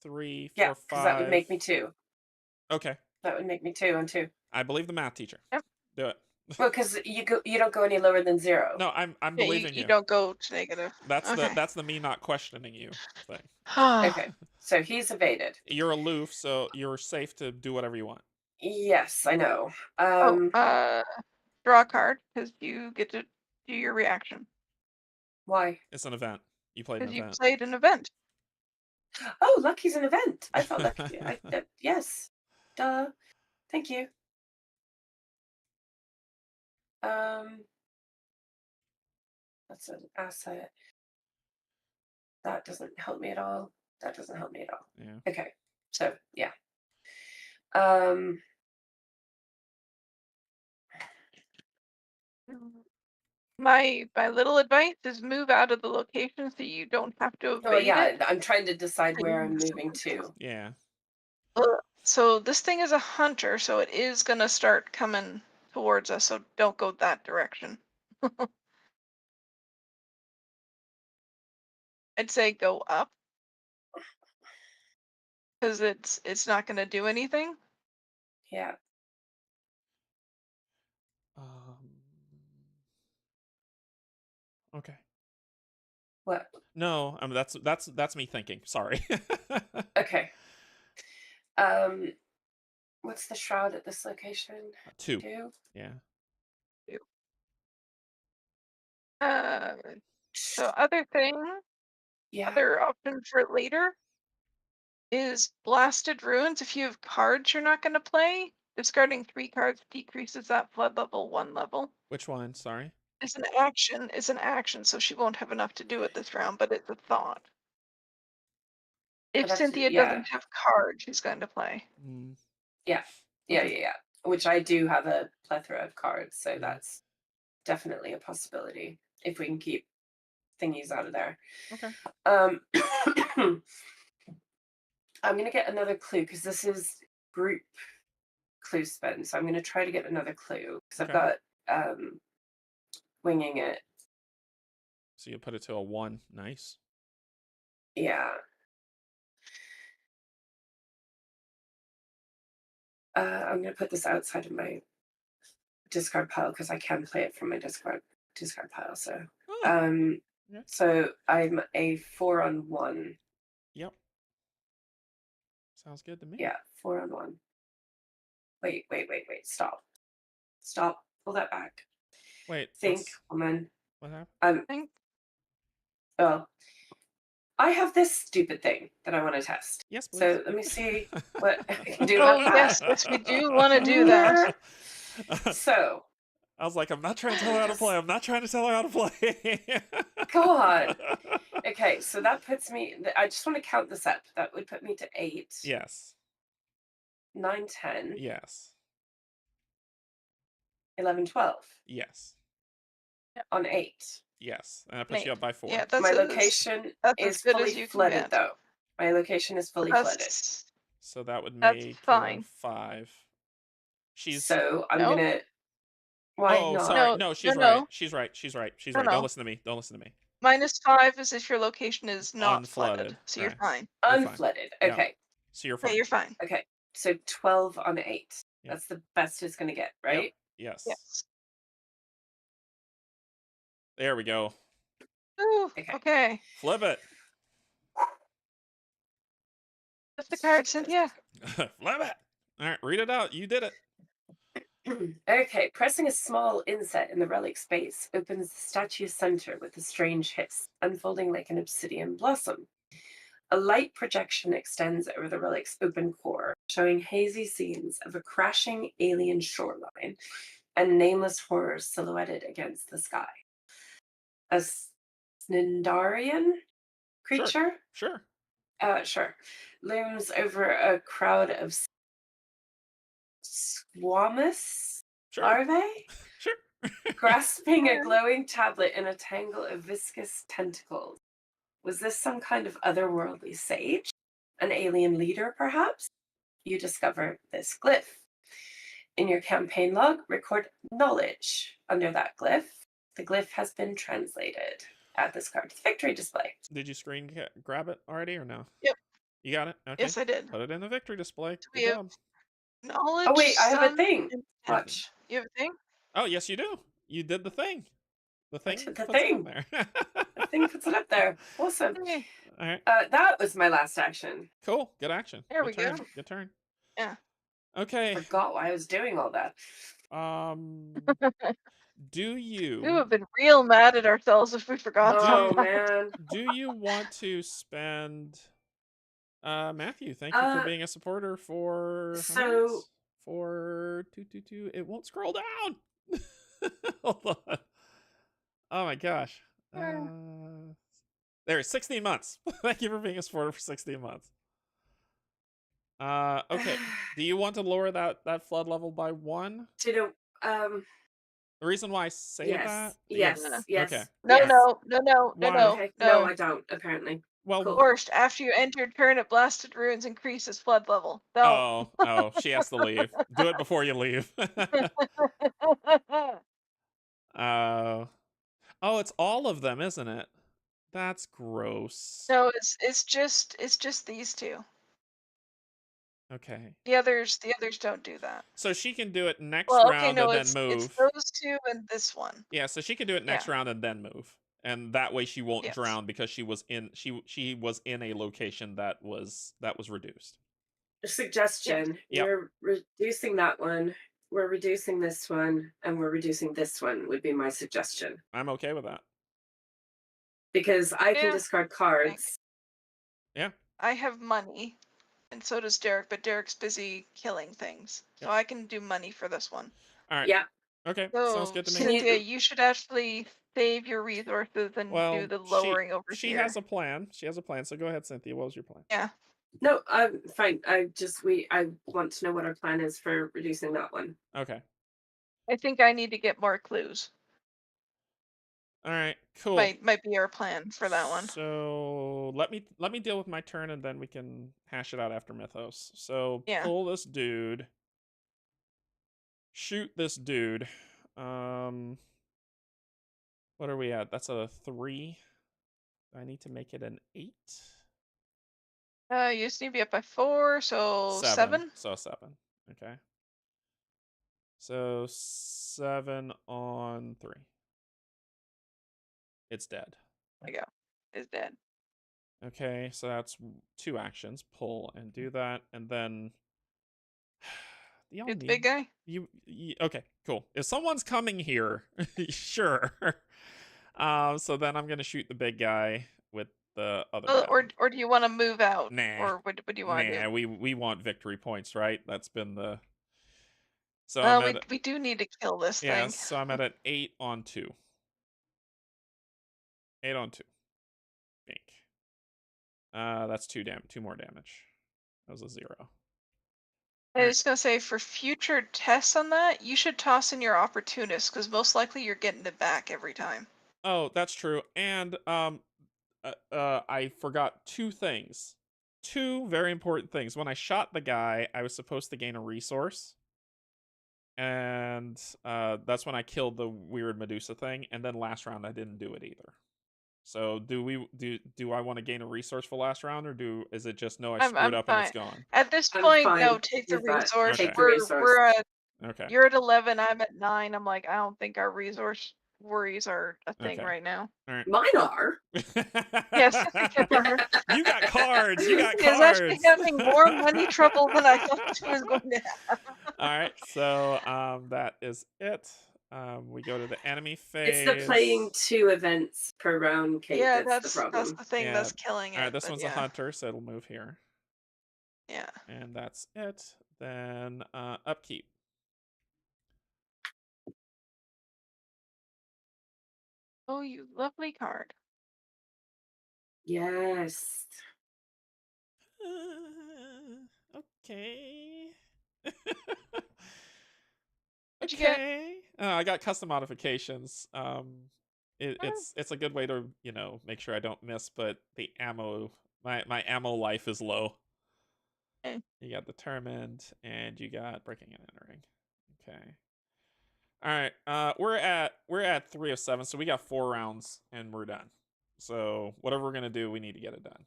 3, 4, Yeah, 5. because that would make me 2. Okay. That would make me 2 on 2. I believe the math teacher. Yep. Do it. Well, because you don't go any lower than 0. No, I'm Yeah, believing you don't go to negative. That's okay. that's the me not questioning you thing. Okay, so he's evaded. You're aloof, so you're safe to do whatever you want. Yes, I know. Draw a card because you get to do your reaction Why? It's an event. You played an because you event. played an event. Oh, Lucky's an event. I thought Lucky. Yes. Duh. Thank you. That's an asset. That doesn't help me at all. That doesn't help me at all. Yeah. Okay. So yeah. My little advice is move out of the location so you don't have to evade Oh yeah, it. I'm trying to decide where I'm moving to. Yeah. So this thing is a hunter, so it is gonna start coming towards us. So don't go that direction. I'd say go up because it's not gonna do anything. Yeah. Okay. What? No, that's me thinking. Sorry. Okay. What's the shroud at this location? 2. 2? Yeah. So other thing, Yeah. other option for later is Blasted Ruins. If you have cards you're not gonna play, discarding 3 cards decreases that flood level 1 level. Which one? Sorry. It's an action. It's an action, so she won't have enough to do it this round, but it's a thought. If Cynthia doesn't have cards, she's going to play. Yeah. Yeah, Okay. yeah. Which I do have a plethora of cards, so that's definitely a possibility if we can keep thingies out of there. Okay. I'm gonna get another clue because this is group clue spend, so I'm gonna try to get another clue because I've got winging it. So you put it to a 1. Nice. Yeah. I'm gonna put this outside of my discard pile because I can play it from my discard pile. So, so I'm a 4 on 1. Yep. Sounds good to me. Yeah, 4 on 1. Wait. Stop. Pull that back. Wait. Think, woman. What happened? Well, I have this stupid thing that I want to test. Yes, please. So let me see what I can do Oh about yes, that. yes, we do want to do that. So I was like, I'm not trying to tell her how to play. I'm not trying to tell her how to play. God. Okay, so that puts me. I just want to count this up. That would put me to 8. Yes. 9, 10. Yes. 11, 12. Yes. On 8. Yes. And that puts you up by 4. Yeah, that's my location is fully flooded, though. My location is fully flooded. So that would That's make fine. 5. So I'm gonna. Why not? Sorry. No, she's right. She's right. Don't listen to me. -5 is if your location is not flooded, so you're fine. Unflooded. Okay. So you're fine. Yeah, you're fine. Okay. So 12 on 8. Yep. That's the best it's gonna get, right? Yep. Yes. There we go. Ooh, okay. Flip it. Flip the card, Cynthia. Flip it. All right, read it out. You did it. Okay, pressing a small inset in the relic space opens the statue's center with a strange hiss, unfolding like an obsidian blossom. A light projection extends over the relic's open core, showing hazy scenes of a crashing alien shoreline and nameless horrors silhouetted against the sky. A Snindarian creature? Sure. Sure. Looms over a crowd of squamous larvae? Sure. Grasping a glowing tablet in a tangle of viscous tentacles. Was this some kind of otherworldly sage? An alien leader, perhaps? You discover this glyph. In your campaign log, record knowledge under that glyph. The glyph has been translated. Add this card to the victory display. Did you screen grab it already or no? Yep. You got it? Okay. Yes, I did. Put it in the victory display. Good job. Knowledge. Oh, wait, I have a thing. Watch. You have a thing? Oh, yes, you do. You did the thing. The thing puts it up there. The thing puts it up there. Awesome. Okay. All right. That was my last action. Cool. Good action. There we go. Good turn. Yeah. Okay. I forgot why I was doing all that. Do you? We would have been real mad at ourselves if we forgot. Oh man. Do you want to spend? Matthew, thank you for being a supporter for for 222. It won't scroll down. Hold on. Oh my gosh. There, 16 months. Thank you for being a supporter for 16 months. Okay. Do you want to lower that flood level by 1? Do you know, The reason why I say yes, that. yes, yes. Okay. No, yes. no, Why? Okay, no, I don't, apparently. Well, Cool. Forced, after you enter turn at blasted ruins, increases flood level. No. oh, she has to leave. Do it before you leave. Oh, it's all of them, isn't it? That's gross. No, it's just these two. Okay. The others don't do that. So she can do it next Well, okay, round no, and then it's move. those two and this one. Yeah, so she can do it next round and then move. And that way she won't Yes. drown because she was in a location that was reduced. Suggestion. Yep. We're reducing that one. We're reducing this one, and we're reducing this one. Would be my suggestion. I'm okay with that. Because I can Yeah. discard cards. Yeah. I have money, and so does Derek, but Derek's busy killing things. So I can do money for this one. All right. Yeah. Okay. So, Sounds good to me. Cynthia, you should actually save your resources and do the lowering over she here. has a plan. She has a plan. So go ahead, Cynthia. What was your plan? Yeah. No, I'm fine. I want to know what our plan is for reducing that one. Okay. I think I need to get more clues. All right. Cool. Might be our plan for that one. So let me deal with my turn and then we can hash it out after Mythos. So Yeah. pull this dude. Shoot this dude. What are we at? That's a 3. I need to make it an 8. You just need to be up by 4, so 7. So 7. Okay. So 7 on 3. It's dead. There you go. It's dead. Okay, so that's 2 actions. Pull and do that, and then It's the big guy. You okay? Cool. If someone's coming here, sure. So then I'm gonna shoot the big guy with the other guy. Or do you want to move out? Nah. Or what do you want to do? We want victory points, right? That's been the. So we do need to kill this thing. Yeah, so I'm at an 8 on 2. 8 on 2. Bink. That's 2 more damage. That was a 0. I was gonna say, for future tests on that, you should toss in your opportunist, because most likely you're getting it back every time. Oh, that's true. And I forgot 2 things. 2 very important things. When I shot the guy, I was supposed to gain a resource. And that's when I killed the weird Medusa thing. And then last round I didn't do it either. So do I want to gain a resource for last round, or is it just no? I screwed up and it's gone. At this point, no. Take the resource. Take the resource. We're at. Okay. You're at 11. I'm at 9. I'm like, I don't think our resource worries are a thing right now. All right. Mine are. Yes. You got cards. You got cards. It's actually having more money trouble than I thought it was going to have. All right. So that is it. We go to the enemy phase. It's the playing 2 events per round, Kate. Yeah, that's the problem. That's the thing that's killing it. All right, this one's a hunter, so it'll move here. Yeah. And that's it. Then upkeep. Oh, you lovely card. Yes. Okay. What'd you get? I got custom modifications. It's a good way to make sure I don't miss, but the ammo my ammo life is low. Okay. You got determined and you got breaking and entering. Okay. All right. We're at 3 of 7, so we got 4 rounds and we're done. So whatever we're gonna do, we need to get it done.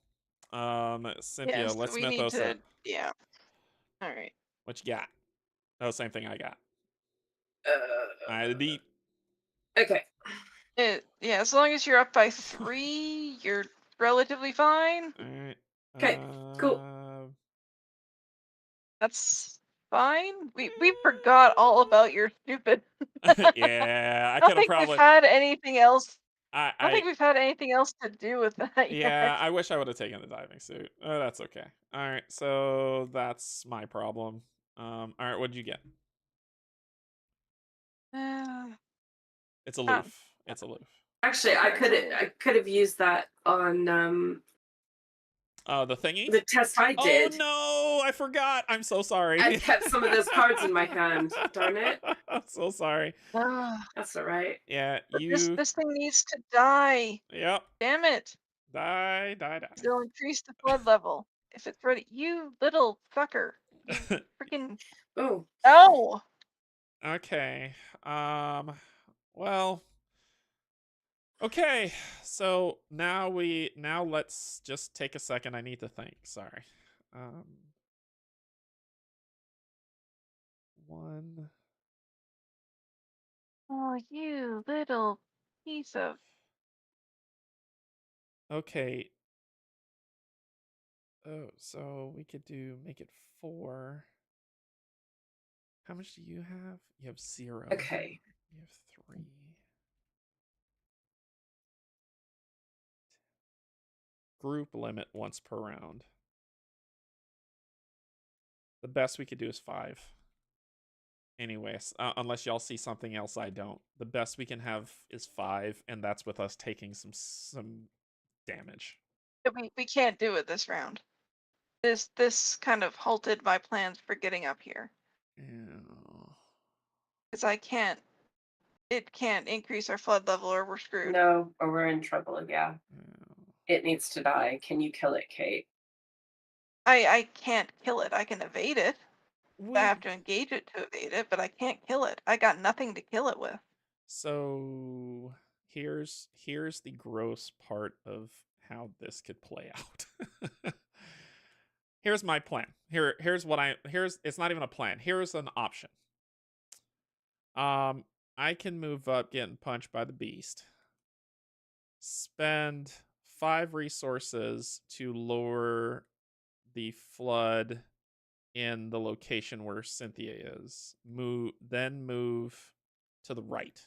Cynthia, Yes, let's we myth need those to. up. Yeah. All right. What you got? Oh, same thing I got. The deep. Okay. Yeah, as long as you're up by 3, you're relatively fine. All right. Okay. Cool. That's fine. We forgot all about your stupid. Yeah, I don't think we've had anything else. I don't think we've had anything else to do with that yet. Yeah, I wish I would have taken the diving suit. That's okay. All right, so that's my problem. All right, what'd you get? It's Oh. aloof. It's aloof. Actually, I could have used that on The thingy? the test I Oh did. no, I forgot. I'm so sorry. I kept some of those cards in my hand. Darn it. I'm so sorry. That's all right. Yeah, But you. this thing needs to die. Yep. Damn it. Die. It'll increase the flood level. If it's ready, you little fucker. You freaking. Oh. No! Okay. Well. Okay. So now let's just take a second. I need to think. Sorry. One. Oh, you little piece of. Okay. Oh, so we could make it 4. How much do you have? You have 0. Okay. You have 3. Group limit once per round. The best we could do is 5. Anyways, unless y'all see something else I don't. The best we can have is 5, and that's with us taking some damage. We can't do it this round. This kind of halted my plans for getting up here. Because it can't increase our flood level or we're screwed. No, or we're in trouble, yeah. It needs to die. Can you kill it, Kate? I can't kill it. I can evade it. I have to engage it to evade it, but I can't kill it. I got nothing to kill it with. So here's the gross part of how this could play out. Here's my plan. Here's it's not even a plan. Here's an option. I can move up getting punched by the beast. Spend 5 resources to lower the flood in the location where Cynthia is. Move to the right.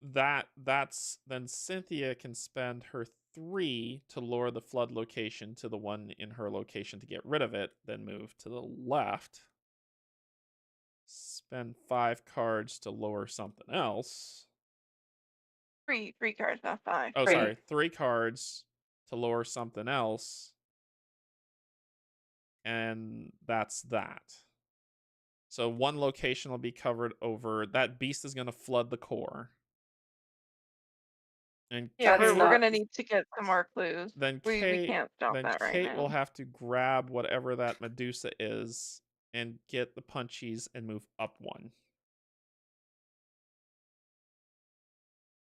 That's then Cynthia can spend her 3 to lower the flood location to the one in her location to get rid of it, then move to the left. Spend 5 cards to lower something else. 3 cards, not 5. Oh, sorry, 3 cards to lower something else. And that's that. So one location will be covered over. That beast is going to flood the core. And Yeah, Kate, we're gonna need to get some more clues. Then we can't stop that right Kate now. will have to grab whatever that Medusa is and get the punchies and move up 1.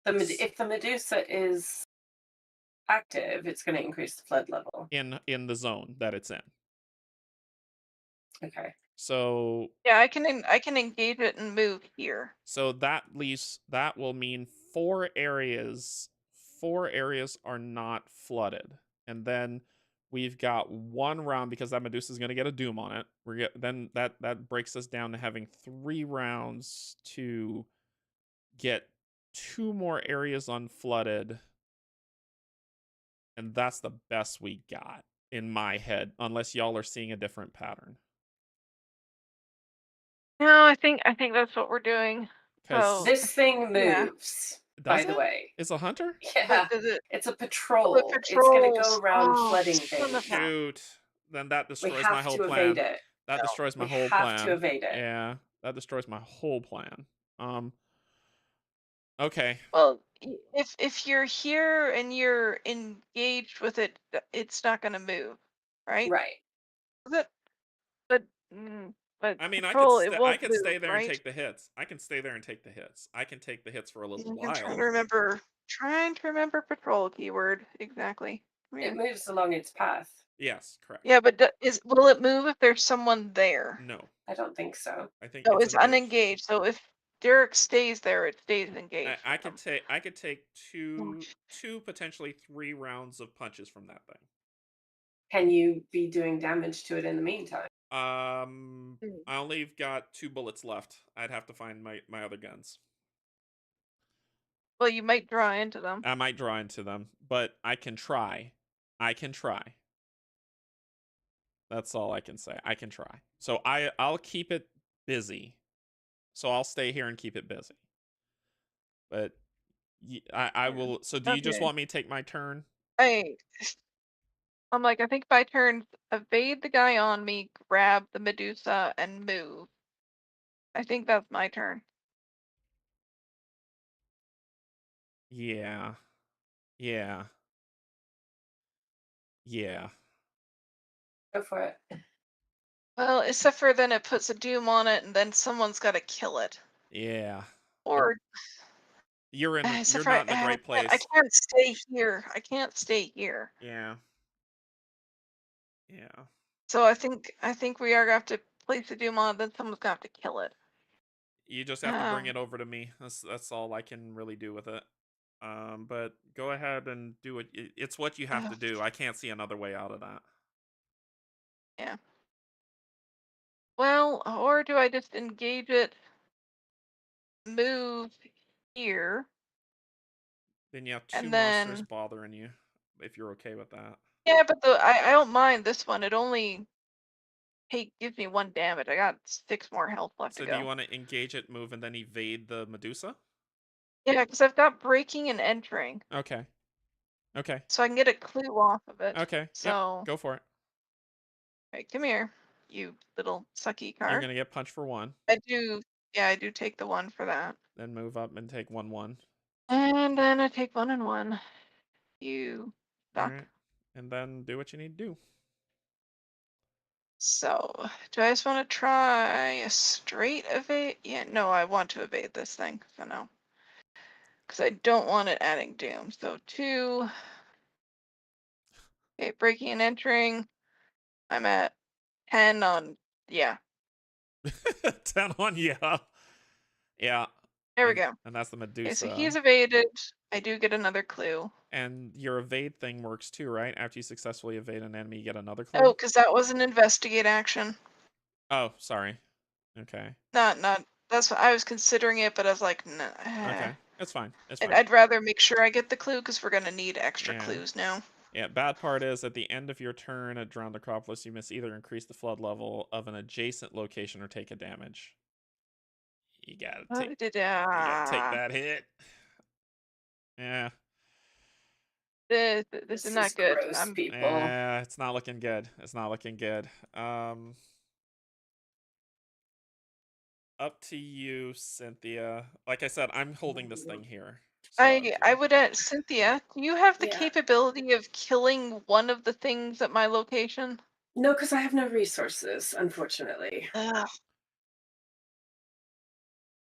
If the Medusa is active, it's going to increase the flood level in the zone that it's in. Okay. So yeah, I can engage it and move here. So that will mean 4 areas. 4 areas are not flooded, and then we've got 1 round because that Medusa is going to get a doom on it. Then that breaks us down to having 3 rounds to get 2 more areas unflooded, and that's the best we got in my head, unless y'all are seeing a different pattern. No, I think that's what we're doing. So this thing moves. By the way, it's a hunter. Yeah, it's a patrol. Oh, It's going to go around flooding things. Shoot, then that destroys we my have whole to plan. Evade it. That No, destroys my we whole have plan. to evade it. Yeah, that destroys my whole plan. Okay. Well, if you're here and you're engaged with it, it's not going to move, right? Right. But I mean, patrol, I could move, stay there right? and take the hits. I can stay there and take the hits. I can take the hits for a little I'm while. trying to remember patrol keyword exactly. It moves along its path. Yes, correct. Yeah, but will it move if there's someone there? No, I don't think so. I think no, it's unengaged. So if Derek stays there, it stays engaged. I could take 2 potentially 3 rounds of punches from that thing. Can you be doing damage to it in the meantime? I only got 2 bullets left. I'd have to find my other guns. Well, you might draw into them. I might draw into them, but I can try. I can try. That's all I can say. I can try. So I'll keep it busy. So I'll stay here and keep it busy. But I will. So do you just Okay. want me to take my turn? I'm like, I think by turn, evade the guy on me, grab the Medusa, and move. I think that's my turn. Yeah. Yeah. Yeah. Go for it. Well, except for then it puts a doom on it, and then someone's got to kill it. Yeah. Or You're except for not in a great I place. can't stay here. I can't stay here. Yeah. Yeah. So I think we are gonna have to place a doom on it, then someone's gonna have to kill it. You just have to bring it over to me. That's all I can really do with it. But go ahead and do it. It's what you have to do. I can't see another way out of that. Yeah. Well, or do I just engage it, move here, Then you have two and monsters then bothering you, if you're okay with that. yeah, but I don't mind this one. It only gives me 1 damage. I got 6 more health left to So do you go. want to engage it, move, and then evade the Medusa? Yeah, because I've got breaking and entering, Okay. Okay. so I can get a clue off of it. Okay. Yep. So, Go for it. right, come here, you little sucky You're card. gonna get punched for 1, I do, yeah, I do take the 1 for that. then move up and take 1/1. And then I take 1 and 1. You All suck. right. And then do what you need to do. So, do I just want to try a straight evade? Yeah, no, I want to evade this thing, so no. Because I don't want it adding doom. So 2. Okay, breaking and entering. I'm at 10 on, yeah, 10 on, yeah. Yeah. there we go. And that's the Okay, so Medusa. he's evaded. I do get another clue. And your evade thing works too, right? After you successfully evade an enemy, you get another Oh, clue? because that was an investigate action. Oh, sorry. Okay. Not, that's what I was considering it, but I was like, nah. Okay. It's fine. It's And fine. I'd rather make sure I get the clue because we're going to need extra Yeah. clues now. Yeah, bad part is at the end of your turn at Drowned Acropolis, you must either increase the flood level of an adjacent location or take a damage. You gotta take that hit. Yeah. This is not good. Gross, people. It's not looking good. It's not looking good. Up to you, Cynthia. Like I said, I'm holding this thing here. So I would Cynthia, do you have the Yeah. capability of killing one of the things at my location? No, because I have no resources, unfortunately. Ugh.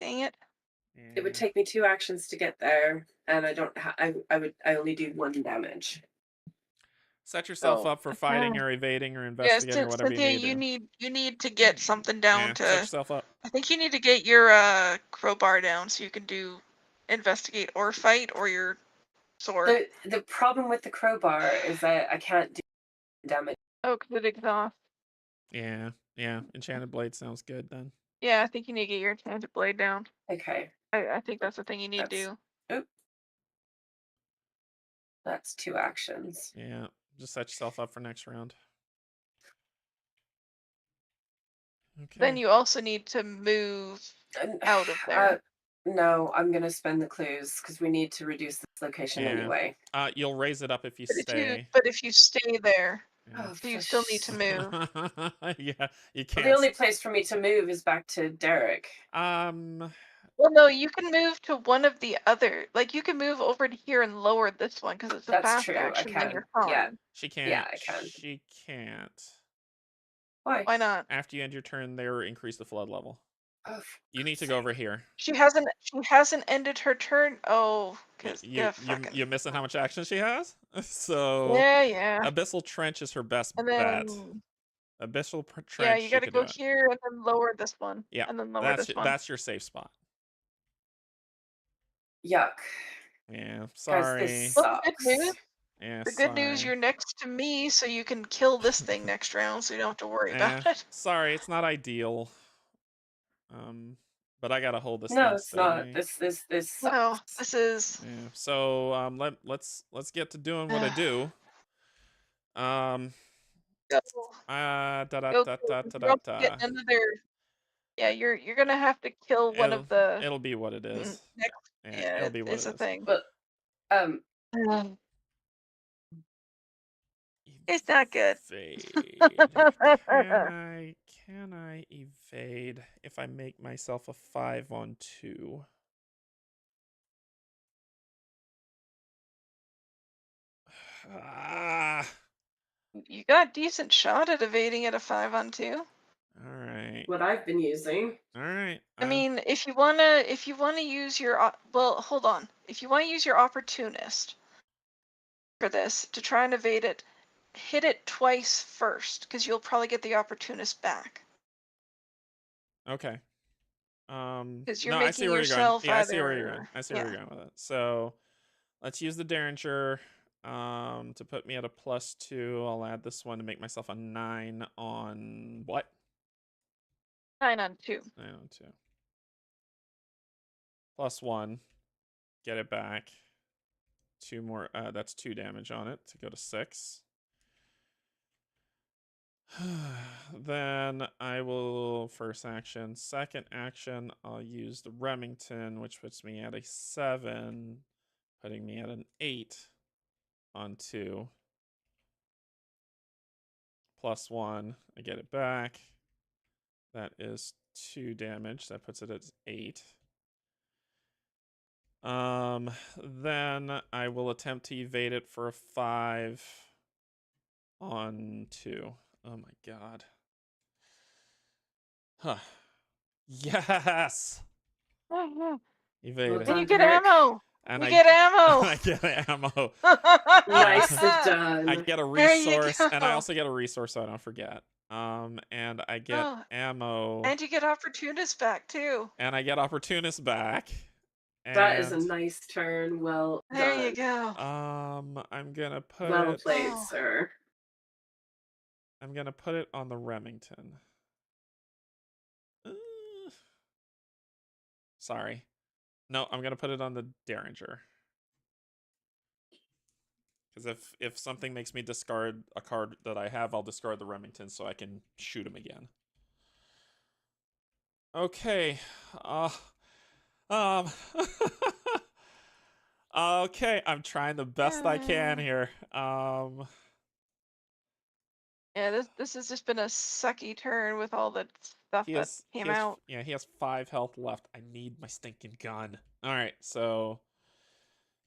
Dang it. It would take me 2 actions to get there, and I don't. I only do 1 damage. Set yourself Oh, up for fighting or evading or yeah, investigating or whatever Cynthia, you need you need to get something down Yeah, to. set yourself up. I think you need to get your crowbar down so you can do investigate or fight or your sword. The problem with the crowbar is that I can't do damage. Oh, because it exhausts. Yeah. Enchanted Blade sounds good then. Yeah, I think you need to get your enchanted blade down. Okay. I think that's the thing you need to do. Oop. That's 2 actions. Yeah. Just set yourself up for next round. Okay. Then you also need to move out of there. No, I'm gonna spend the clues because we need to reduce this location anyway. You'll raise it up if you But stay. if you stay there, Oh, so you still need to move. Yeah, you can't. The only place for me to move is back to Derek. Well, no, you can move to one of the other. Like you can move over to here and lower this one because it's a That's fast true. action. I Then can. you're fine. Yeah. She can't. Yeah, I can. She can't. Why? Why not? After you end your turn, there increase the flood level. Oh, You need to go over here. She hasn't ended her turn. Oh, because you're missing how much action she has. So yeah. Abyssal Trench is her best And bet. then Abyssal Trench. yeah, you got to go do it. here and then lower this one. Yeah, and then lower this one. That's your safe spot. Yuck. Yeah, sorry. This Well, the sucks. good news. Yeah, The good news, you're next to me, so you can kill this thing next round, so you don't have to worry about it. Sorry, it's not ideal. But I gotta hold this No, thing it's not. steady. This No, sucks. this is. Yeah. So let's get to doing what I do. Go. Da da Go. da da da You're da also da. getting another. Yeah, you're gonna have to kill one of the It'll be what it is. next. Yeah, Yeah, it'll be what it's it a is. thing. But It's not good. Can I evade if I make myself a 5-on-2? Ah. You got decent shot at evading at a 5-on-2. All right. what I've been using. All right. I mean, if you wanna use your well, hold on. If you want to use your opportunist for this to try and evade it, hit it twice first, because you'll probably get the opportunist back. Okay. Because you're No, I see making where you're going. yourself Yeah, I see where you're going. either. I see where you're going with it. So let's use the Derringer to put me at a +2. I'll add this one to make myself a 9 on what? 9-on-2. 9-on-2. +1. Get it back. 2 more. That's 2 damage on it to go to 6. Then I will first action. Second action, I'll use the Remington, which puts me at a 7, putting me at an 8 on 2. +1, I get it back. That is 2 damage. That puts it at 8. Then I will attempt to evade it for a 5 on 2. Oh my god. Huh. Yes! Evade And it. you get ammo. And you I get ammo. I get ammo. Nicely done. I get a There you resource, and I go. also get a resource so I don't forget. And I get Oh, ammo, and you get opportunist back too. and I get opportunist back. That is a And nice turn. Well There done. you go. I'm gonna put Well it. played, Oh. sir. I'm gonna put it on the Remington. Sorry. No, I'm gonna put it on the Derringer. Because if something makes me discard a card that I have, I'll discard the Remington so I can shoot him again. Okay. Okay, I'm trying the best I can here. Yeah, this has just been a sucky turn with all the stuff that came out. Yeah, he has 5 health left. I need my stinking gun. All right, so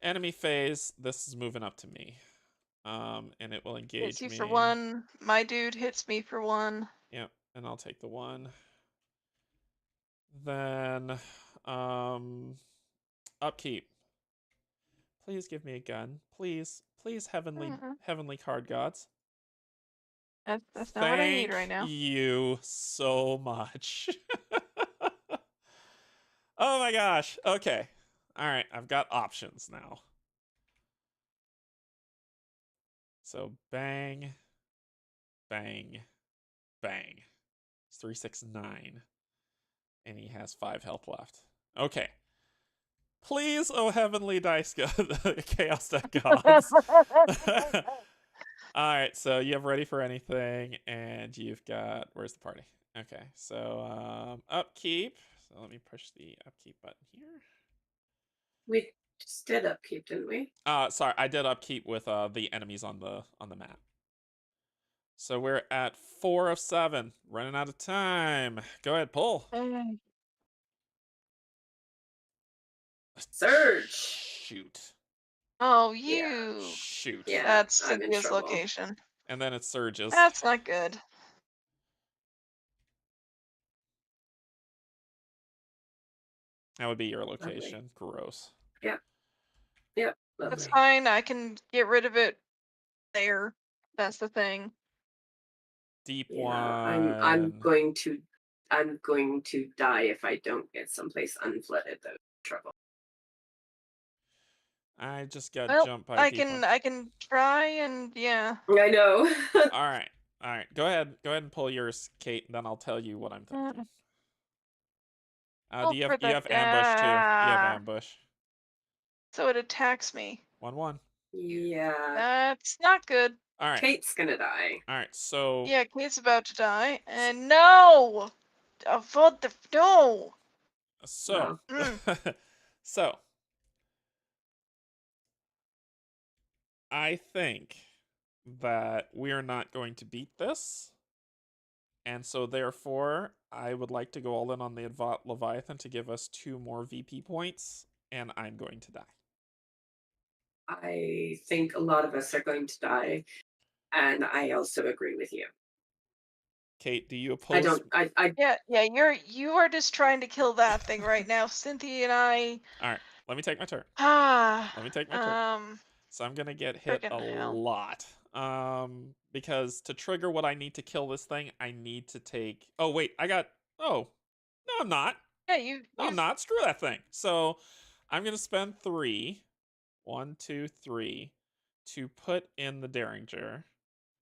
enemy phase. This is moving up to me. And it will engage Hits you me. for 1. My dude hits me for 1. Yep, and I'll take the 1. Then, upkeep. Please give me a gun. Please, please, heavenly card gods. That's not what I need right now. Thank you so much. Oh my gosh. Okay. All right. I've got options now. So bang, bang, bang. It's 369. And he has 5 health left. Okay. Please, oh heavenly dice chaos deck gods. All right, so you have ready for anything, and you've got, where's the party? Okay, so upkeep. So let me push the upkeep button here. We just did upkeep, didn't we? Sorry, I did upkeep with the enemies on the map. So we're at 4 of 7, running out of time. Go ahead, pull. Surge. Shoot. Oh, Yeah. you. Shoot. Yeah, That's I'm in Cynthia's trouble. location. And then it surges. That's not good. That would be your location. Lovely. Gross. Yep. Yep. Lovely. That's fine. I can get rid of it there. That's the thing. Deep Yeah, one. I'm going to die if I don't get someplace unflooded though. Trouble. I just got jumped by I deep one. I can try and yeah. I know. All right. Go ahead and pull yours, Kate, and then I'll tell you what I'm thinking. Do you have ambush too? You have ambush. So it attacks me. 1/1. Yeah. That's not good. All right. Kate's gonna die. All right. So Yeah, Kate's about to die. And no! What the... No! so Mm. so I think that we are not going to beat this. And so therefore, I would like to go all in on the Leviathan to give us 2 more VP points, and I'm going to die. I think a lot of us are going to die, and I also agree with you. Kate, do you oppose? You are just trying to kill that thing right now. Cynthia and I... All right, let me take my turn. Let me take my turn. So I'm gonna get hit a lot. Because to trigger what I need to kill this thing, I need to take... Oh, wait, Oh, no, I'm not. Yeah, No, I'm not. Screw that thing. So I'm gonna spend 3, 1, 2, 3, to put in the Derringer.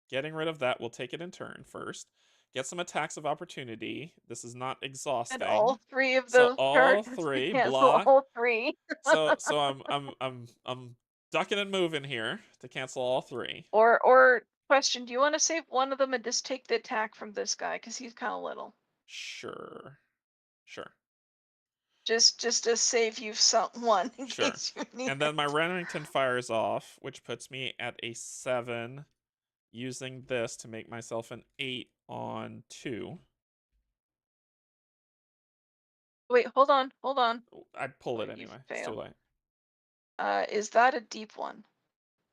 Getting rid of that, we'll take it in turn first. Get some attacks of opportunity. This is not exhausting. And all 3 of So those all 3 block. all 3. so I'm ducking and moving here to cancel all 3. Or question, do you want to save one of them and just take the attack from this guy because he's kind of little? Sure. Just to save you one in case you need. And then my Remington fires off, which puts me at a 7, using this to make myself an 8 on 2. Wait, hold on. I pulled it anyway. It's too late. Is that a deep one?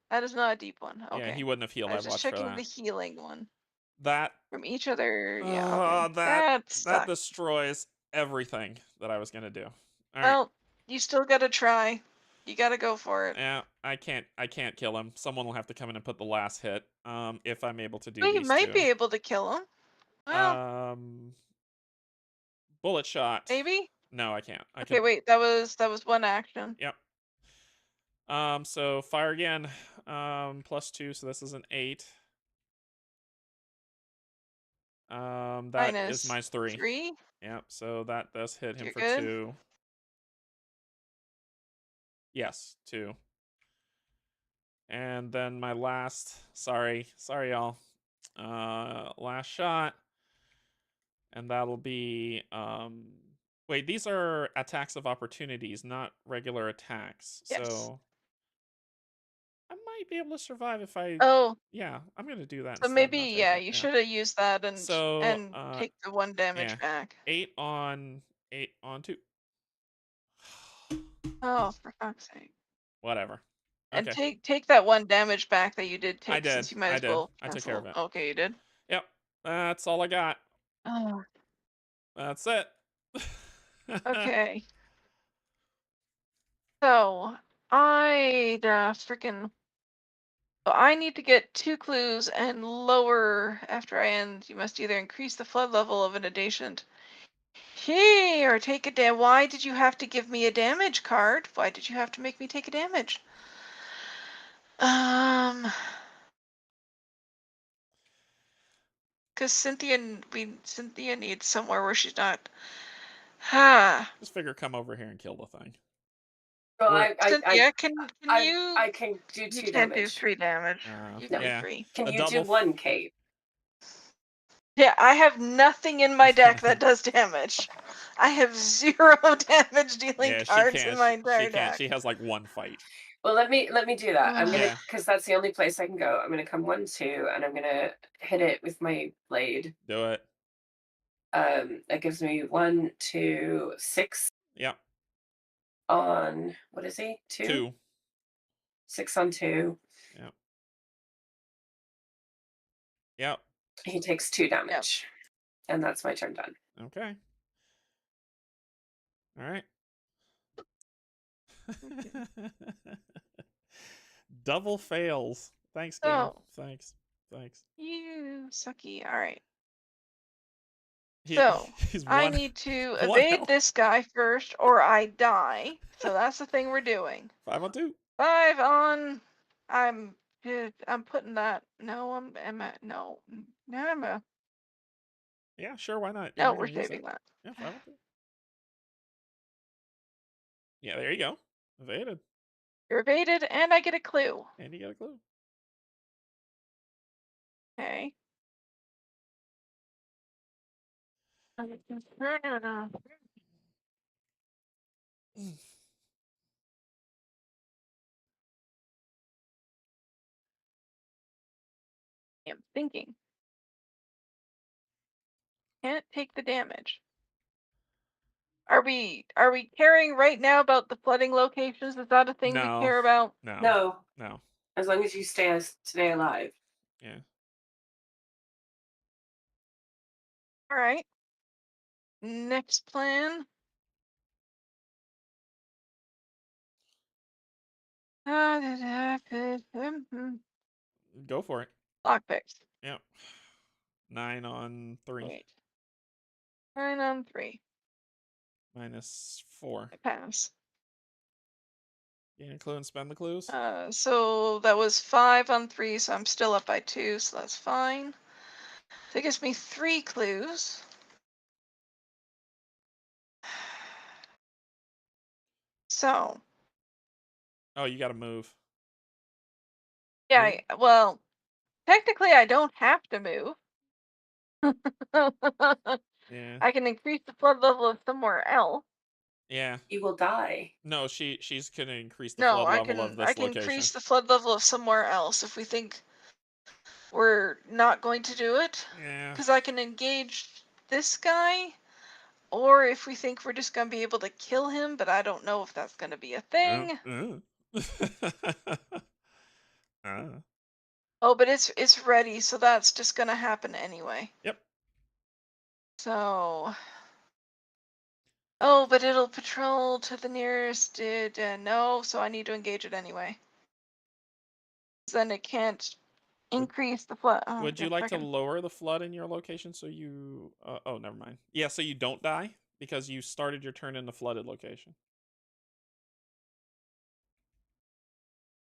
That is not a deep one. Okay. Yeah, he wouldn't have healed. I was just watched for checking that. the healing one. That From each other. Yeah. Okay. that destroys everything that I was gonna do. All right. Well, you still gotta try. You gotta go for it. Yeah, I can't kill him. Someone will have to come in and put the last hit. If I'm able to do Well, these you might 2. be able to kill him. Well, bullet shot. maybe. No, I can't. Okay, wait. That was one action. Yep. So fire again. +2, so this is an 8. That is -3. 3. Yep. So that does hit him for good. 2. Yes, 2. And then my last, sorry y'all. Last shot. And that'll be wait, these are attacks of opportunities, not regular attacks. Yes. So I might be able to survive if I... Oh. Yeah, I'm gonna do that. So maybe you should have used that and take the 1 damage back. 8 on 2. Oh, for fuck's sake. Whatever. And Okay. take that 1 damage back that you did take. I did. Since you might as well. I took care of it. Okay, you did. Yep. That's all I got. Oh. That's it. Okay. So I need to get 2 clues and lower after I end. You must either increase the flood level of an adjacent or take a damage. Why did you have to give me a damage card? Why did you have to make me take a damage? Because Cynthia needs somewhere where she's not. Just figure come over here and kill the thing. Well, Cynthia, can you? I can do 2 damage. You can't do 3 damage. You can do 3. Can you do 1, Kate? Yeah, I have nothing in my deck that does damage. I have 0 damage dealing cards in my entire deck. She has like 1 fight. Well, let me do that. I'm gonna, because that's the only place I can go. I'm gonna come 1, 2, and I'm gonna hit it with my blade. Do it. That gives me 1, 2, 6. Yep. On what is he? 2. 6 on 2. Yep. Yep. He takes 2 damage, and that's my turn done. Okay. All right. Double fails. Thanks, game. Oh. Thanks. You sucky. All right. So I need to evade this guy first, or I die. So that's the thing we're doing. 5 on 2. 5 on. I'm putting that. No, no. Yeah, sure. Why not? No, we're saving that. Yeah, 5 on 2. Yeah, there you go. Evaded. You're evaded, and I get a clue. And you get a clue. Okay. I'm thinking. Can't take the damage. Are we caring right now about the flooding locations? Is that a thing we No. care about? No. No, No. as long as you stay alive. Yeah. All right. Next plan. Go for it. Lockpicks. Yep. 9 on 3. Wait. 9 on 3. -4. I pass. Gain a clue and spend the clues. So that was 5 on 3, so I'm still up by 2, so that's fine. So it gives me 3 clues. So. Oh, you got to move. Yeah, well, technically I don't have to move. Yeah. I can increase the flood level of somewhere else. Yeah. You will die. No, she's gonna increase the No, flood I level of can this location. increase the flood level of somewhere else if we think we're not going to do it. Yeah. Because I can engage this guy, or if we think we're just gonna be able to kill him, but I don't know if that's gonna be a thing. Oh, but it's ready, so that's just gonna happen anyway. Yep. So. Oh, but it'll patrol to the nearest. No, so I need to engage it anyway. Then it can't increase the flood. Oh, Would you like to lower the flood in your location so you? Oh, never mind. Yeah, so you don't die because you started your turn in the flooded location.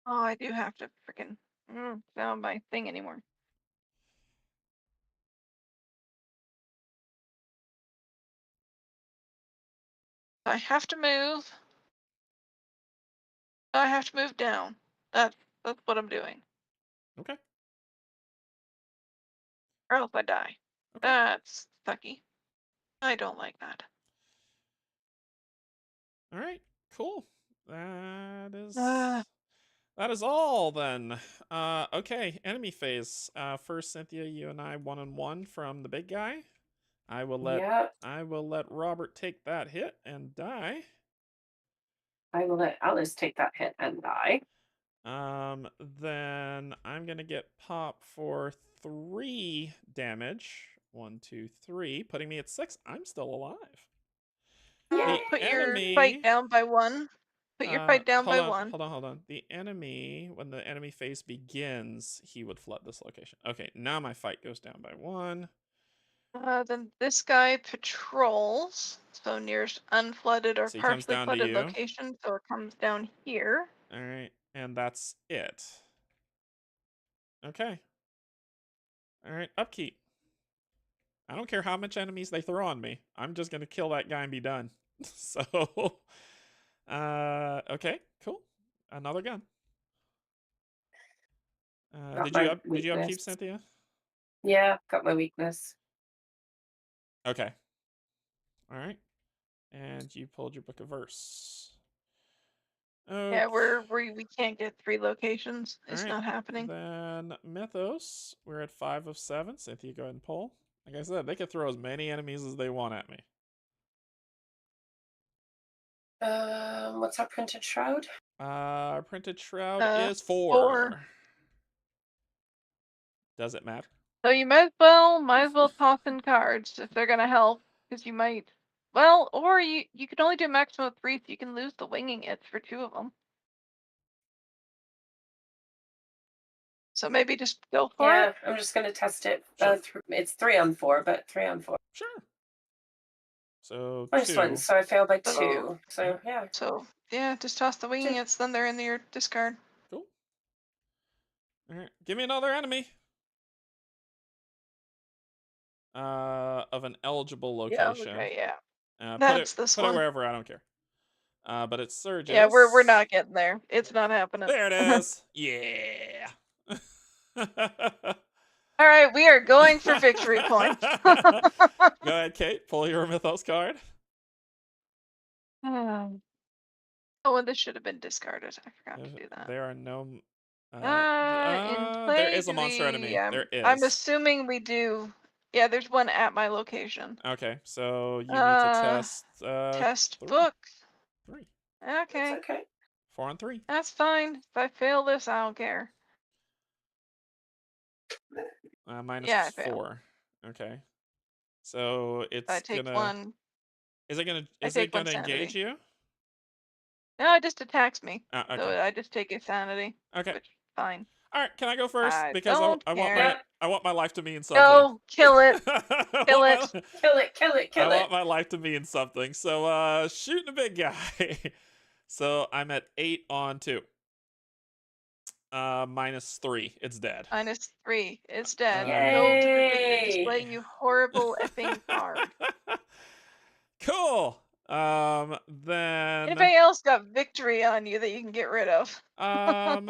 Oh, I do have to freaking down my thing anymore. I have to move. I have to move down. That's what I'm doing. Okay. Or else I die. Okay. That's sucky. I don't like that. All right. Cool. That is all then. Okay. Enemy phase. First, Cynthia, you and I 1-on-1 from the big guy. I will let Robert take that hit and die. I will let Alice take that hit and die. Then I'm gonna get pop for 3 damage. 1, 2, 3, putting me at 6. I'm still alive. Yeah. Put your fight down by 1. Put your fight down by 1. Hold on. The enemy, when the enemy phase begins, he would flood this location. Okay, now my fight goes down by 1. Then this guy patrols, so nearest unflooded or So he comes partially down to flooded you. location, so it comes down here. All right, and that's it. Okay. All right, upkeep. I don't care how much enemies they throw on me. I'm just gonna kill that guy and be done. So, okay, cool. Another gun. Did you upkeep, Cynthia? Yeah, got my weakness. Okay. All right. And you pulled your book of verse. Okay. Yeah, we can't get 3 locations. It's not happening. Then Mythos, we're at 5 of 7. Cynthia, go ahead and pull. Like I said, they can throw as many enemies as they want at me. What's our printed shroud? Our printed shroud is 4. 4. Does it matter? So you might as well toss in cards if they're gonna help, because you might. Well, or you can only do a maximum of 3, so you can lose the winging it for 2 of them. So maybe just go for it. Yeah, I'm just gonna test it. Sure. It's 3 on 4, but 3 on 4. Sure. So Nice 2. one. So I failed by So- 2. So yeah. So yeah, just toss the winging it's, then they're in your discard. Cool. All right, give me another enemy. Of an eligible location. Yeah, okay, yeah. That's That's this put one. it wherever, I don't care. But it surges. Yeah, we're not getting there. It's not happening. There it is. Yeah. All right, we are going for victory points. Go ahead, Kate. Pull your mythos card. Oh, and this should have been discarded. I forgot to do that. There are no. In play, there is a monster enemy. There is. I'm assuming we do. Yeah, there's one at my location. Okay, so you need to test. Test 3. book. 3. Okay. That's okay. 4 on 3. That's fine. If I fail this, I don't care. Minus Yeah, I failed. 4. Okay. So it's I take gonna. 1. Is it gonna? I Is take it gonna 1 sanity. engage you? No, it just attacks me. Okay. So I just take a sanity. Okay. Which fine. All right. Can I go first? I Because don't I want care. I want my life to mean something. No, kill it. Kill it. Kill it, kill it, kill I it. want my life to mean something. So shooting a big guy. So I'm at 8 on 2. Minus 3. It's dead. Minus 3. It's dead. Yay! Go to the victory display, you horrible effing card. Cool. Then Anybody else got victory on you that you can get rid of? that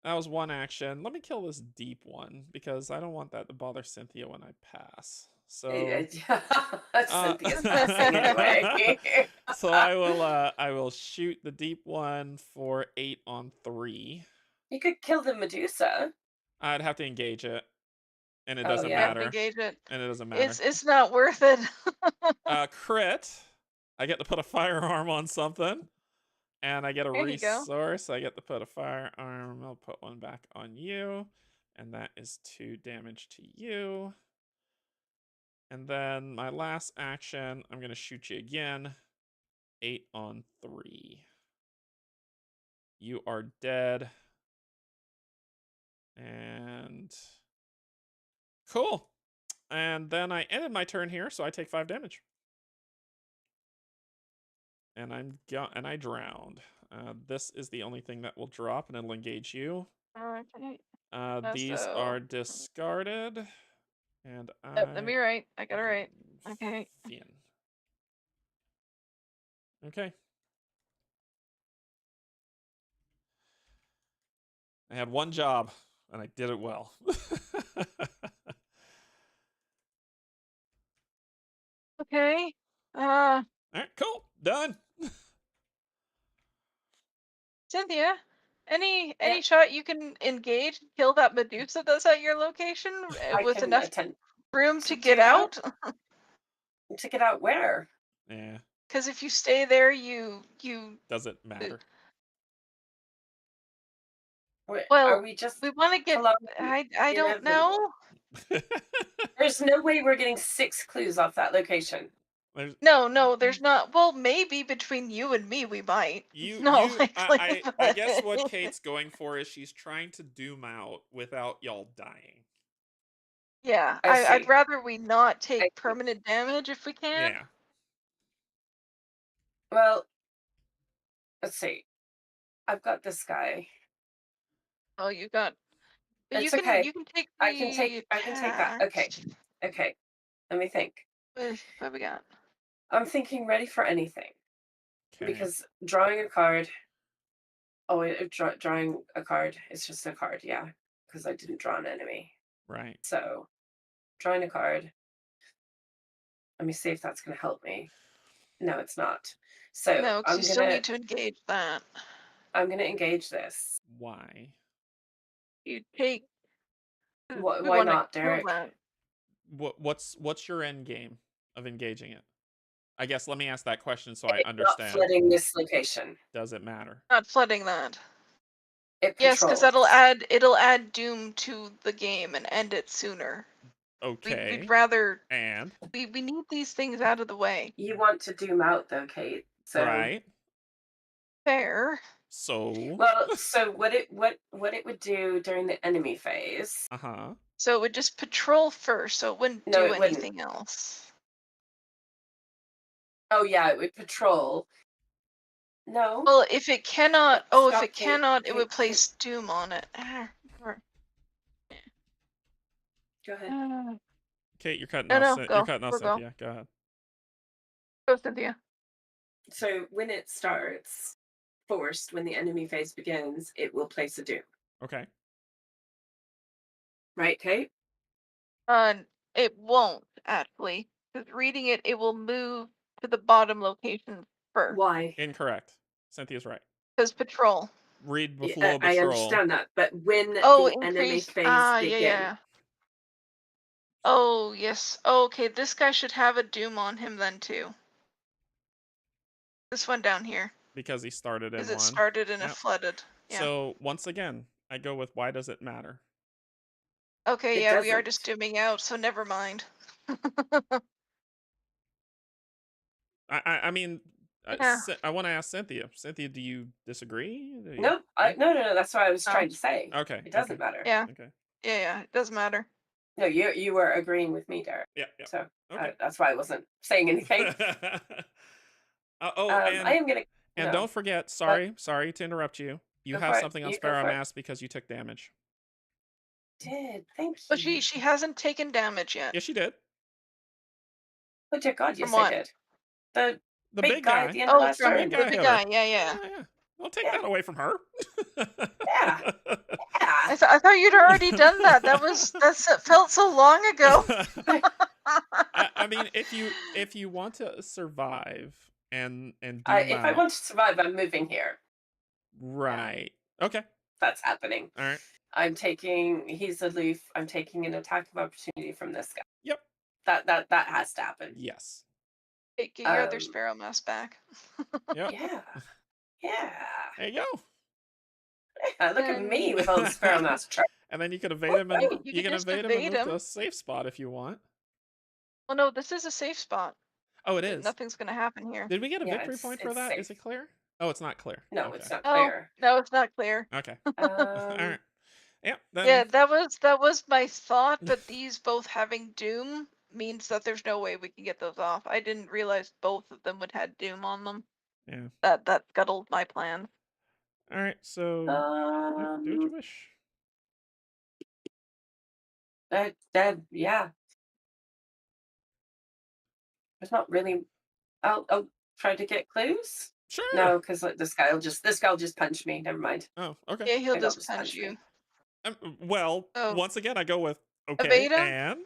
was one action. Let me kill this deep one because I don't want that to bother Cynthia when I pass. So Cynthia's passing anyway. so I will shoot the deep one for 8 on 3. You could kill the Medusa. I'd have to engage it, and it Oh, doesn't yeah. matter. Engage it. And it doesn't matter. It's not worth it. Crit. I get to put a firearm on something, and I get a There you go. resource. I get to put a firearm. I'll put one back on you, and that is 2 damage to you. And then my last action, I'm going to shoot you again. 8 on 3. You are dead. And cool. And then I ended my turn here, so I take 5 damage. And I drowned. This is the only thing that will drop, and it'll engage you. Okay. These So- are discarded. And Yep, let me write. I got it right. Okay. Fien. Okay. I had one job, and I did it well. Okay. All right, cool. Done. Cynthia, any Yeah. shot you can engage and kill that Medusa that's at your location I with can enough attempt room to to do get that. out? to get out where? Yeah, Because if you stay there, you doesn't matter. Well, Are we just we want to get. Hello? I don't know. There's no way we're getting 6 clues off that location. No, there's not. Well, maybe between you and me, we might. Not likely, I guess but- what Kate's going for is she's trying to doom out without y'all dying. Yeah, I I'd see. rather we not I take see. permanent damage if we can. Yeah. Well, let's see. I've got this guy. Oh, you got. But It's you can okay. you can take. I can take that. Okay. Okay. Let me think. What we got? I'm thinking ready for anything. Okay. Because drawing a card. Oh, wait, drawing a card is just a card, yeah. Because I didn't draw an enemy. Right. So, drawing a card. Let me see if that's going to help me. No, it's not. So No, because you still need to engage that. I'm going to engage this. Why? You take. we Why wanna not, kill Derek? that. What's your end game of engaging it? I guess let me ask that question so I It's understand. not flooding this location. Does it matter? Not flooding that. It Yes, because patrols. it'll add doom to the game and end it sooner. Okay. We'd rather And we need these things out of the way. You want to doom out though, Kate. So right. Fair. So well, so what it would do during the enemy phase. uh-huh. So it would just patrol first, so it wouldn't No, do it wouldn't. anything else. Oh yeah, it would patrol. No. Well, if it cannot, Stop, it Kate, would Kate. place doom on it. Go ahead. Kate, you're cutting No, off. no, You're go. cutting off We'll go. Cynthia. Go ahead. Go, Cynthia. So when it starts, forced, when the enemy phase begins, it will place a doom. Okay. Right, Kate? It won't actually. Because reading it, it will move to the bottom location first. Why? Incorrect. Cynthia's right. Because patrol. Read Yeah, below I patrol. understand that, but when Oh, the enemy increase. phase Yeah, begins, yeah. Oh, yes. Okay, this guy should have a doom on him then too. This one down here. Because he started in Because it one. started in a Yep. flooded. Yeah. So once again, I go with why does it matter? Okay, It yeah, we are doesn't. just dooming out, so never mind. I mean, Yeah. I want to ask Cynthia. Cynthia, do you disagree? Do you- Nope. No. That's what I was No. trying to say. Okay. It doesn't matter. Yeah. Okay. Yeah, it doesn't matter. No, you were agreeing with me, Derek. Yeah. So Okay. that's why I wasn't saying anything. And I am gonna. and No. don't forget. Sorry to interrupt you. You Go have for it. something on You go Sparrow for it. Mass because you took damage. Did thank you. But she hasn't taken damage yet. Yes, she did. Oh dear God, yes From I what? did. The big guy guy. at the end of last from turn. guy the hit guy. her. Yeah, yeah. Yeah. Don't take Yeah. that away from her. Yeah. Yeah. I thought you'd already done that. That felt so long ago. I mean, if you want to survive and doom If I out, want to survive, I'm moving here. right? Okay. That's happening. All right. He's aloof. I'm taking an attack of opportunity from this guy. Yep. That has to happen. Yes. Hey, get your other sparrow mask back. Yep. Yeah. Yeah. There you go. Yeah, look at me with all the sparrow mask tricks. And then you can evade him, and You you can can just evade him and evade move to him. a safe spot if you want. Well, no, this is a safe spot. Oh, it is. Nothing's gonna happen here. Did we get a Yeah, victory point for it's that? safe. Is it clear? Oh, it's not clear. No, Okay. it's not Oh, clear. no, it's not clear. Okay. All Um, right. Yeah. Then, Yeah, that was my thought, but these both having Doom means that there's no way we can get those off. I didn't realize both of them would have Doom on them. Yeah. That scuttled my plan. All right. So do what you wish. yeah. There's not really. I'll try to get clues. Sure. No, because like this guy will just punch me. Never mind. Oh, okay. Yeah, he'll Maybe I'll just punch you. me. Well, Oh. once again, I go with okay, Evade him? and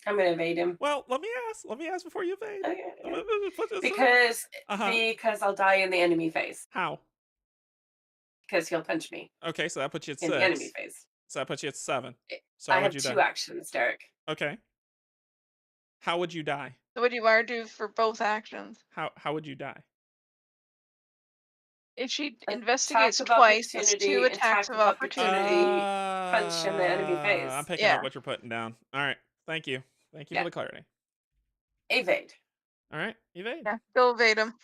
I'm gonna evade him. well, let me ask before you evade. Okay. Put this Because in. because I'll die in the enemy phase. How? Because he'll punch me Okay, so that puts you at in 6. the enemy phase. So that puts you at 7. So I how have would you 2 die? actions, Derek. Okay. How would you die? So what do you want to do for both actions? How would you die? If she Attack investigates of twice, that's opportunity, 2 attacks attack of of opportunity. punch in the enemy phase. I'm picking Yeah. up what you're putting down. All right. Thank you. Thank you Yeah. for the clarity. Evade. All right. Evade. Yeah, go evade him.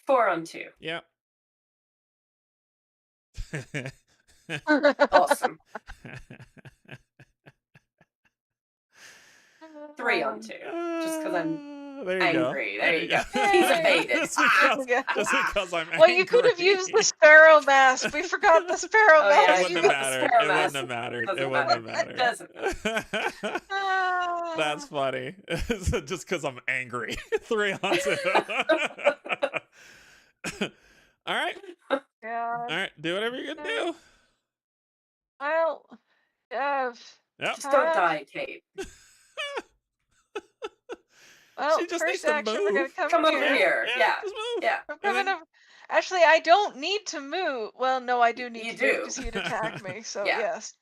4 on 2. Yep. Awesome. 3 on 2. Just because I'm there you angry. go. There you go. He's evaded. just because I'm angry. Well, you could have used the sparrow mask. We forgot the sparrow Oh, yeah, mask. It wouldn't have mattered. Sparrow It mask. wouldn't have mattered. Doesn't It wouldn't have matter. mattered. It doesn't. That's funny. Just because I'm angry. 3 on 2. All right. Yeah. All right. Do whatever you're gonna do. Well, Yep. Just don't die, Kate. Well, She just first needs to action, we're gonna move. come Come over here. here. Yeah. Just move. Yeah. I'm And coming then- over. Actually, I don't need to move. Well, no, I do need You to move do. because he'd attack me. So Yeah. yes.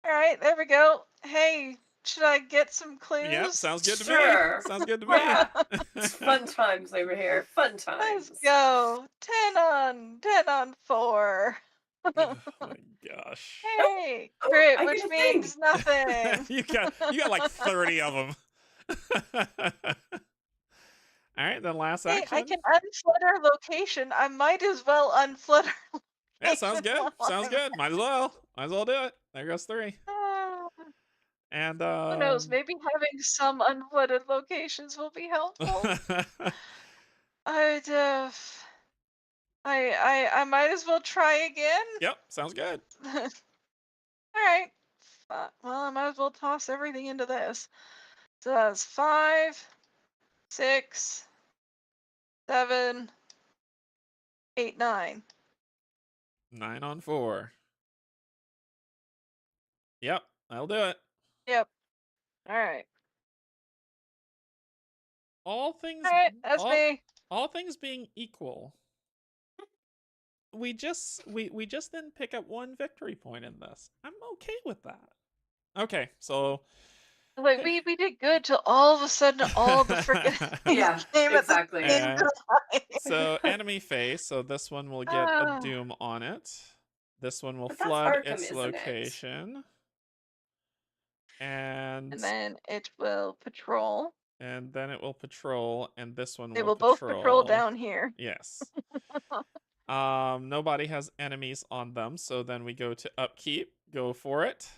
All right, there we go. Hey, should I get some clues? Yep. Sounds good to Sure. me. Sounds good to me. Yeah. It's fun times over here. Fun times. Let's go. 10 on 4. Oh my gosh. Hey, Oh, crit, I which get a thing. means nothing. you got like 30 of them. All right, then last Hey, action. I can unflood our location. I might as well unflood our Yeah, sounds location good. while Sounds I'm good. Might as well. Might as well do it. There goes 3. Ah, And who knows? Maybe having some unflooded locations will be helpful. I might as well try again. Yep, sounds good. All right. Well, I might as well toss everything into this. So that's 5, 6, 7, 8, 9. 9 on 4. Yep, that'll do it. Yep. All right. All things All right, that's me. all things being equal, we just didn't pick up 1 victory point in this. I'm okay with that. Okay, so Like we did good till all of a sudden all the freaking Yeah, came exactly. at the same time. so enemy face, so this one will get a doom on it. This one will But that's flood Arkham, its isn't it? location. And then it will patrol. And then it will patrol, and this one They will will both patrol down here. Yes. Nobody has enemies on them, so then we go to upkeep. Go for it.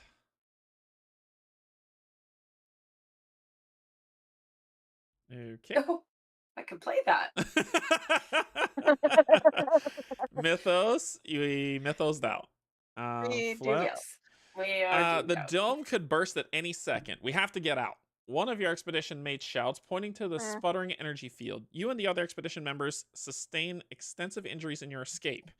Okay. Oh, I could play that. Mythos, we mythosed out. We do. Flip. Yes. We are The dome could burst at any second. We have to get out. One of your expedition mates shouts, pointing to the sputtering energy field. You and the other expedition members sustain extensive injuries in your escape.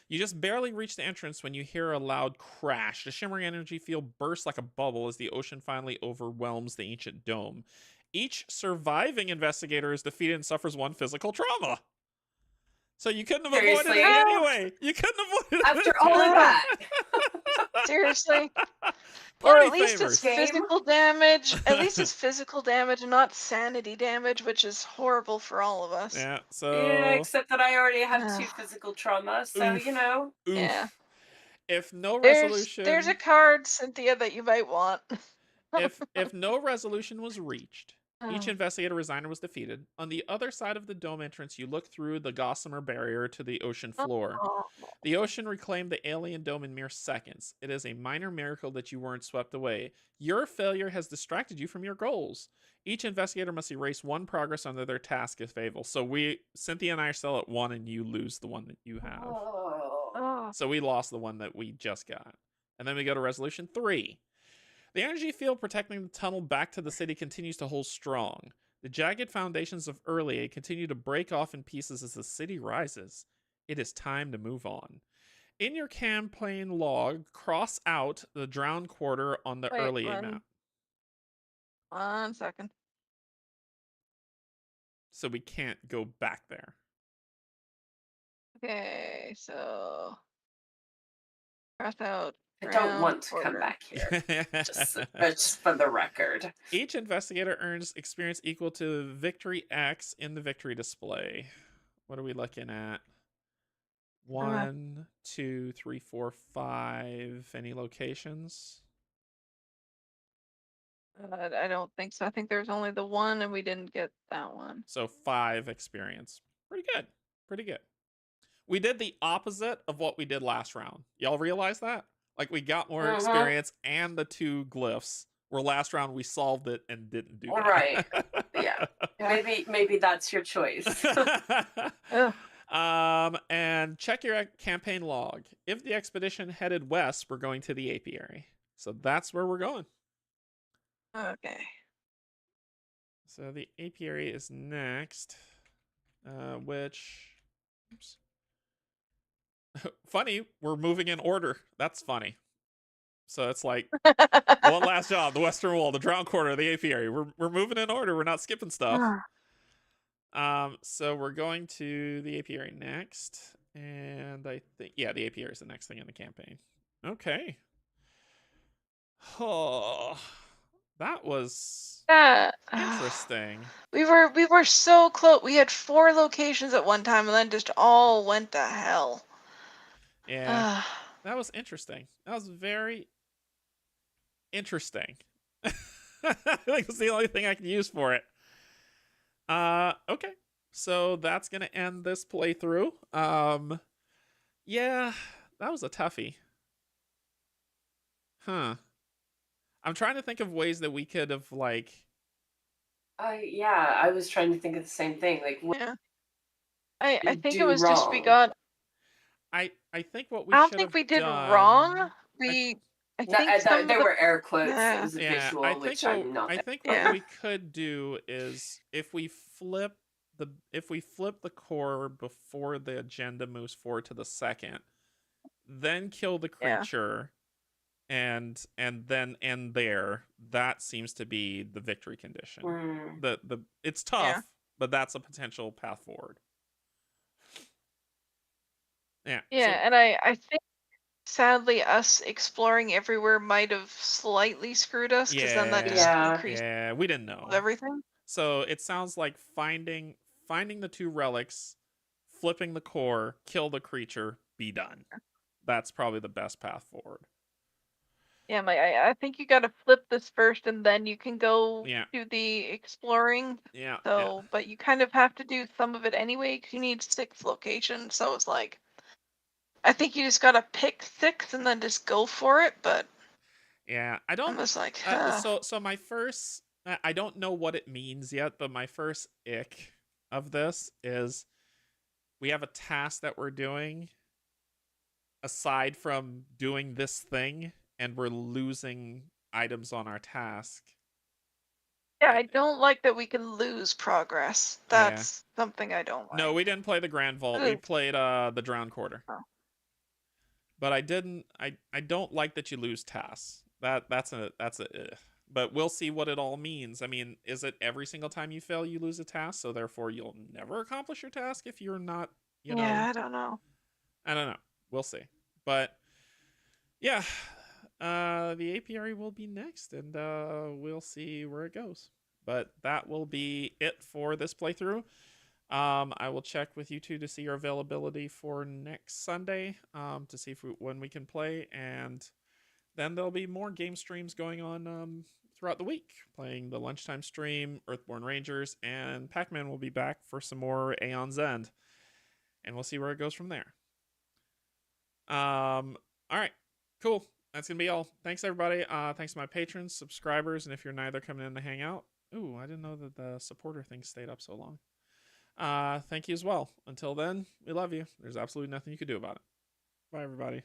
You just barely reach the entrance when you hear a loud crash. The shimmering energy field bursts like a bubble as the ocean finally overwhelms the ancient dome. Each surviving investigator is defeated and suffers 1 physical trauma. So you couldn't have avoided it anyway. You couldn't avoid it after all of that. Seriously. Or at least it's physical damage. At least it's physical damage and not sanity damage, which is horrible for all of us. Yeah, so yeah, except that I already have 2 physical trauma, so Oof. you know. Oof. Yeah. If no resolution, there's a card, Cynthia, that you might want. if no resolution was reached, each investigator resigner was defeated. On the other side of the dome entrance, you look through the gossamer barrier to the ocean floor. The ocean reclaimed the alien dome in mere seconds. It is a minor miracle that you weren't swept away. Your failure has distracted you from your goals. Each investigator must erase 1 progress under their task if able. So Cynthia and I are still at 1, and you lose the one that you have. Oh. So we lost the one that we just got. And then we go to resolution 3. The energy field protecting the tunnel back to the city continues to hold strong. The jagged foundations of Early continue to break off in pieces as the city rises. It is time to move on. In your campaign log, cross out the drowned quarter on the Early map. 1 second. So we can't go back there. Okay, so cross out. I don't want to come back here. just for the record. Each investigator earns experience equal to victory X in the victory display. What are we looking at? 1, 2, 3, 4, 5. Any locations? I don't think so. I think there's only the 1, and we didn't get that one. So 5 experience. Pretty good. Pretty good. We did the opposite of what we did last round. Y'all realize that? Like, we got more experience and the 2 glyphs. Where last round we solved it and didn't do that. Right. Yeah. Maybe that's your choice. And check your campaign log. If the expedition headed west, we're going to the apiary. So that's where we're going. Okay. So the apiary is next. Oops. Funny, we're moving in order. That's funny. So it's like one last job, the Western Wall, the Drowned Quarter, the apiary. We're moving in order. We're not skipping stuff. So we're going to the apiary next, and I think the apiary is the next thing in the campaign. Okay. Oh, that was interesting. We were so close. We had 4 locations at one time, and then just all went to hell. Yeah, that was interesting. That was very interesting. I think it's the only thing I can use for it. Okay. So that's gonna end this playthrough. Yeah, that was a toughie. Huh. I'm trying to think of ways that we could have like. I was trying to think of the same thing. Like, yeah. I think it was just we got. I think what we. I don't think we did wrong. I think there were air quotes. Yeah. It was a visual, I think I'm not. what we could do is if we flip if we flip the core before the agenda moves forward to the second, then kill the Yeah. creature and then end there, that seems to be the victory condition. It's tough, but that's a potential path forward. Yeah. Yeah, and I think sadly us exploring everywhere might have slightly screwed us, because then that just increased we didn't know everything. So it sounds like finding the 2 relics, flipping the core, kill the creature, be done. That's probably the best path forward. Yeah, I think you got to flip this first, and then you can go Yeah. do the exploring. Yeah. So, but you kind of have to do some of it anyway, because you need 6 locations. So it's like, I think you just gotta pick 6 and then just go for it. But yeah, I was like, so my first, I don't know what it means yet, but my first ick of this is we have a task that we're doing aside from doing this thing, and we're losing items on our task. yeah, I don't like that we can lose progress. That's something I don't like. No, we didn't play the Grand Vault. We played the Drowned Quarter. Oh. But I don't like that you lose tasks. That's a but we'll see what it all means. I mean, is it every single time you fail you lose a task, so therefore you'll never accomplish your task if you're not, Yeah, I don't know. I don't know. We'll see. But yeah, the apiary will be next, and we'll see where it goes. But that will be it for this playthrough. I will check with you two to see your availability for next Sunday, to see when we can play, and then there'll be more game streams going on throughout the week, playing the lunchtime stream, Earthborn Rangers, and Pac-Man will be back for some more Aeon's End, and we'll see where it goes from there. All right, cool. That's gonna be all. Thanks everybody. Thanks to my patrons, subscribers, and if you're neither coming in to hang out. Ooh, I didn't know that the supporter thing stayed up so long. Thank you as well. Until then, we love you. There's absolutely nothing you can do about it. Bye, everybody.